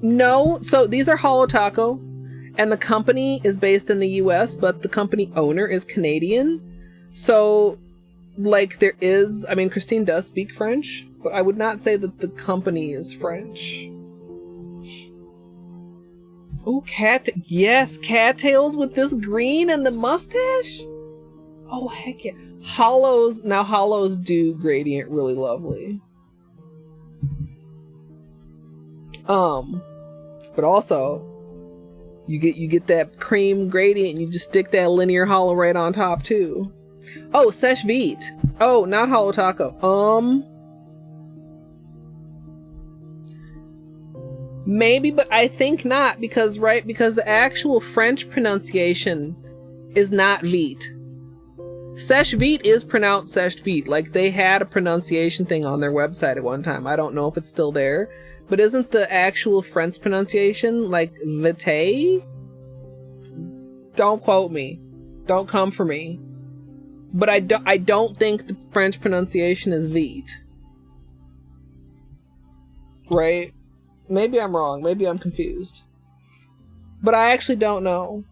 No, so these are Holo Taco, and the company is based in the US, but the company owner is Canadian. So, like, there is, I mean, Christine does speak French, but I would not say that the company is French. Oh, yes, cattails with this green and the mustache? Oh, heck yeah. Holos do gradient really lovely. But also, you get that cream gradient and you just stick that linear holo right on top too. Oh, Seche Vite. Oh, not Holo Taco. Maybe, but I think not because the actual French pronunciation is not Vite. Seche Vite is pronounced Seche Vite. Like they had a pronunciation thing on their website at one time. I don't know if it's still there. But isn't the actual French pronunciation like vite? Don't quote me. Don't come for me. But I don't think the French pronunciation is vite. Right? Maybe I'm wrong. Maybe I'm confused. But I actually don't know.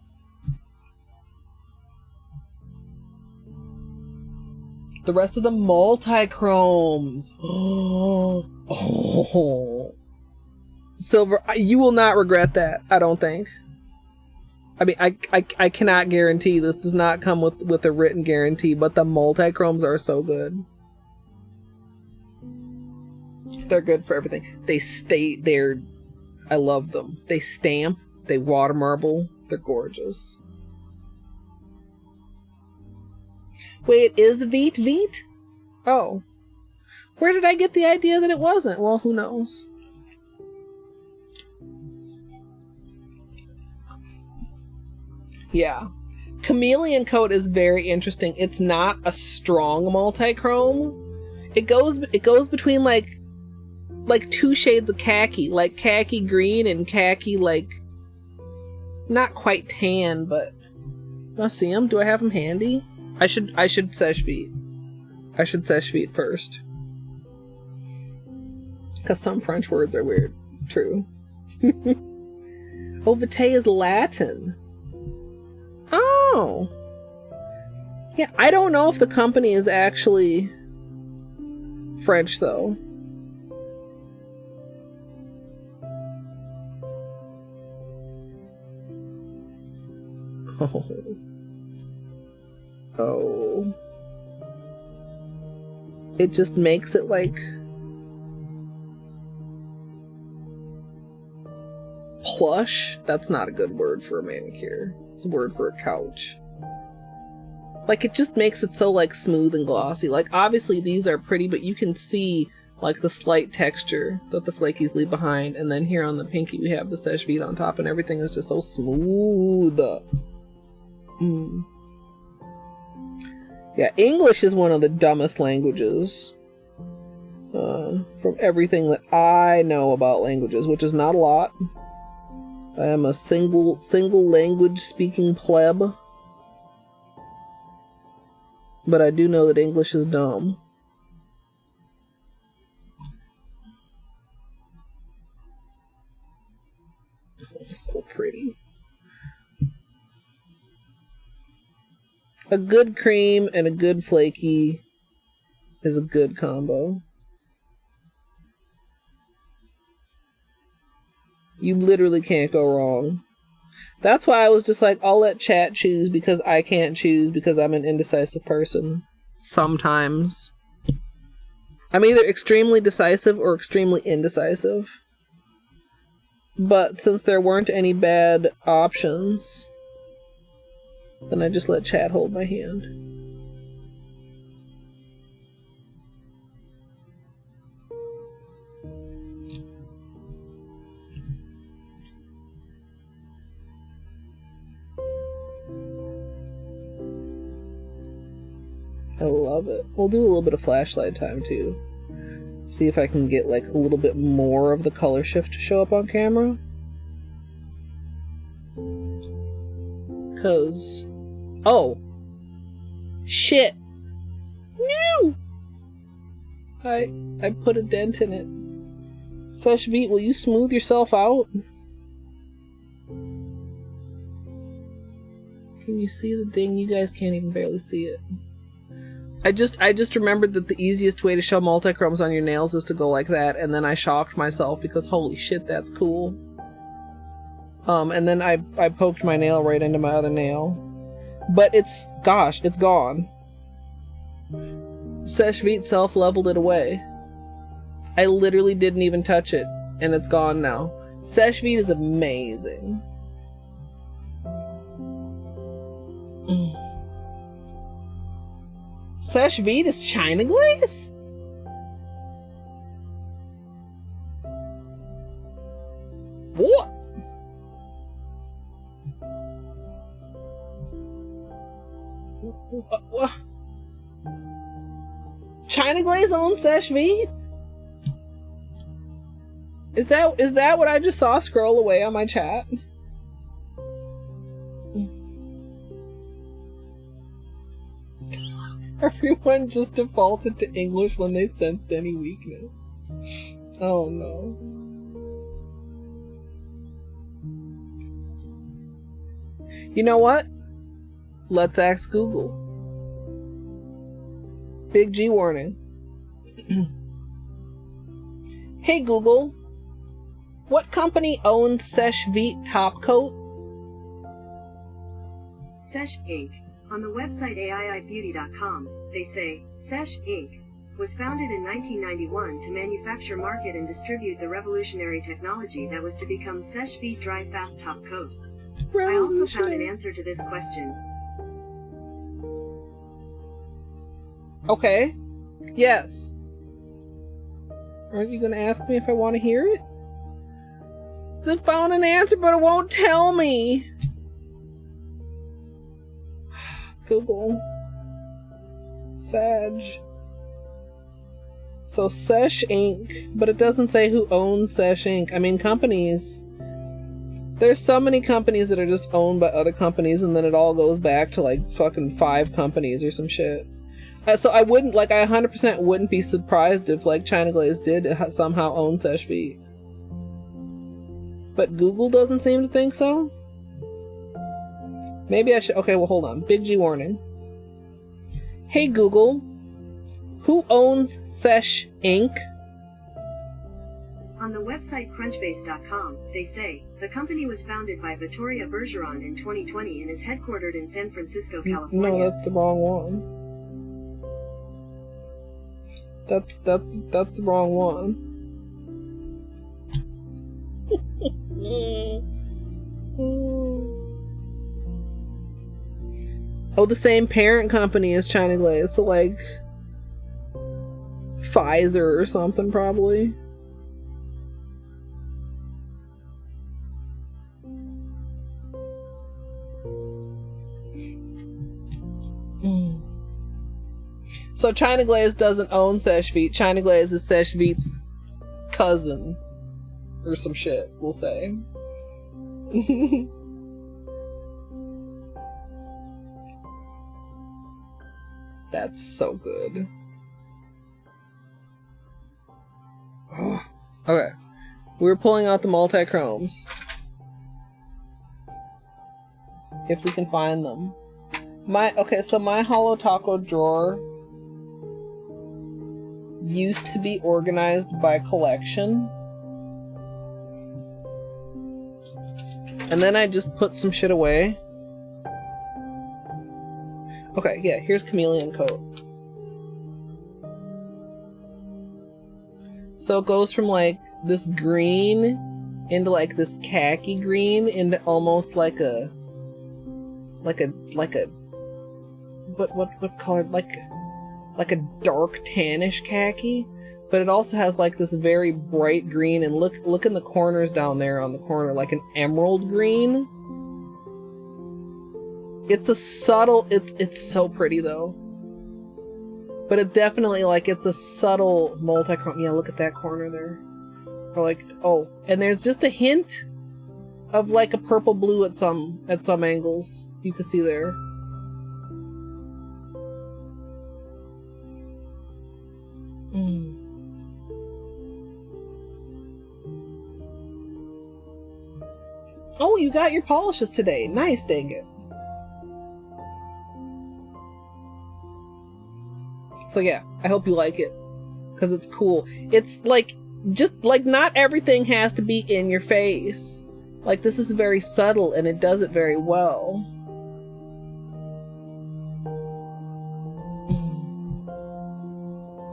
The rest of the multi-chromes. Oh. Silver, you will not regret that, I don't think. I mean, I cannot guarantee. This does not come with a written guarantee, but the multi-chromes are so good. They're good for everything. I love them. They stamp, they water marble, they're gorgeous. Wait, is Vite? Oh. Where did I get the idea that it wasn't? Well, who knows? Yeah. Chameleon Coat is very interesting. It's not a strong multi-chrome. It goes between like 2 shades of khaki, like khaki green and khaki, like, not quite tan, but I see them. Do I have them handy? I should sesh feet. I should sesh feet first. Because some French words are weird. True. Oh, vitae is Latin. Oh. Yeah, I don't know if the company is actually French, though. Oh. Oh. It just makes it like plush. That's not a good word for a manicure. It's a word for a couch. Like, it just makes it so like smooth and glossy. Like, obviously these are pretty, but you can see like the slight texture that the flakies leave behind. And then here on the pinky we have the seche vide on top, and everything is just so smooth. Yeah, English is one of the dumbest languages from everything that I know about languages, which is not a lot. I am a single language speaking pleb, but I do know that English is dumb. It's so pretty. A good cream and a good flaky is a good combo. You literally can't go wrong. That's why I was just like, I'll let chat choose, because I can't choose because I'm an indecisive person. Sometimes. I'm either extremely decisive or extremely indecisive. But since there weren't any bad options, then I just let chat hold my hand. I love it. We'll do a little bit of flashlight time too. See if I can get like a little bit more of the color shift to show up on camera. Cause... oh! Shit! No! I put a dent in it. Seche vide, will you smooth yourself out? Can you see the thing? You guys can't even barely see it. I just remembered that the easiest way to show multi-chromes on your nails is to go like that, and then I shocked myself because holy shit, that's cool. And then I poked my nail right into my other nail. But it's gone. Seche vide self-leveled it away. I literally didn't even touch it, and it's gone now. Seche vide is amazing. Seche vide is China glaze? What? What? China glaze owns Seche vide? Is that what I just saw scroll away on my chat? Everyone just defaulted to English when they sensed any weakness. Oh no. You know what? Let's ask Google. Big G warning. Hey Google, what company owns Seche vide top coat? Seche Inc. On the website aiibeauty.com, they say, Seche Inc. was founded in 1991 to manufacture, market, and distribute the revolutionary technology that was to become Seche vide Dry Fast Top Coat. I also found an answer to this question. Okay. Yes. Aren't you going to ask me if I want to hear it? I found an answer, but it won't tell me. Google. Sag. So Sesh Inc., but it doesn't say who owns Sesh Inc. I mean, companies. There's so many companies that are just owned by other companies, and then it all goes back to like fucking 5 companies or some shit. So I wouldn't, like, I 100% wouldn't be surprised if like China Glaze did somehow own Sesh Feet. But Google doesn't seem to think so. Maybe I should. Okay, well, hold on. Big G warning. Hey Google, who owns Sesh Inc.? On the website crunchbase.com, they say, the company was founded by Vittoria Bergeron in 2020 and is headquartered in San Francisco, California. No, that's the wrong one. That's the wrong one. Oh, the same parent company as China Glaze, so like Pfizer or something, probably. So China Glaze doesn't own Sesh Feet. China Glaze is Sesh Feet's cousin. Or some shit, we'll say. That's so good. Oh, okay. We're pulling out the multi-chromes. If we can find them. So my Holo Taco drawer used to be organized by collection. And then I just put some shit away. Okay, yeah, here's Chameleon Coat. So it goes from like this green into like this khaki green into almost like a what color? Like a dark tannish khaki, but it also has like this very bright green, and look in the corners down there on the corner, like an emerald green. It's a subtle, it's so pretty though. But it definitely, like, it's a subtle multi-chrome. Yeah, look at that corner there. Or like, oh, and there's just a hint of like a purple blue at some angles. You can see there. Oh, you got your polishes today. Nice, dang it. So yeah, I hope you like it, because it's cool. It's like, just like, not everything has to be in your face. Like, this is very subtle and it does it very well.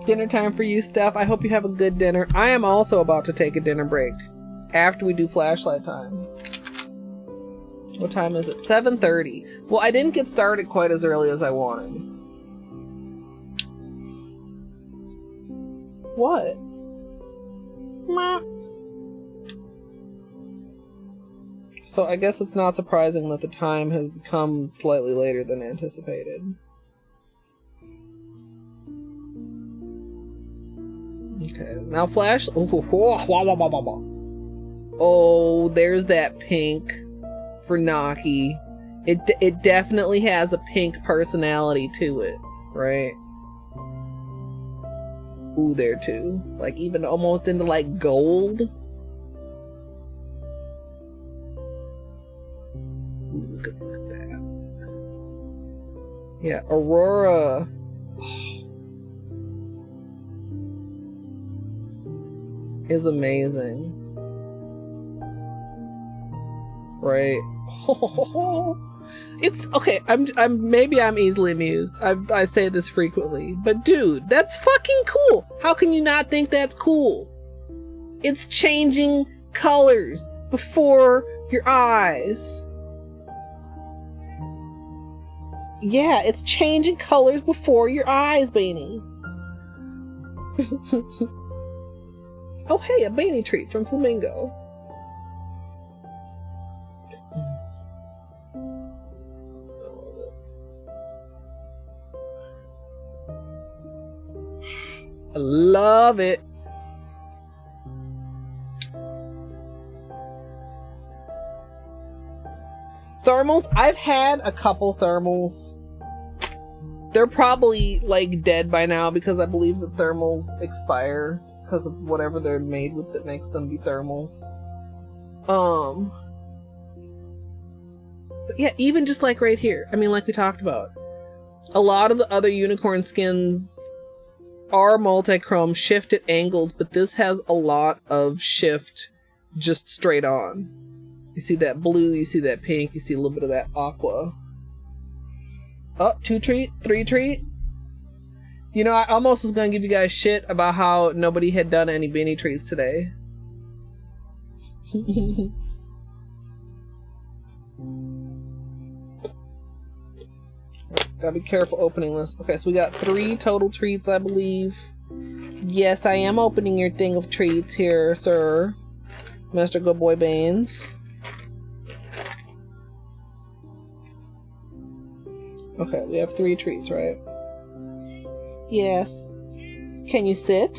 Dinner time for you, Steph. I hope you have a good dinner. I am also about to take a dinner break after we do flashlight time. What time is it? 7:30. Well, I didn't get started quite as early as I wanted. What? So I guess it's not surprising that the time has become slightly later than anticipated. Okay, now flash. Oh, there's that pink for Naki. It definitely has a pink personality to it, right? Ooh, there too. Like, even almost into like gold. Ooh, look at that. Yeah, Aurora. Is amazing. Right? It's okay. Maybe I'm easily amused. I say this frequently, but dude, that's fucking cool. How can you not think that's cool? It's changing colors before your eyes. Yeah, it's changing colors before your eyes, Beanie. Oh, hey, a Beanie treat from Flamingo. I love it. Thermals, I've had a couple thermals. They're probably like dead by now because I believe that thermals expire because of whatever they're made with that makes them be thermals. But yeah, even just like right here, I mean, like we talked about, a lot of the other unicorn skins are multi-chrome, shift at angles, but this has a lot of shift just straight on. You see that blue, you see that pink, you see a little bit of that aqua. Oh, 2 treat, 3 treat. You know, I almost was gonna give you guys shit about how nobody had done any beanie trees today. Gotta be careful opening this. Okay, so we got 3 total treats, I believe. Yes, I am opening your thing of treats here, sir. Mr. Good Boy Baines. Okay, we have 3 treats, right? Yes. Can you sit?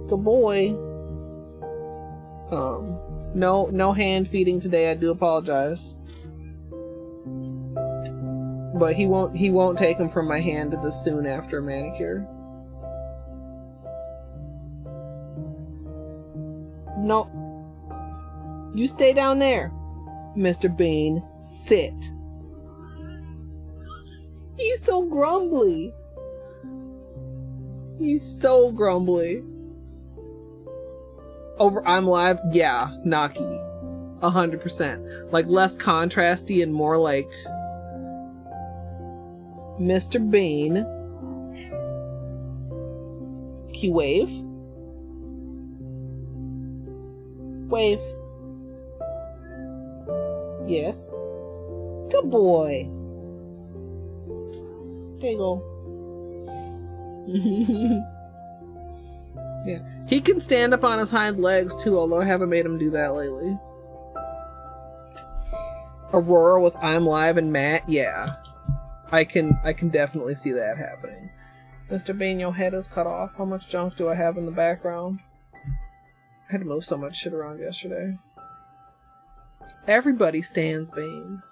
Good boy. No hand feeding today, I do apologize. But he won't take them from my hand this soon after a manicure. No. You stay down there. Mr. Bean, sit. He's so grumbly. He's so grumbly. Over I'm Live, yeah, Naki. 100%. Like less contrasty and more like Mr. Bean. Can you wave? Wave. Yes. Good boy. There you go. Yeah. He can stand up on his hind legs too, although I haven't made him do that lately. Aurora with I'm Live and Matt, yeah. I can definitely see that happening. Mr. Bean, your head is cut off. How much junk do I have in the background? I had to move so much shit around yesterday. Everybody stands Bane.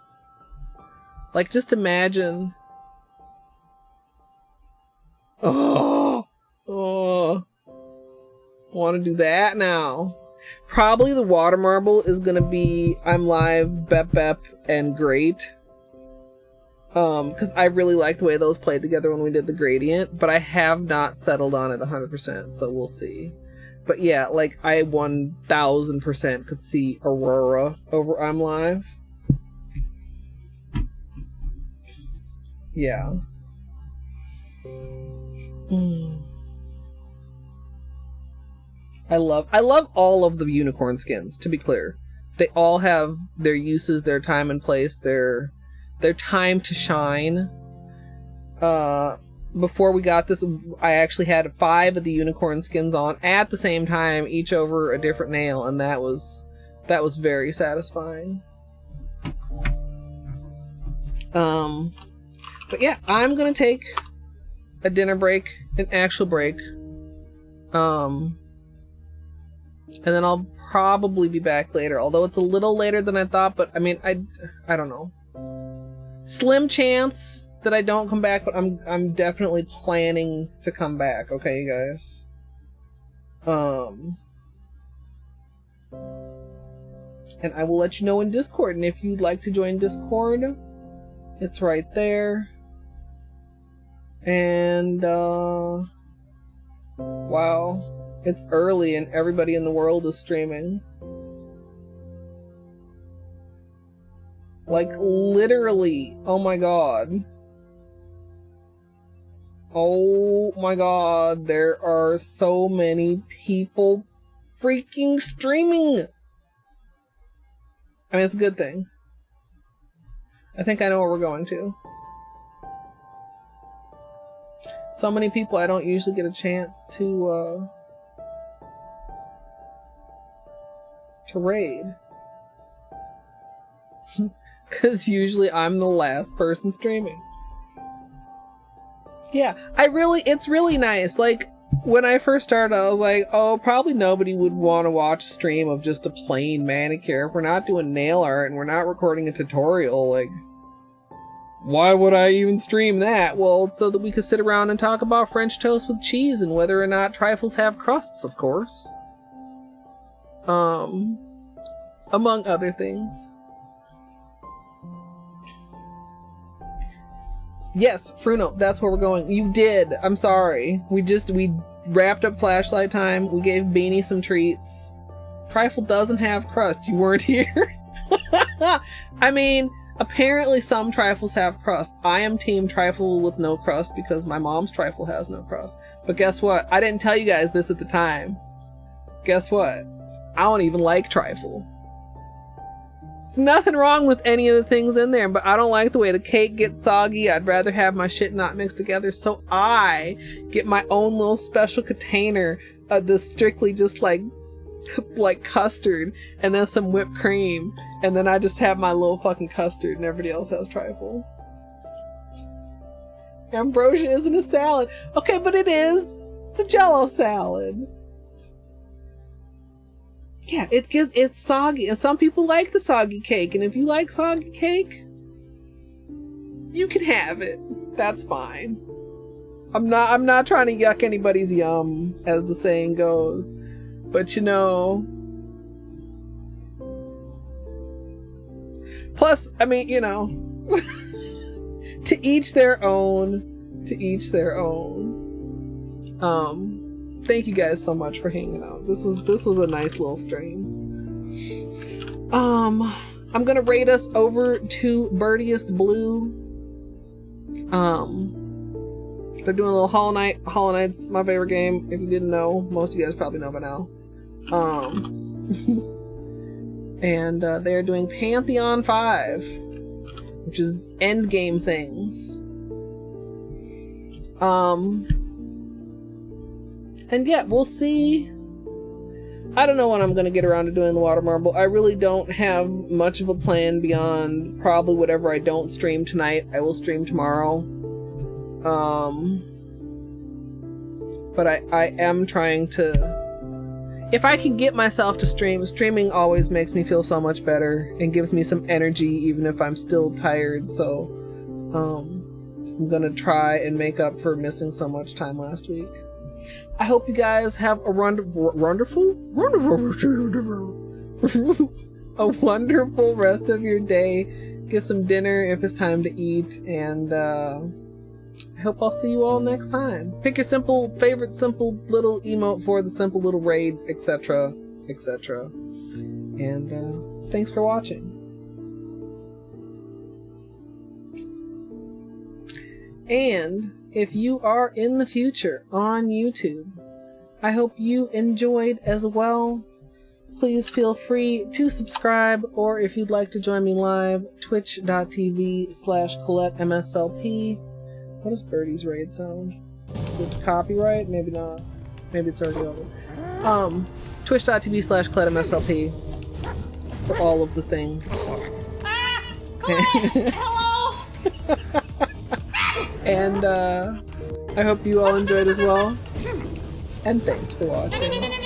Like, just imagine. Oh, want to do that now. Probably the water marble is gonna be I'm Live, Bep, and Great. Because I really like the way those played together when we did the gradient, but I have not settled on it 100%, so we'll see. But yeah, like, I 1000% could see Aurora over I'm Live. Yeah. I love all of the unicorn skins, to be clear. They all have their uses, their time and place, their time to shine. Before we got this, I actually had 5 of the unicorn skins on at the same time, each over a different nail, and that was very satisfying. But yeah, I'm gonna take a dinner break, an actual break. And then I'll probably be back later, although it's a little later than I thought, but I mean, I don't know. Slim chance that I don't come back, but I'm definitely planning to come back, okay, you guys? And I will let you know in Discord, and if you'd like to join Discord, it's right there. And, wow. It's early and everybody in the world is streaming. Like, literally. Oh my god. Oh my god. There are so many people freaking streaming. I mean, it's a good thing. I think I know where we're going to. So many people I don't usually get a chance to raid. Because usually I'm the last person streaming. Yeah, it's really nice. Like, when I first started, I was like, oh, probably nobody would want to watch a stream of just a plain manicure if we're not doing nail art and we're not recording a tutorial. Like, why would I even stream that? Well, so that we could sit around and talk about French toast with cheese and whether or not trifles have crusts, of course. Among other things. Yes, Fruno, that's where we're going. You did. I'm sorry. We wrapped up flashlight time. We gave Beanie some treats. Trifle doesn't have crust. You weren't here. I mean, apparently some trifles have crust. I am team trifle with no crust because my mom's trifle has no crust. But guess what? I didn't tell you guys this at the time. Guess what? I don't even like trifle. There's nothing wrong with any of the things in there, but I don't like the way the cake gets soggy. I'd rather have my shit not mixed together, so I get my own little special container of this strictly just like custard and then some whipped cream, and then I just have my little fucking custard and everybody else has trifle. Ambrosia isn't a salad. Okay, but it is. It's a Jell-O salad. Yeah, it's soggy, and some people like the soggy cake, and if you like soggy cake, you can have it. That's fine. I'm not trying to yuck anybody's yum, as the saying goes. But you know, plus, I mean, you know, to each their own, to each their own. Thank you guys so much for hanging out. This was a nice little stream. I'm gonna rate us over to Birdiest Blue. They're doing a little Hollow Knight. Hollow Knight's my favorite game. If you didn't know, most of you guys probably know by now. And they're doing Pantheon 5, which is endgame things. And yeah, we'll see. I don't know when I'm going to get around to doing the water marble. I really don't have much of a plan beyond probably whatever I don't stream tonight, I will stream tomorrow. But I am trying to... If I can get myself to stream, streaming always makes me feel so much better and gives me some energy even if I'm still tired. So I'm going to try and make up for missing so much time last week. I hope you guys have a wonderful rest of your day. Get some dinner if it's time to eat, and I hope I'll see you all next time. Pick your favorite simple little emote for the simple little raid, etc, etc. And thanks for watching. And if you are in the future on YouTube, I hope you enjoyed as well. Please feel free to subscribe, or if you'd like to join me live, twitch.tv/Colette MSLP. What does Birdie's raid sound? Is it copyright? Maybe not. Maybe it's already over. Twitch.tv/Colette MSLP for all of the things. Hello! And I hope you all enjoyed as well. And thanks for watching.